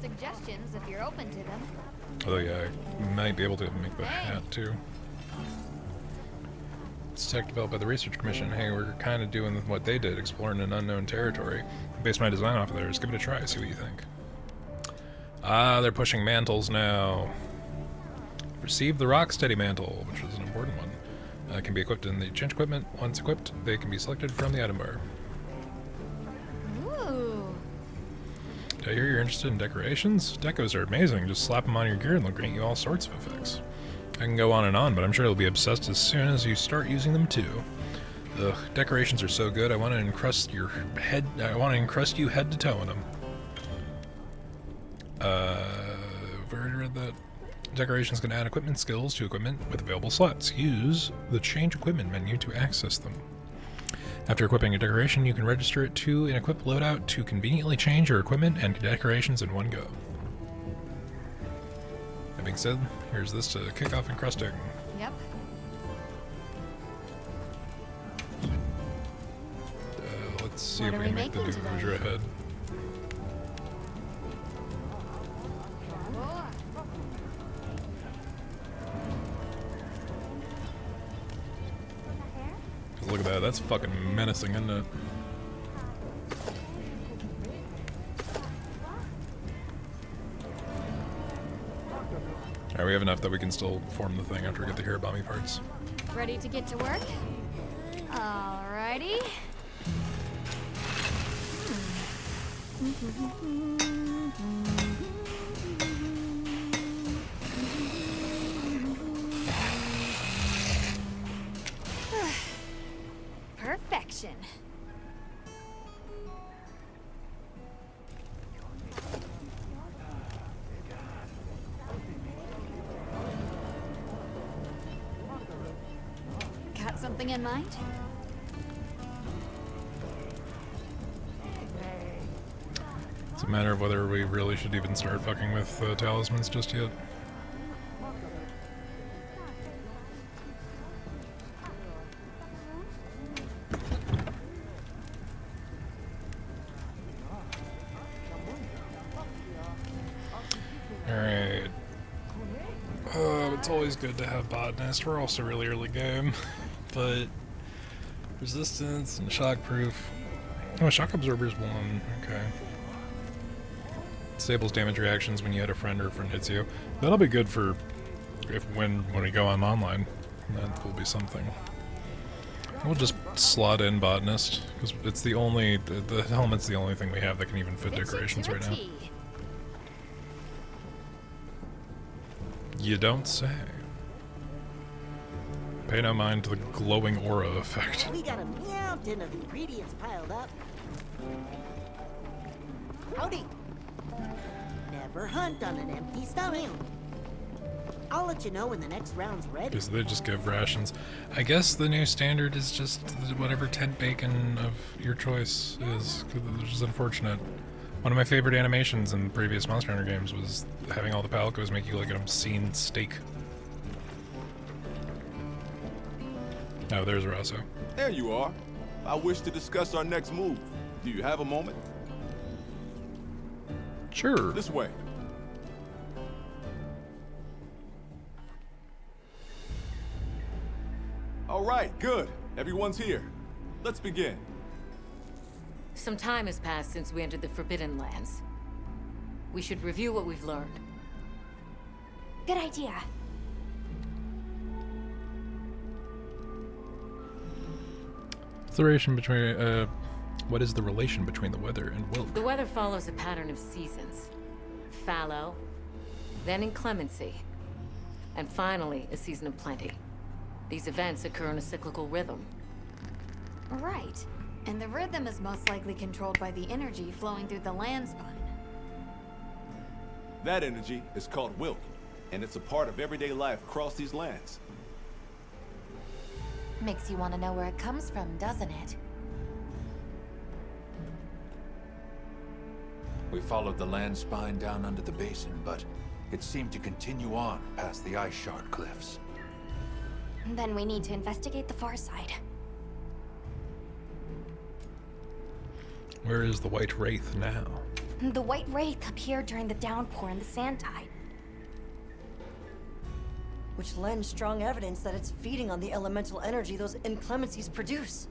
Suggestions if you're open to them. Oh yeah, I might be able to make the hat too. It's tech developed by the Research Commission. Hey, we're kind of doing what they did, exploring an unknown territory. I based my design off of theirs. Give it a try, see what you think. Ah, they're pushing mantles now. Receive the Rocksteady mantle, which is an important one. Can be equipped in the change equipment. Once equipped, they can be selected from the item bar. Did I hear you're interested in decorations? Decos are amazing. Just slap them on your gear and they'll grant you all sorts of effects. I can go on and on, but I'm sure you'll be obsessed as soon as you start using them too. Ugh, decorations are so good. I want to encrust your head. I want to encrust you head to toe in them. I've already read that. Decorations can add equipment skills to equipment with available slots. Use the change equipment menu to access them. After equipping a decoration, you can register it to an equip loadout to conveniently change your equipment and decorations in one go. That being said, here's this to kick off encrusting. Yep. Let's see if we can make the Doja ahead. Look at that, that's fucking menacing, isn't it? Alright, we have enough that we can still form the thing after we get the Hirabami parts. Ready to get to work? Alrighty. Perfection. Got something in mind? It's a matter of whether we really should even start fucking with talismans just yet. Alright. It's always good to have botanist. We're also really early game, but resistance and shockproof. Oh, shock absorber's 1. Okay. Disables damage reactions when you hit a friend or a friend hits you. That'll be good for when we go on online. That will be something. We'll just slot in botanist because it's the only the helmet's the only thing we have that can even fit decorations right now. You don't say. Pay no mind to the glowing aura effect. We got a mountain of ingredients piled up. Howdy. Never hunt on an empty stomach. I'll let you know when the next round's ready. Because they just give rations. I guess the new standard is just whatever tent bacon of your choice is, which is unfortunate. One of my favorite animations in previous Monster Hunter games was having all the palicos make you like an obscene steak. Oh, there's Rasso. There you are. I wish to discuss our next move. Do you have a moment? Sure. This way. All right, good. Everyone's here. Let's begin. Some time has passed since we entered the Forbidden Lands. We should review what we've learned. Good idea. What is the relation between the weather and Wilk? The weather follows a pattern of seasons. Fallow, then inclemency, and finally a season of plenty. These events occur in a cyclical rhythm. Right. And the rhythm is most likely controlled by the energy flowing through the land spine. That energy is called Wilk, and it's a part of everyday life across these lands. Makes you want to know where it comes from, doesn't it? We followed the land spine down under the basin, but it seemed to continue on past the ice shard cliffs. Then we need to investigate the far side. Where is the White Wraith now? The White Wraith appeared during the downpour and the sand tide. Which lends strong evidence that it's feeding on the elemental energy those inclemencies produce.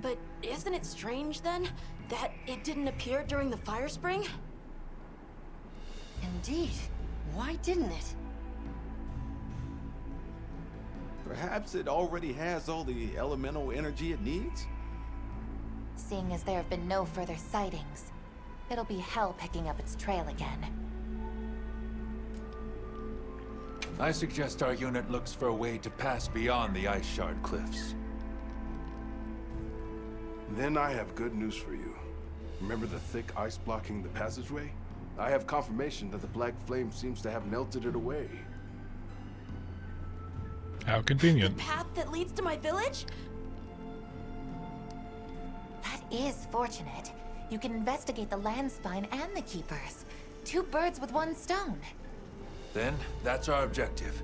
But isn't it strange, then, that it didn't appear during the fire spring? Indeed. Why didn't it? Perhaps it already has all the elemental energy it needs? Seeing as there have been no further sightings, it'll be hell picking up its trail again. I suggest our unit looks for a way to pass beyond the ice shard cliffs. Then I have good news for you. Remember the thick ice blocking the passageway? I have confirmation that the black flame seems to have melted it away. How convenient. The path that leads to my village? That is fortunate. You can investigate the land spine and the keepers. 2 birds with 1 stone. Then, that's our objective.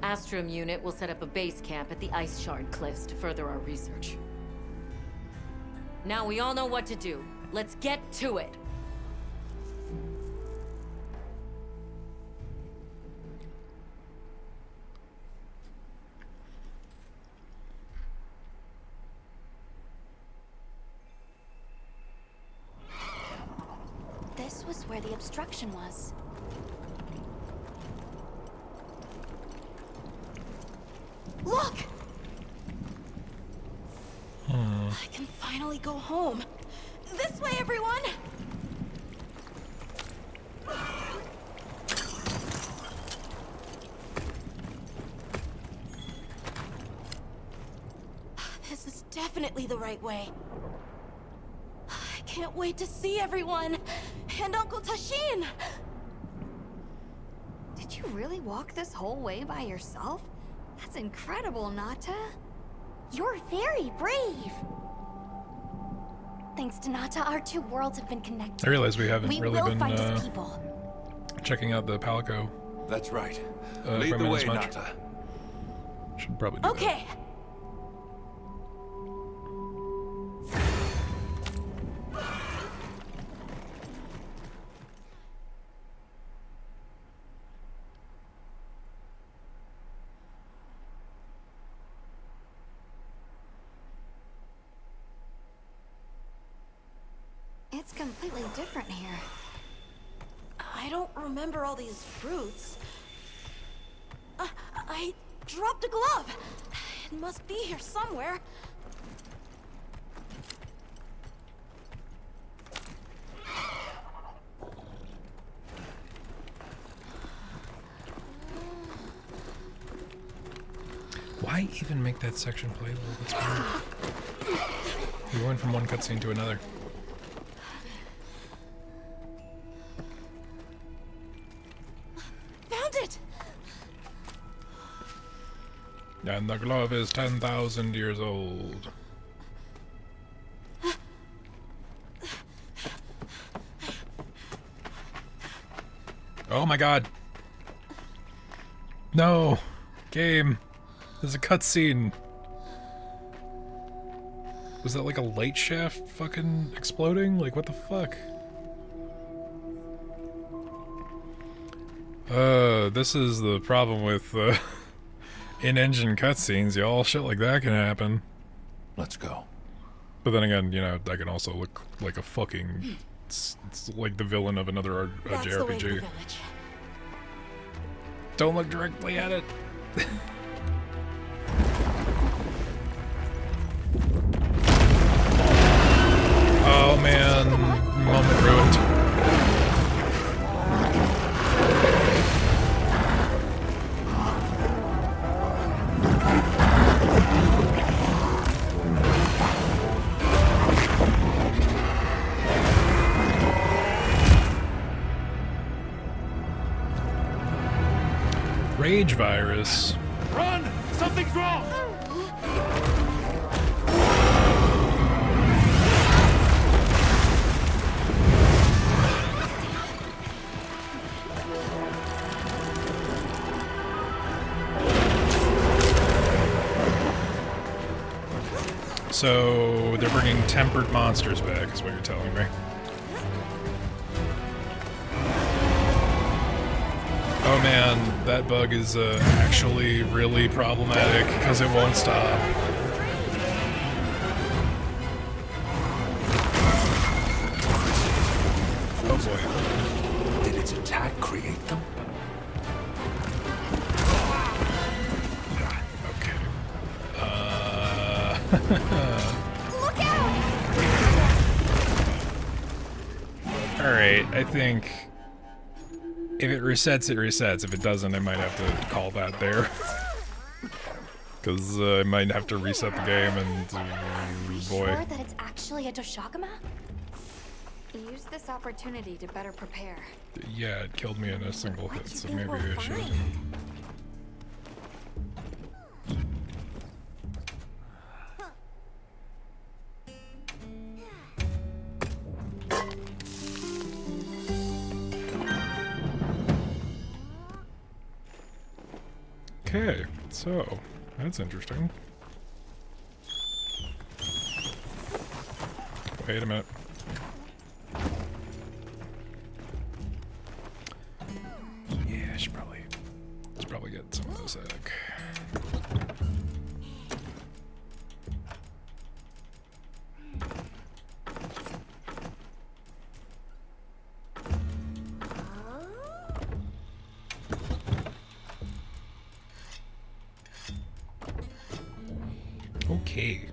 Astrum unit will set up a base camp at the Ice Shard Cliffs to further our research. Now we all know what to do. Let's get to it. This was where the obstruction was. Look! I can finally go home. This way, everyone! This is definitely the right way. I can't wait to see everyone! And Uncle Tashin! Did you really walk this whole way by yourself? That's incredible, Nata. You're very brave. Thanks to Nata, our 2 worlds have been connected. I realize we haven't We really will been find his people. checking out the Palico. That's right. Lead the equipment way, as much. Nata. Should probably do Okay. It's completely different here. I don't remember all these fruits. I dropped a glove. It must be here somewhere. Why even make that section playable? That's weird. We went from one cutscene to another. Found it! And the glove is 10,000 years old. Oh my god. No! Game! There's a cutscene! Was that like a light shaft fucking exploding? Like, what the fuck? This is the problem with, in-engine cutscenes, y'all. Shit like that can happen. Let's go. But then again, you know, I can also look like a fucking... It's like the villain of another That's the way to the JRPG. village. Don't look directly at it. Oh man, moment ruined. Rage virus. Run! Something's wrong! So they're bringing tempered monsters back, is what you're telling me. Oh man, that bug is actually really problematic because it won't stop. Oh boy. Did its attack create them? Okay. Look out! Alright, I think if it resets, it resets. If it doesn't, I might have to call that there. Because I might have to reset the game and... boy. Sure that it's actually a Doshagama? Use this opportunity to better prepare. Yeah, it killed me in a single hit, so maybe I should. Okay, so that's interesting. Wait a minute. Yeah, I should probably get some of this egg. Okay.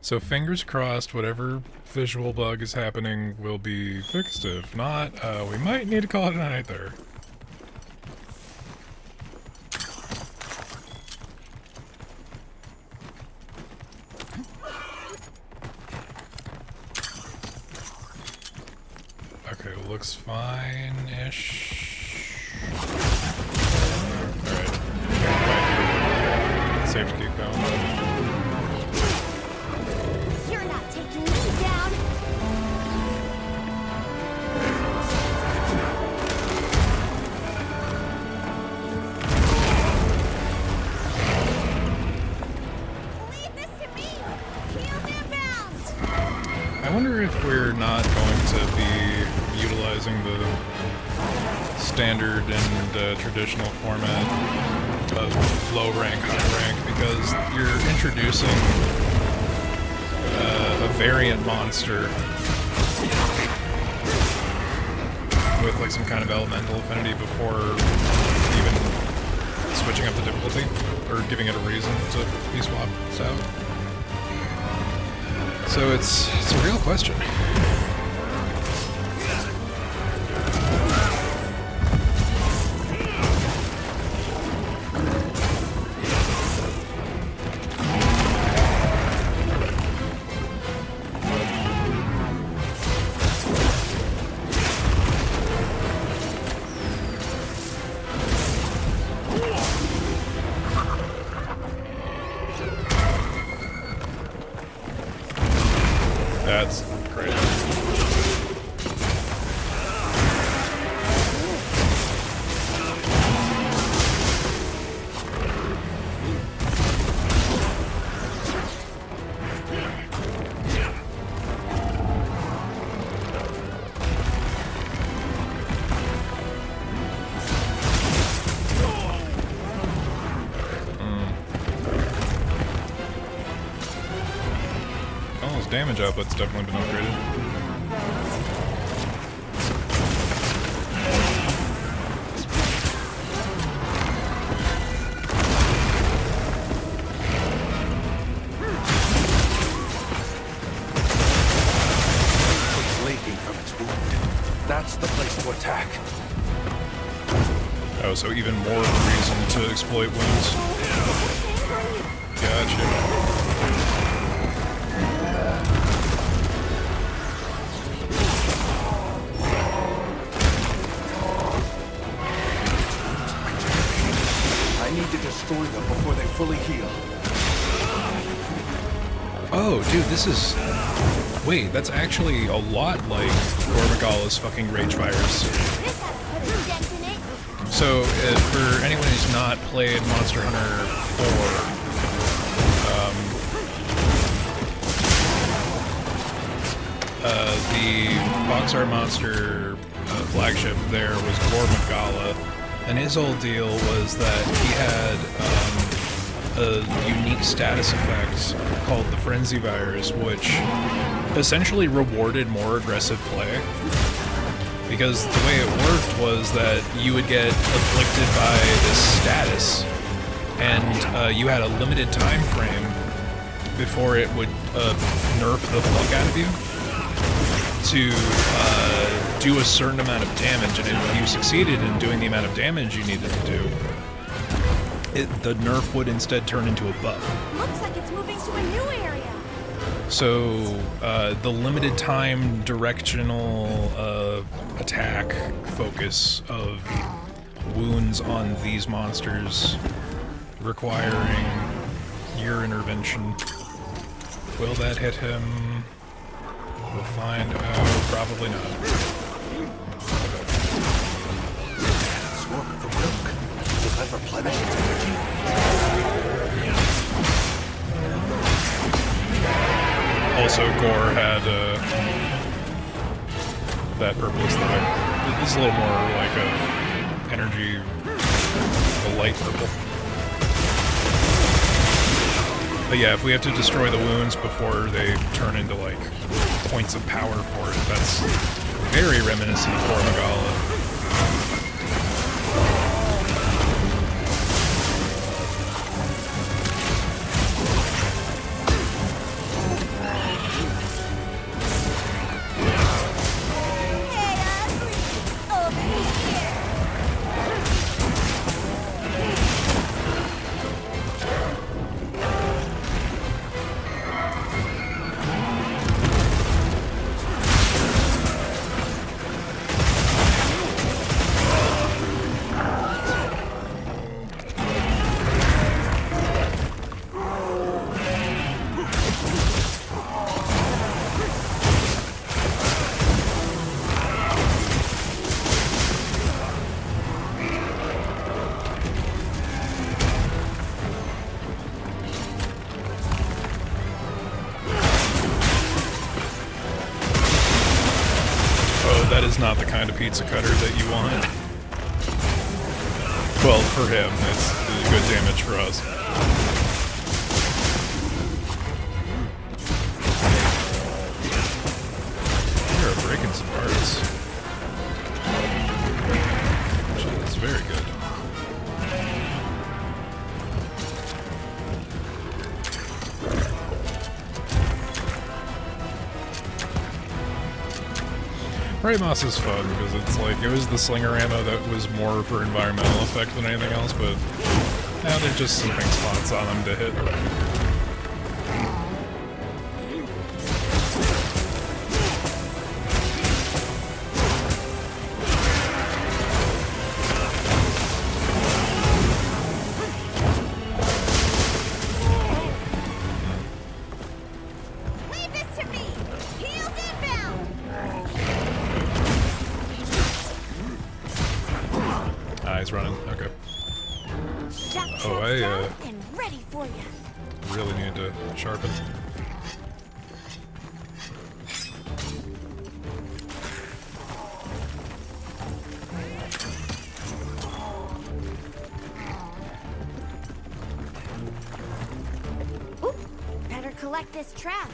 So fingers crossed whatever visual bug is happening will be fixed. If not, we might need to call it a night there. Okay, looks fine-ish. Alright. Safe to keep going. You're not taking me down! Leave this to me! Heels inbound! I wonder if we're not going to be utilizing the standard and traditional format of low rank, high rank, because you're introducing a variant monster with like some kind of elemental affinity before even switching up the difficulty or giving it a reason to be swapped out. So it's a real question. That's great. Damage output's definitely been upgraded. It's leaking from its wound. That's the place to attack. Oh, so even more reason to exploit wounds. Gotcha. To destroy them before they fully heal. Oh, dude, this is... Wait, that's actually a lot like Gormagala's fucking Rage Virus. So, for anyone who's not played Monster Hunter 4, the box art monster flagship there was Gormagala. And his whole deal was that he had a unique status effect called the Frenzy Virus, which essentially rewarded more aggressive play. Because the way it worked was that you would get afflicted by this status, and you had a limited time frame before it would nerf the fuck out of you to do a certain amount of damage, and if you succeeded in doing the amount of damage you needed to do, the nerf would instead turn into a buff. Looks like it's moving to a new area. So the limited time directional attack focus of wounds on these monsters requiring your intervention. Will that hit him? We'll find out. Probably not. Swarm of the Rook. Does that replenish its energy? Also, Gore had that purple thing. This is a little more like a energy, a light purple. But yeah, if we have to destroy the wounds before they turn into like points of power for it, that's very reminiscent of Magala. That is not the kind of pizza cutter that you want. Well, for him, it's good damage for us. You're breaking some parts. Which is very good. Prey Moss is fun because it's like, it was the slinger ammo that was more for environmental effect than anything else, but now they're just sleeping spots on them to hit. He's running. Okay. Oh, I and ready for you. really need to sharpen. Oop, better collect this trap.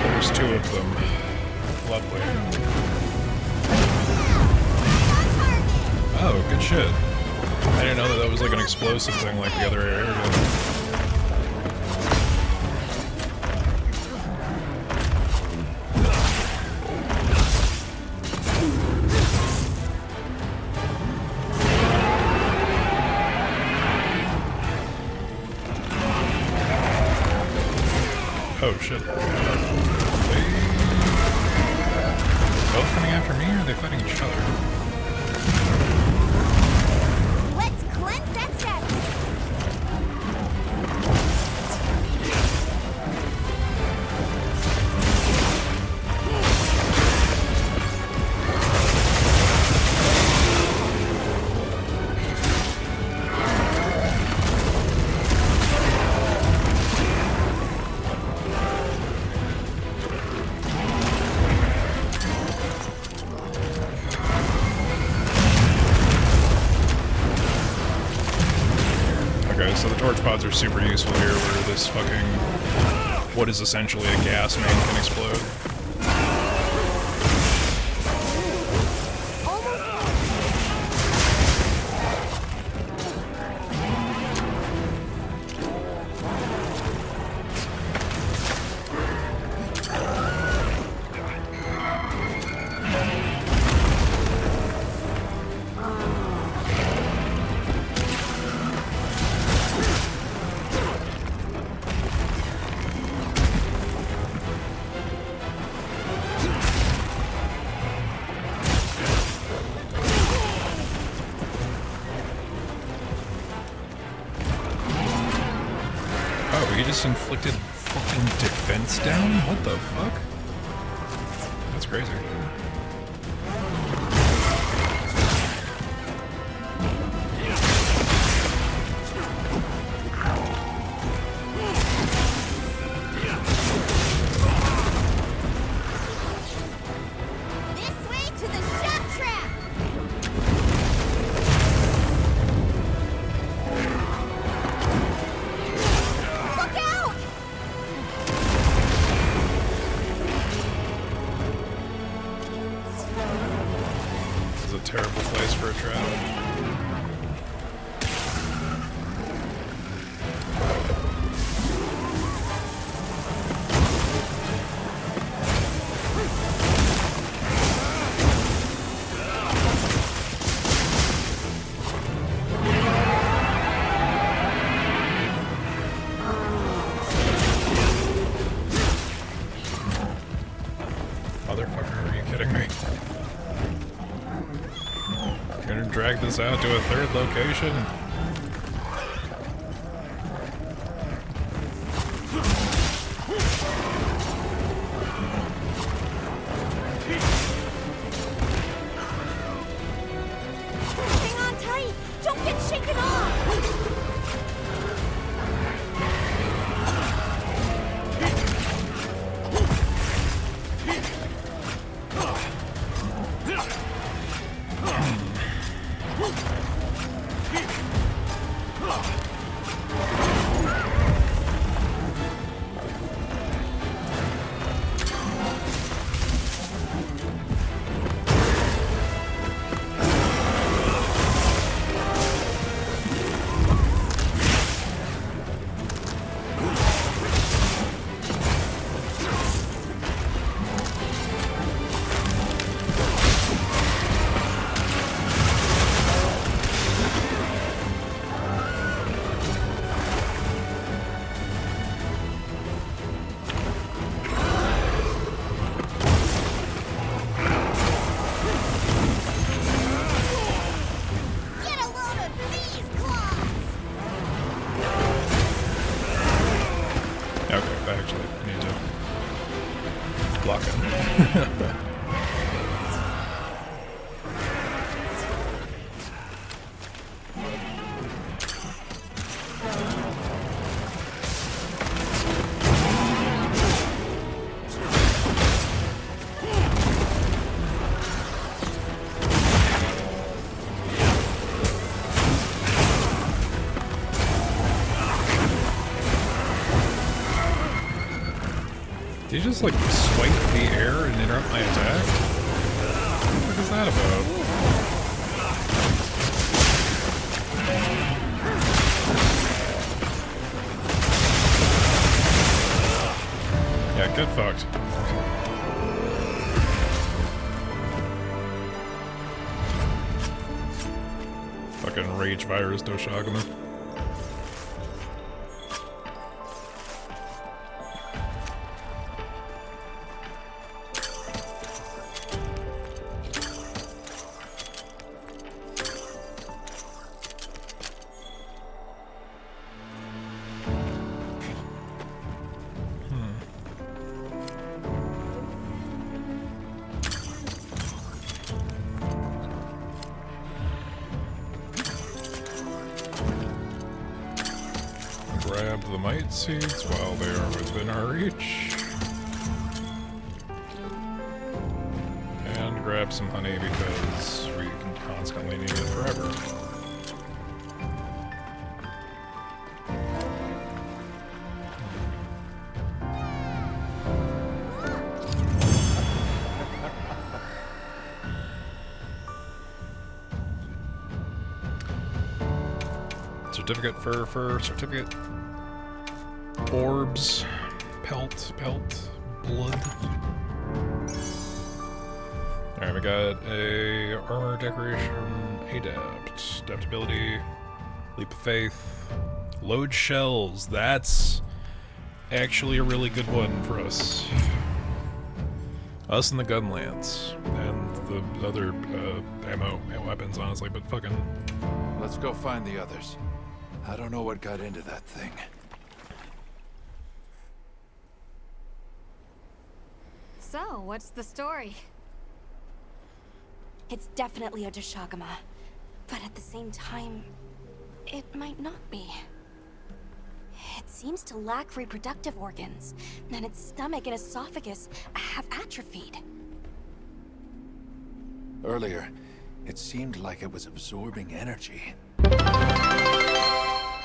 There's two of them. Lovely. Oh, good shit. I didn't know that that was like an explosive thing like the other area. Oh shit. Both coming after me, or are they fighting each other? Let's cleanse that status. So the torch pods are super useful here, where this fucking, what is essentially a gas main can explode. So he just inflicted fucking defense down? What the fuck? That's crazy. This way to the shock trap! Look out! This is a terrible place for a trap. Motherfucker, are you kidding me? Gonna drag this out to a third location? Hang on tight! Don't get shaken off! Get a load of these claws! Okay, I actually need to block him. Did you just like swipe the air and interrupt my attack? What the fuck is that about? Yeah, get fucked. Fucking rage virus Doshagama. Grab the might seeds while they are within our reach. And grab some honey because we can constantly need it forever. Certificate for certificate. Orbs. Pelt. Blood. Alright, we got a armor decoration, adaptability, leap of faith, load shells. That's actually a really good one for us. Us and the gunlance. And the other ammo and weapons, honestly, but fucking... Let's go find the others. I don't know what got into that thing. So, what's the story? It's definitely a Deshagama, but at the same time, it might not be. It seems to lack reproductive organs, and its stomach and esophagus have atrophied. Earlier, it seemed like it was absorbing energy.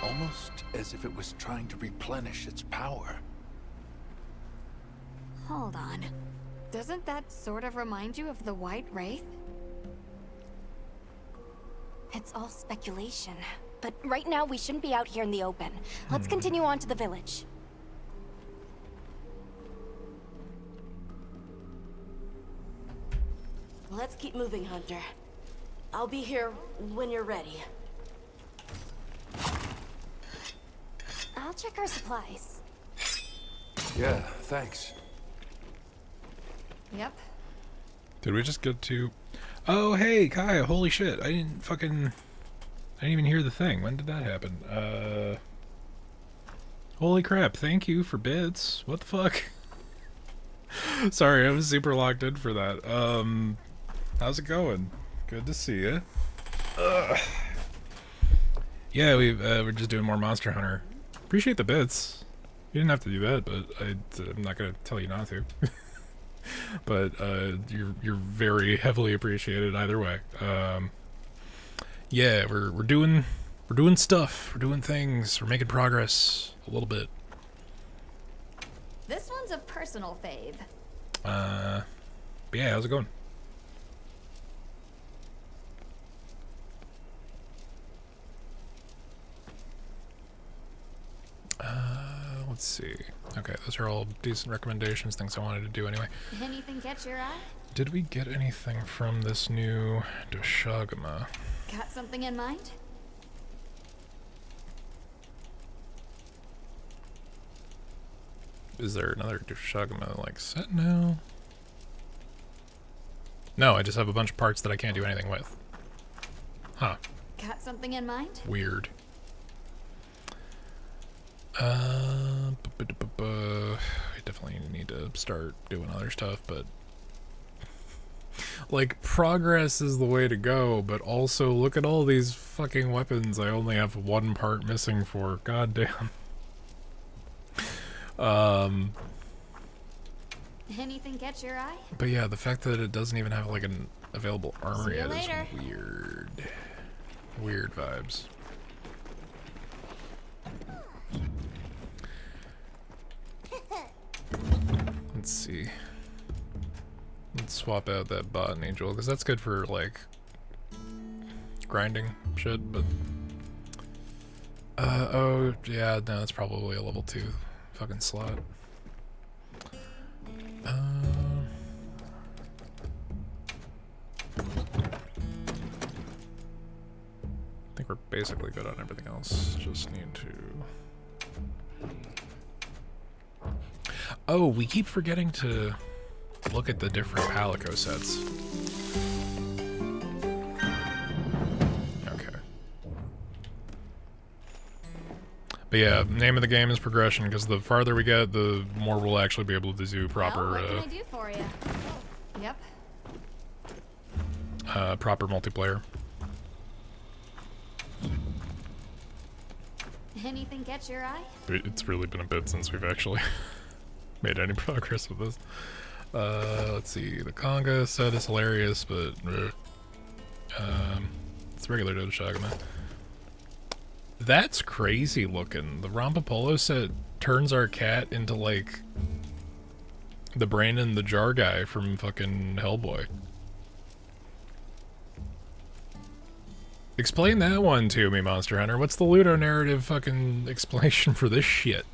Almost as if it was trying to replenish its power. Hold on. Doesn't that sort of remind you of the White Wraith? It's all speculation, but right now we shouldn't be out here in the open. Let's continue on to the village. Let's keep moving, Hunter. I'll be here when you're ready. I'll check our supplies. Yeah, thanks. Yep. Did we just get to... Oh, hey, Kaya, holy shit. I didn't even hear the thing. When did that happen? Holy crap, thank you for bits. What the fuck? Sorry, I was super locked in for that. How's it going? Good to see you. Yeah, we're just doing more Monster Hunter. Appreciate the bits. You didn't have to do that, but I'm not gonna tell you not to. But you're very heavily appreciated either way. Yeah, we're doing stuff. We're doing things. We're making progress a little bit. This one's a personal fave. But yeah, how's it going? Let's see. Okay, those are all decent recommendations, things I wanted to do anyway. Anything catch your eye? Did we get anything from this new Deshagama? Got something in mind? Is there another Deshagama, like, set now? No, I just have a bunch of parts that I can't do anything with. Huh. Got something in mind? Weird. I definitely need to start doing other stuff, but like, progress is the way to go, but also look at all these fucking weapons I only have one part missing for. Goddamn. Anything catch your eye? But yeah, the fact that it doesn't even have like an available armor See you yet later. is weird. Weird vibes. Let's see. Let's swap out that bot and angel, because that's good for, like, grinding shit, but... oh, yeah, no, that's probably a level 2 fucking slot. I think we're basically good on everything else, just need to... Oh, we keep forgetting to look at the different Palico sets. Okay. But yeah, name of the game is progression, because the farther we get, the more we'll actually be able to do proper, Well, what can I do for you? Yep. proper multiplayer. Anything catch your eye? It's really been a bit since we've actually made any progress with this. Let's see, the Conga set is hilarious, but it's regular Deshagama. That's crazy looking. The Rompapolo set turns our cat into like the brain in the jar guy from fucking Hellboy. Explain that one to me, Monster Hunter. What's the ludonarrative fucking explanation for this shit?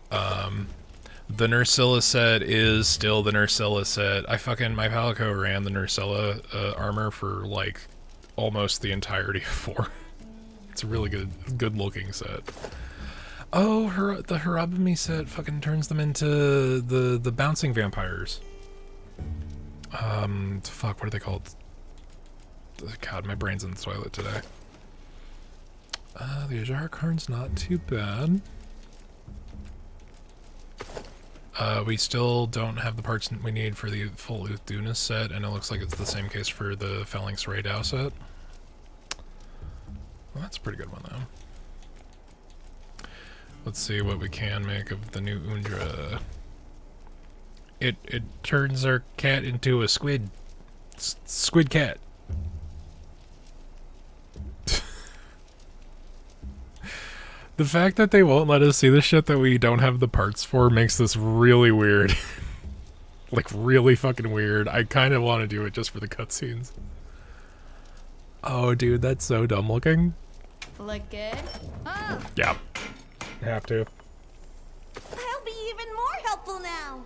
The Nursilla set is still the Nursilla set. My Palico ran the Nursilla armor for like almost the entirety of 4. It's a really good looking set. Oh, the Harabami set fucking turns them into the bouncing vampires. Fuck, what are they called? God, my brain's in the toilet today. The Ajar Karn's not too bad. We still don't have the parts we need for the full Uthdunis set, and it looks like it's the same case for the Phalanx Raidao set. Well, that's a pretty good one, though. Let's see what we can make of the new Undra. It turns our cat into a squid. Squid cat. The fact that they won't let us see the shit that we don't have the parts for makes this really weird. Like, really fucking weird. I kind of want to do it just for the cutscenes. Oh, dude, that's so dumb looking. Look good? Oh, Yeah. Have to. I'll be even more helpful now.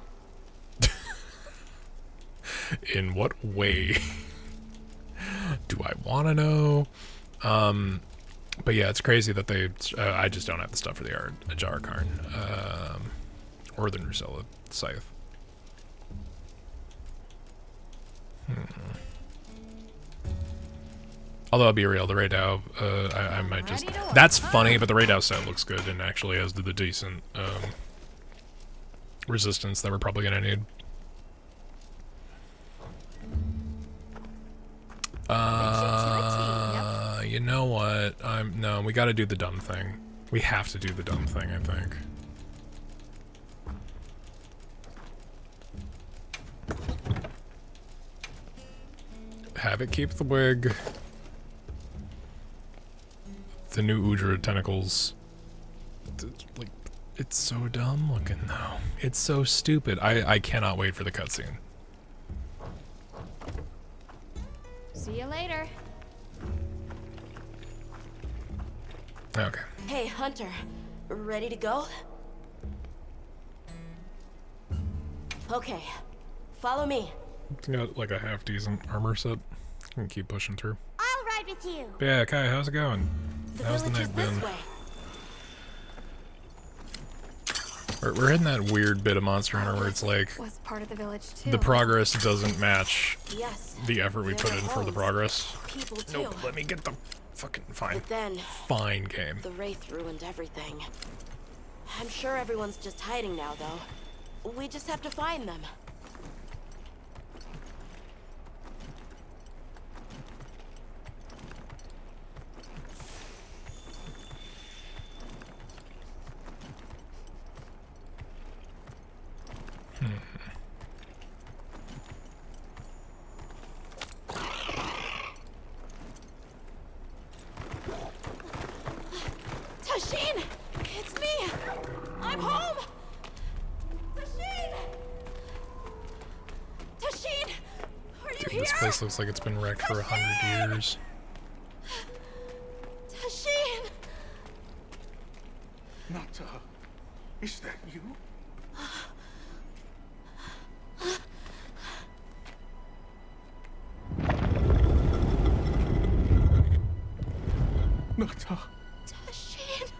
In what way? Do I want to know? But yeah, it's crazy that they... I just don't have the stuff for the Ajar Karn. Or the Nursella Scythe. Although I'll be real, the Raidao, I might just... That's funny, but the Raidao set looks good and actually has the decent resistance that we're probably going to need. You know what? No, we gotta do the dumb thing. We have to do the dumb thing, I think. Have it keep the wig. The new Udra tentacles. Like, it's so dumb looking though. It's so stupid. I cannot wait for the cutscene. See you later. Okay. Hey, Hunter. Ready to go? Okay. Follow me. Got like a half decent armor set. Can keep pushing through. I'll ride with you. Yeah, Kai, how's it going? How's the night been? We're hitting that weird bit of Monster Hunter where it's like Was part of the village too. the progress doesn't match Yes, the effort we put in for the progress. people too. Nope, let me get the fucking fine. But then, Fine game. the Wraith ruined everything. I'm sure everyone's just hiding now, though. We just have to find them. Tashin! It's me! I'm home! Tashin! Tashin! Are you Dude, here? this place looks like it's been wrecked for 100 years. Tashin! Nata, is that you? Nata. Tashin!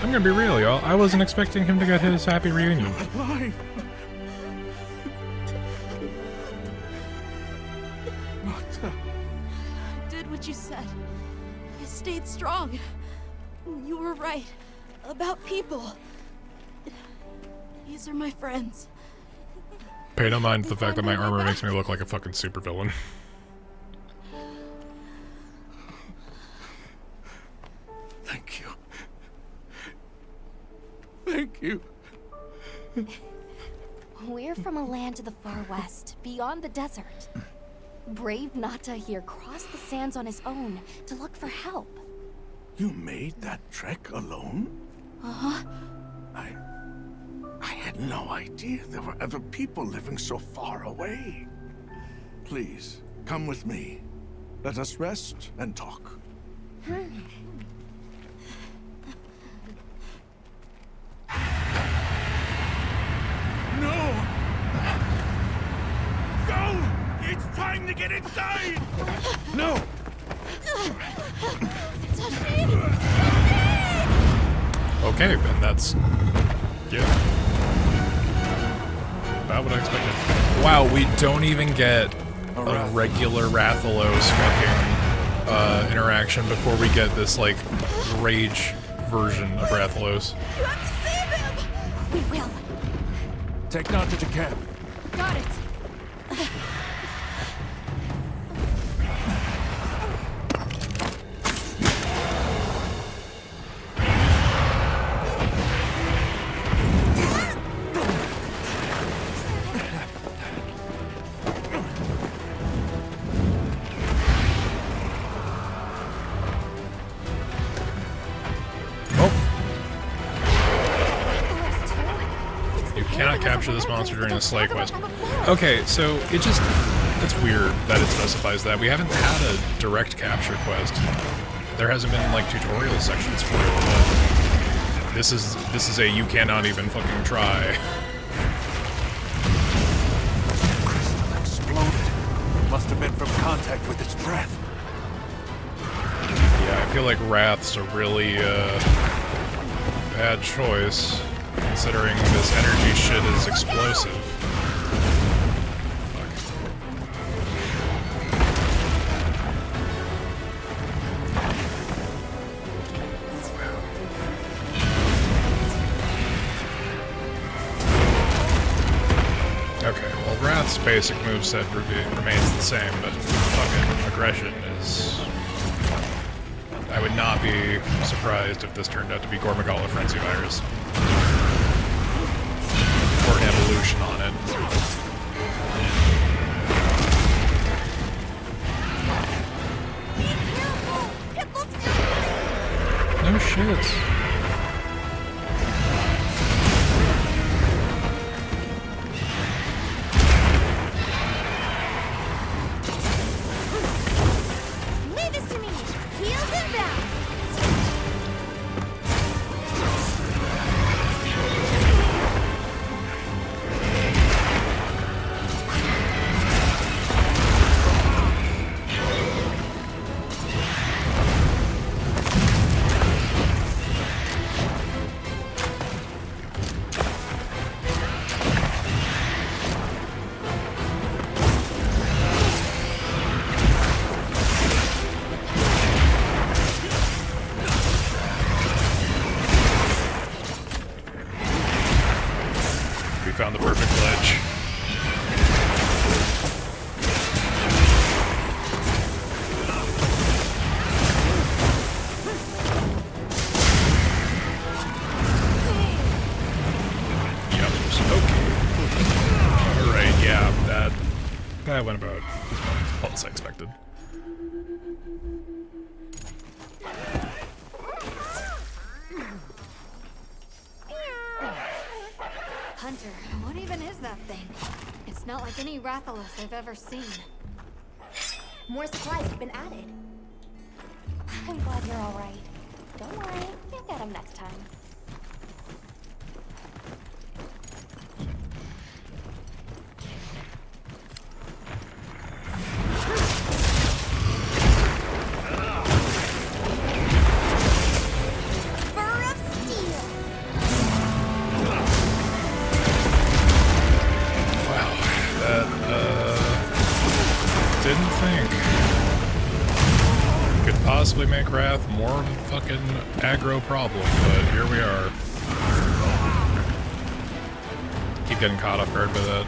I'm gonna be real, y'all. I wasn't expecting him to get his happy reunion. Alive! Nata. I did what you said. I stayed strong. You were right. About people. These are my friends. Pay no mind to the fact that my armor makes me look like a fucking supervillain. Thank you. Thank you. We're from a land to the far west, beyond the desert. Brave Nata here crossed the sands on his own to look for help. You made that trek alone? Uh-huh. I had no idea there were other people living so far away. Please, come with me. Let us rest and talk. No! Go! It's time to get inside! No! Okay, then that's... yeah. About what I expected. Wow, we don't even get a regular Rathalos fucking interaction before we get this, like, rage version of Rathalos. You have to save him! We will. Take Nanta to camp. Got it. Cannot capture this monster during a Slay quest. Okay, so it's weird that it specifies that. We haven't had a direct capture quest. There hasn't been like tutorial sections for it, but this is a you cannot even fucking try. Crystal exploded. Must have been from contact with its breath. Yeah, I feel like Wrath's a really bad choice. Considering this energy shit is explosive. Fuck. Okay, well Wrath's basic moveset remains the same, but fucking aggression is... I would not be surprised if this turned out to be Gormagala Frenzy Virus. Or an evolution on it. No shit. Leave this to me. Heels inbound. Found the perfect ledge. Yep, okay. Alright, yeah, that went about as well as I expected. Hunter, what even is that thing? It's not like any Rathalos I've ever seen. More supplies have been added. I'm glad you're all right. Don't worry, you'll get them next time. Didn't think. Could possibly make Wrath more of a fucking aggro problem, but here we are. Keep getting caught off guard by that.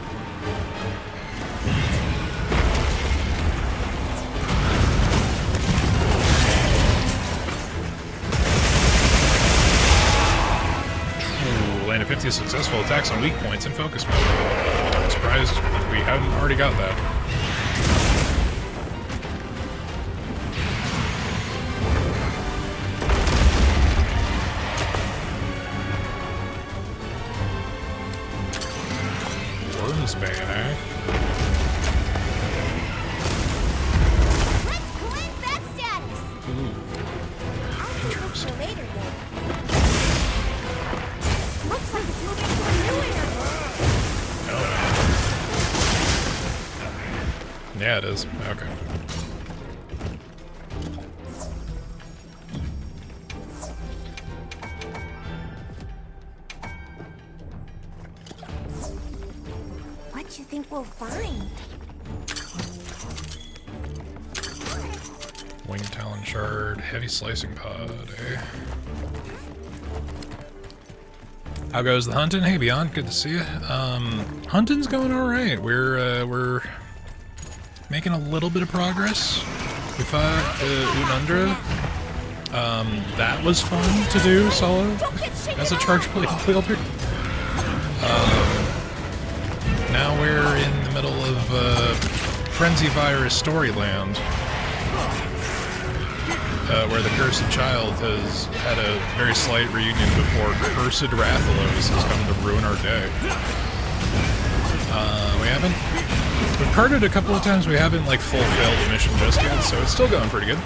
Ooh, landed 50 successful attacks on weak points in focus mode. I'm surprised we haven't already got that. Wormsbane, eh? Let's cleanse that status. Ooh. Interesting. Later, then. Looks like it's moving to a new area. Oh. Yeah, it is. Okay. What do you think we'll find? Winged Talon Shard, Heavy Slicing Pod, eh? How goes the hunting? Hey Beyond, good to see you. Hunting's going alright. We're making a little bit of progress. We fought Unundra. That was fun to do solo as a charge wielder. Now we're in the middle of Frenzy Virus Storyland, where the Cursed Child has had a very slight reunion before Cursed Rathalos has come to ruin our day. We've carded a couple of times, we haven't like fulfilled the mission just yet, so it's still going pretty good,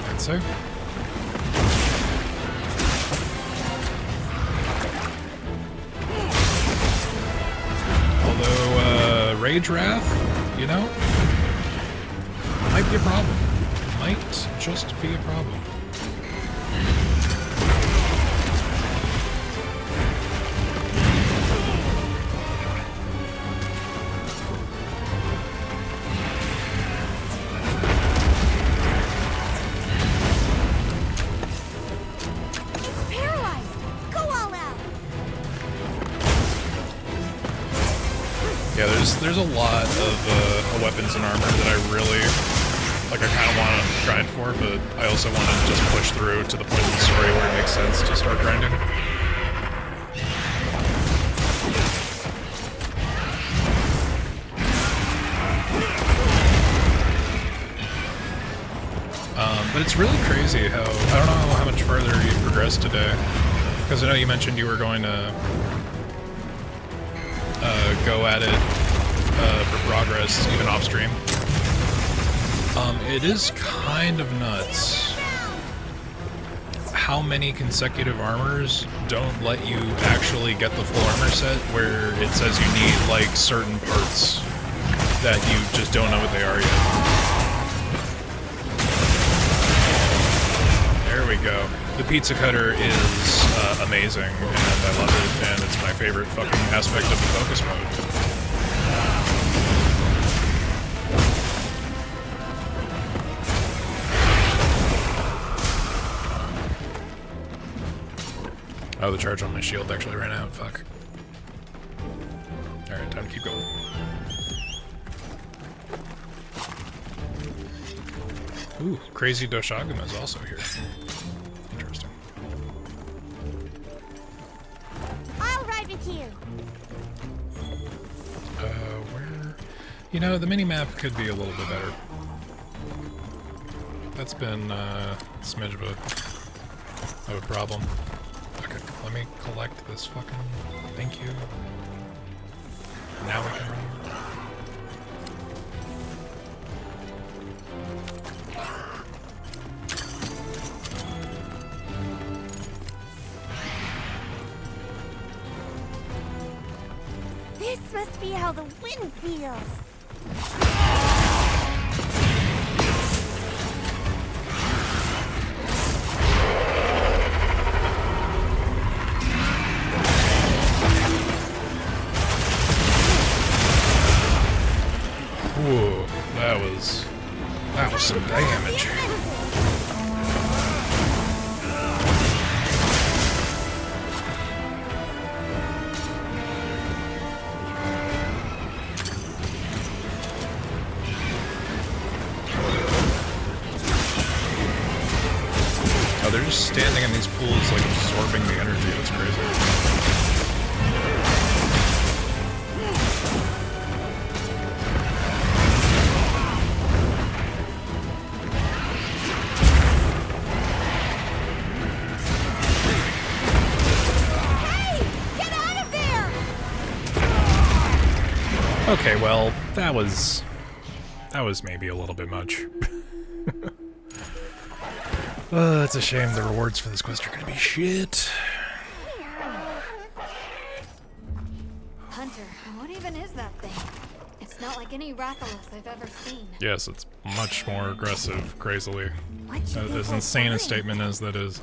I'd say. Although, Rage Wrath, you know, might be a problem. Might just be a problem. Yeah, there's a lot of weapons and armor that I really, like, I kind of want to grind for, but I also want to just push through to the point of the story where it makes sense to start grinding. But it's really crazy how, I don't know how much further you progressed today, because I know you mentioned you were going to go at it for progress, even off stream. It is kind of nuts how many consecutive armors don't let you actually get the full armor set, where it says you need like certain parts that you just don't know what they are yet. There we go. The pizza cutter is amazing, and I love it, and it's my favorite fucking aspect of the focus mode. Oh, the charge on my shield actually ran out, fuck. Alright, time to keep going. Ooh, Crazy Doshaguma is also here. Interesting. I'll ride with you. Where? You know, the mini-map could be a little bit better. That's been a smidge of a problem. Okay, let me collect this fucking... Thank you. Now we can run. This must be how the wind feels. Whoa, that was some damage. Oh, they're just standing in these pools, like absorbing the energy. That's crazy. Okay, well, that was maybe a little bit much. It's a shame the rewards for this quest are gonna be shit. Hunter, what even is that thing? It's not like any Rathalos I've ever seen. Yes, it's much more aggressive, crazily. As insane a statement as that is.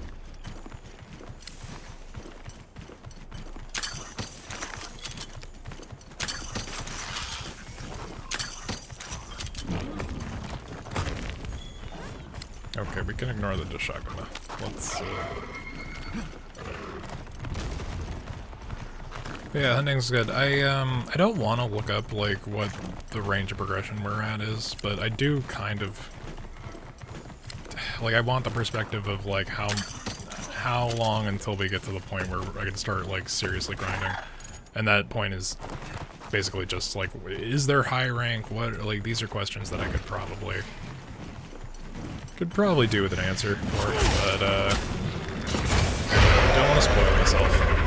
ignore the shotgun now. Let's. Yeah, hunting's good. I don't want to look up like what the range of progression we're at is, but I do kind of like. I want the perspective of like how long until we get to the point where I can start like seriously grinding, and that point is basically just like, is there high rank? What, like, these are questions that I could probably do with an answer for, but I don't want to spoil myself.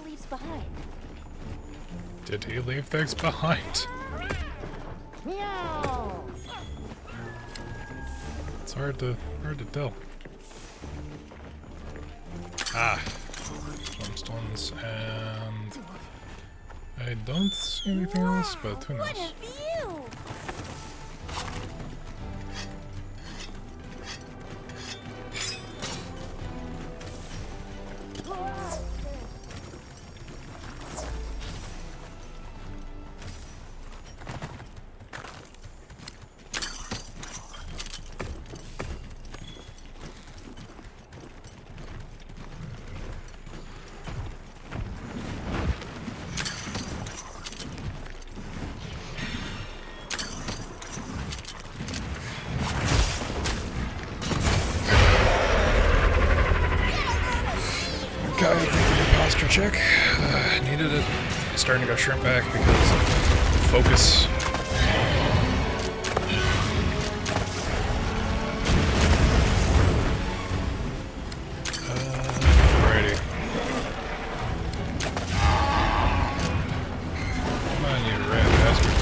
Leaves behind. Did he leave things behind? It's hard to tell. Ah, gemstones, and I don't see anything else, but who knows? What a view! Check. Needed it. Starting to go shrimp back because of focus. Alrighty. Come on, you rat bastard.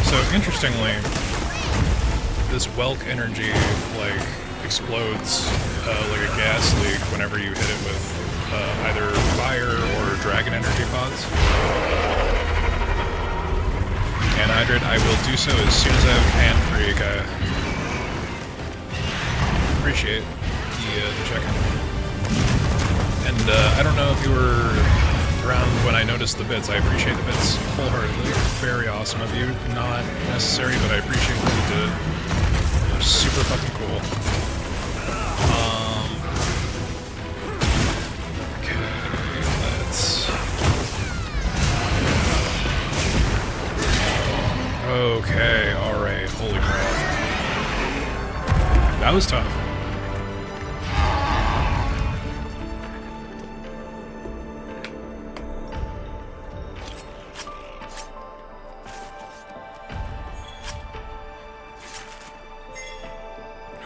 So, interestingly, this Welk energy, like, explodes like a gas leak whenever you hit it with either fire or dragon energy pods. Anhydrite, I will do so as soon as I have Hand Freak. I appreciate the check-in. And I don't know if you were around when I noticed the bits. I appreciate the bits wholeheartedly. Very awesome of you. Not necessary, but I appreciate what you did. They're super fucking cool. Okay, alright, holy crap. That was tough.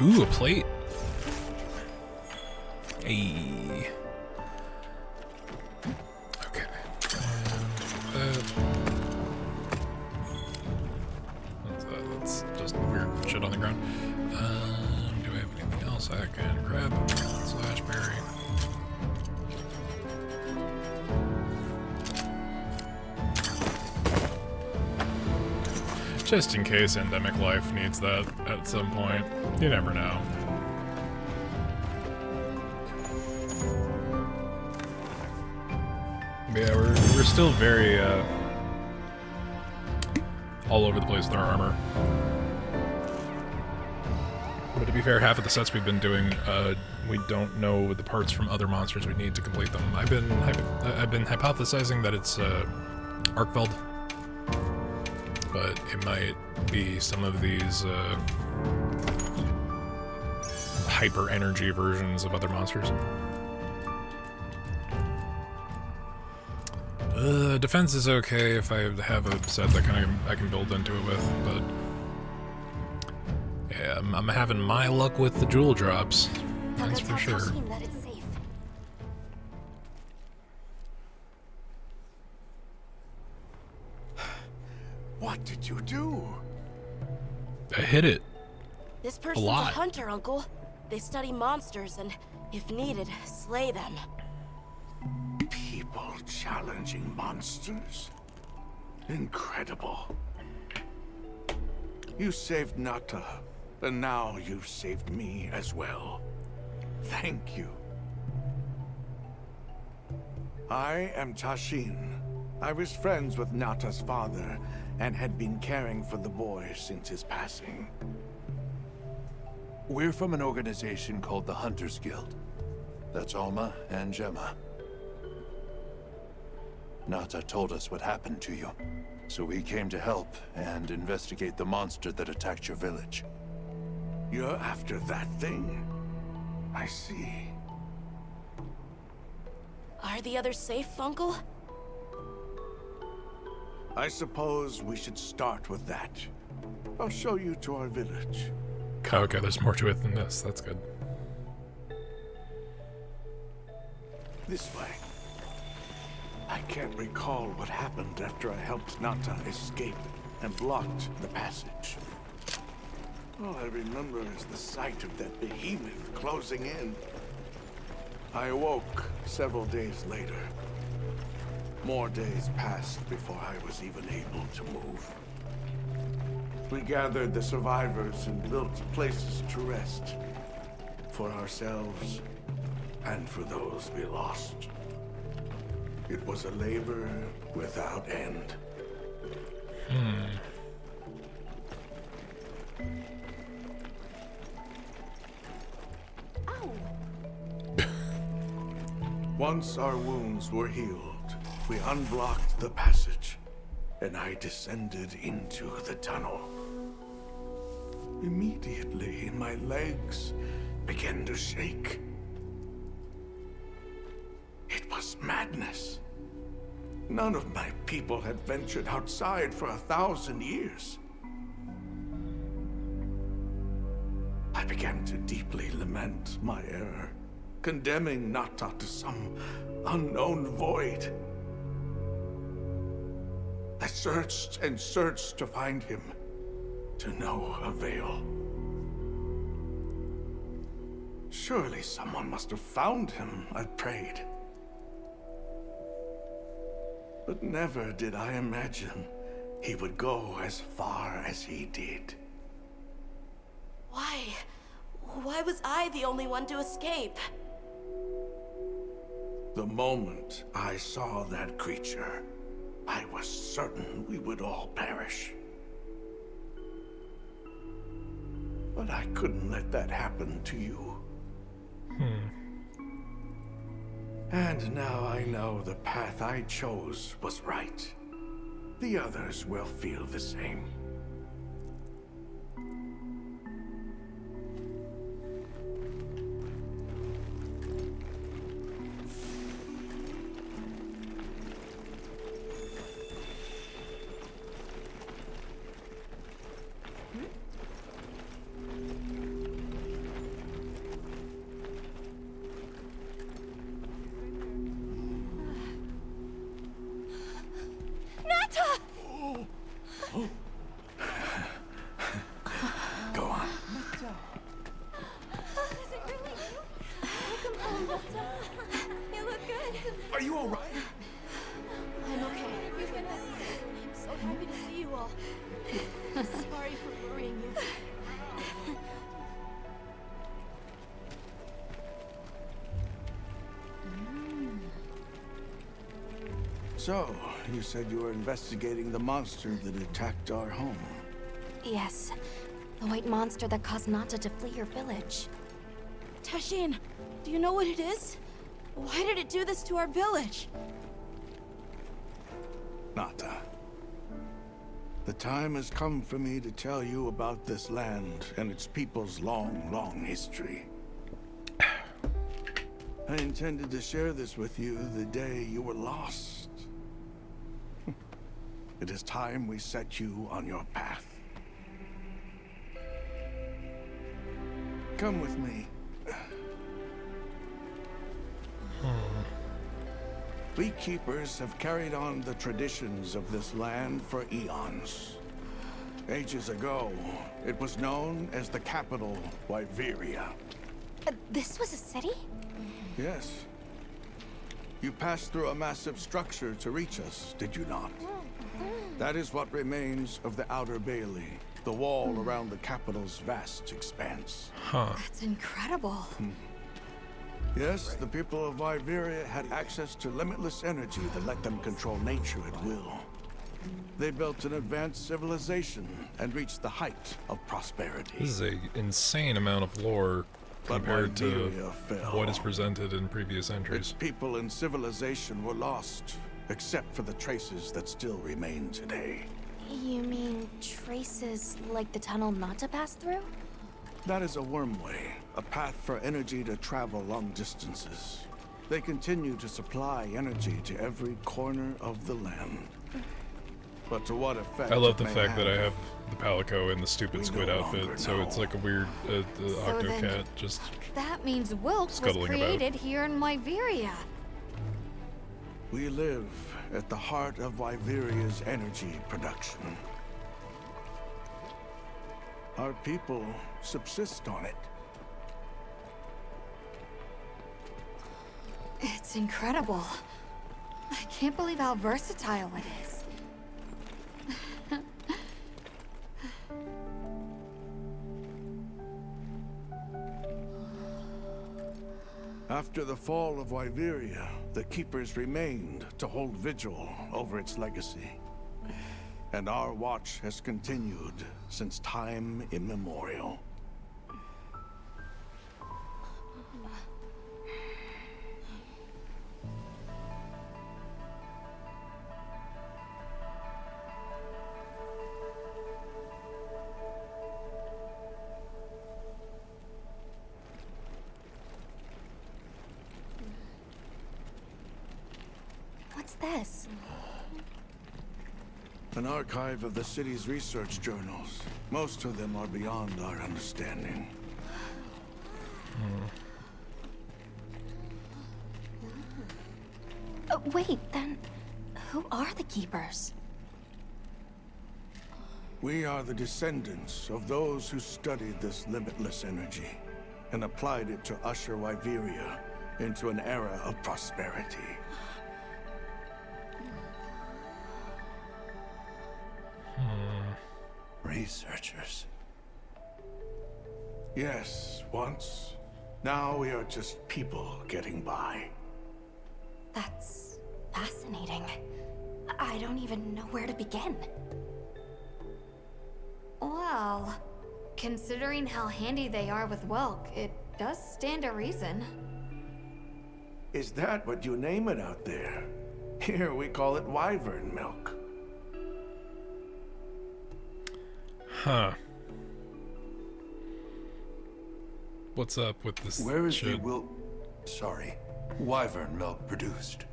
Ooh, a plate. Hey. Okay. That's just weird shit on the ground. Do I have anything else I can grab? Slash berry. Just in case endemic life needs that at some point. You never know. But yeah, we're still very all over the place with our armor. But to be fair, half of the sets we've been doing, we don't know the parts from other monsters we need to complete them. I've been hypothesizing that it's Arkfeld, but it might be some of these hyper energy versions of other monsters. Defense is okay if I have a set that I can build into it with, but yeah, I'm having my luck with the jewel drops. That's for sure. That it's safe. What did you do? I hit it. This person's a hunter, Uncle. They study monsters and, if needed, slay them. People challenging monsters? Incredible. You saved Nata, and now you've saved me as well. Thank you. I am Tashin. I was friends with Nata's father, and had been caring for the boy since his passing. We're from an organization called the Hunters Guild. That's Alma and Gemma. Nata told us what happened to you, so we came to help and investigate the monster that attacked your village. You're after that thing? I see. Are the others safe, Uncle? I suppose we should start with that. I'll show you to our village. Okay, there's more to it than this. That's good. This way. I can't recall what happened after I helped Nata escape and blocked the passage. All I remember is the sight of that behemoth closing in. I awoke several days later. More days passed before I was even able to move. We gathered the survivors and built places to rest. For ourselves and for those we lost. It was a labor without end. Once our wounds were healed, we unblocked the passage, and I descended into the tunnel. Immediately, my legs began to shake. It was madness. None of my people had ventured outside for 1,000 years. I began to deeply lament my error, condemning Nata to some unknown void. I searched and searched to find him, to no avail. Surely someone must have found him, I prayed. But never did I imagine he would go as far as he did. Why? Why was I the only one to escape? The moment I saw that creature, I was certain we would all perish. But I couldn't let that happen to you. And now I know the path I chose was right. The others will feel the same. Go on. You look good. Are you all right? I'm okay. I'm so happy to see you all. So, you said you were investigating the monster that attacked our home. Yes, the white monster that caused Nata to flee your village. Tashin, do you know what it is? Why did it do this to our village? Nata. The time has come for me to tell you about this land and its people's long, long history. I intended to share this with you the day you were lost. It is time we set you on your path. Come with me. Beekeepers have carried on the traditions of this land for eons. Ages ago, it was known as the capital, Wyveria. This was a city? Yes. You passed through a massive structure to reach us, did you not? That is what remains of the Outer Bailey, the wall around the capital's vast expanse. That's incredible. Yes, the people of Wyveria had access to limitless energy that let them control nature at will. They built an advanced civilization and reached the height of prosperity. This is an insane amount of lore compared to what is presented in previous entries. Its people and civilization were lost, except for the traces that still remain today. You mean traces like the tunnel Nata passed through? That is a wormway, a path for energy to travel long distances. They continue to supply energy to every corner of the land. But to what effect? I love the fact that I have the Palico in the stupid squid outfit, so it's like a weird octocat just That means Wilk was scuttling created about. here in Wyveria. We live at the heart of Wyveria's energy production. Our people subsist on it. It's incredible. I can't believe how versatile it is. After the fall of Wyveria, the Keepers remained to hold vigil over its legacy. And our watch has continued since time immemorial. What's this? An archive of the city's research journals. Most of them are beyond our understanding. Wait, then who are the Keepers? We are the descendants of those who studied this limitless energy and applied it to usher Wyveria into an era of prosperity. Researchers. Yes, once. Now we are just people getting by. That's fascinating. I don't even know where to begin. Well, considering how handy they are with Welk, it does stand to reason. Is that what you name it out there? Here we call it wyvern milk. Huh. What's up with this Where is shit? wyvern milk produced?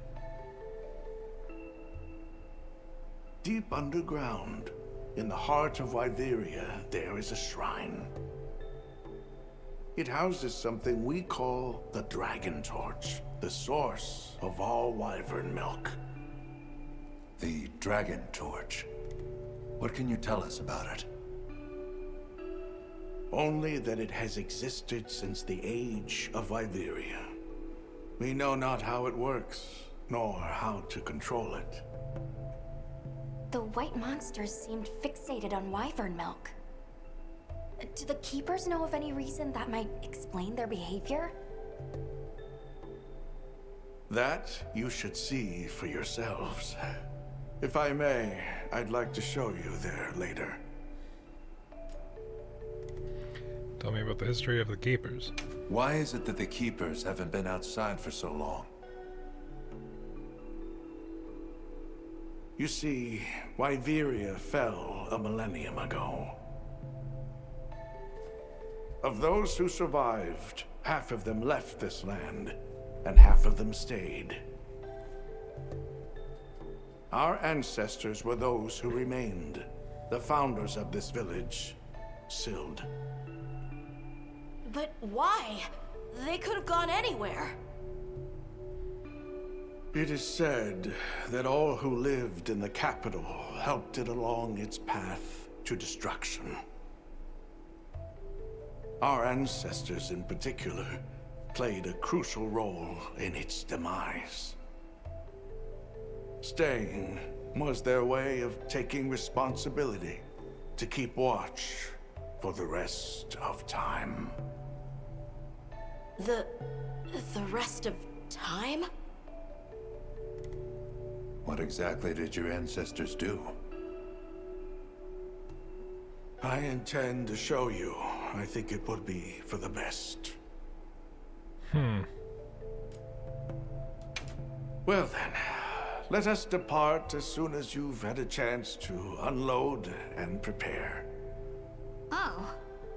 Deep underground, in the heart of Wyveria, there is a shrine. It houses something we call the Dragon Torch, the source of all wyvern milk. The Dragon Torch. What can you tell us about it? Only that it has existed since the age of Wyveria. We know not how it works, nor how to control it. The white monsters seemed fixated on wyvern milk. Do the Keepers know of any reason that might explain their behavior? That you should see for yourselves. If I may, I'd like to show you there later. Tell me about the history of the Keepers. Why is it that the Keepers haven't been outside for so long? You see, Wyveria fell a millennium ago. Of those who survived, half of them left this land, and half of them stayed. Our ancestors were those who remained, the founders of this village, Sild. But why? They could have gone anywhere. It is said that all who lived in the capital helped it along its path to destruction. Our ancestors in particular played a crucial role in its demise. Staying was their way of taking responsibility to keep watch for the rest of time. The rest of time? What exactly did your ancestors do? I intend to show you. I think it would be for the best. Well then, let us depart as soon as you've had a chance to unload and prepare. Oh,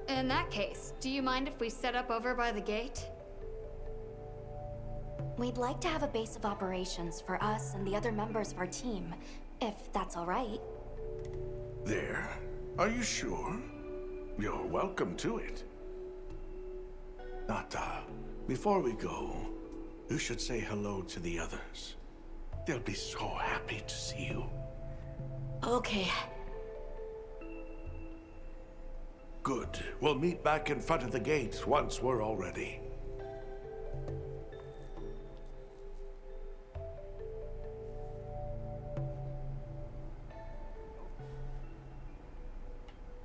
in that case, do you mind if we set up over by the gate? We'd like to have a base of operations for us and the other members of our team, if that's all right. There? Are you sure? You're welcome to it. Nata, before we go, you should say hello to the others. They'll be so happy to see you. Okay. Good. We'll meet back in front of the gate once we're all ready.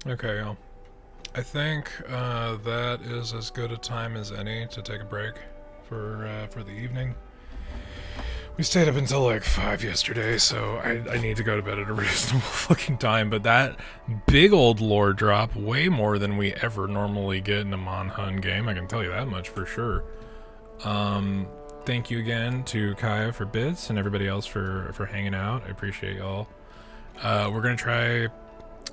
Okay, y'all. I think that is as good a time as any to take a break for the evening. We stayed up until like 5 yesterday, so I need to go to bed at a reasonable fucking time. But that big old lore drop, way more than we ever normally get in a Monhun game. I can tell you that much for sure. Thank you again to Kaya for bits and everybody else for hanging out. I appreciate y'all. We're gonna try.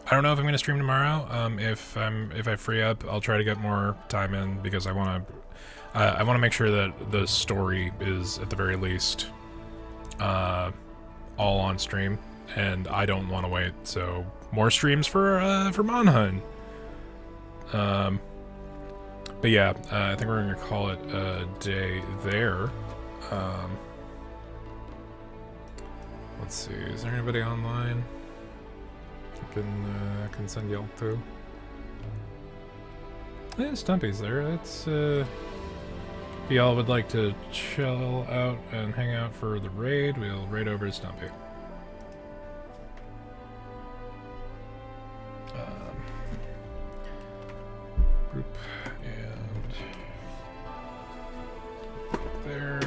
I don't know if I'm gonna stream tomorrow. If I free up, I'll try to get more time in because I want to make sure that the story is at the very least all on stream, and I don't want to wait. So more streams for Monhun. But yeah, I think we're gonna call it a day there. Let's see, is there anybody online I can send y'all to? Yeah, Stumpy's there. That's if y'all would like to chill out and hang out for the raid, we'll raid over to Stumpy. Group and there.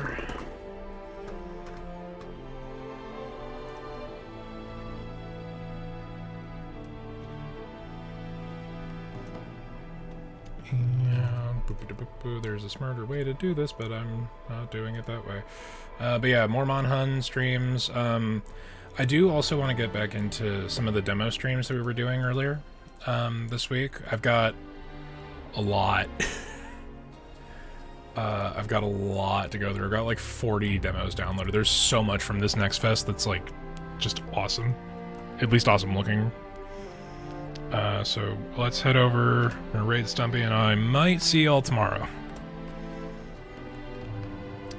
There's a smarter way to do this, but I'm not doing it that way. But yeah, more Monhun streams. I do also want to get back into some of the demo streams that we were doing earlier this week. I've got a lot. I've got a lot to go through. I've got like 40 demos downloaded. There's so much from this Next Fest that's like just awesome. At least awesome looking. So let's head over and raid Stumpy, and I might see y'all tomorrow.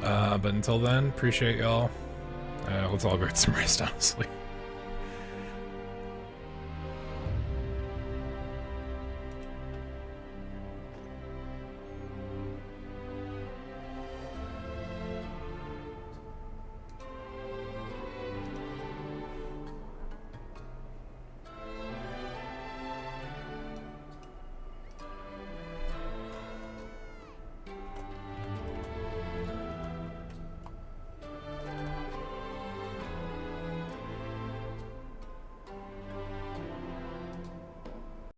But until then, appreciate y'all. Let's all get some rest, honestly.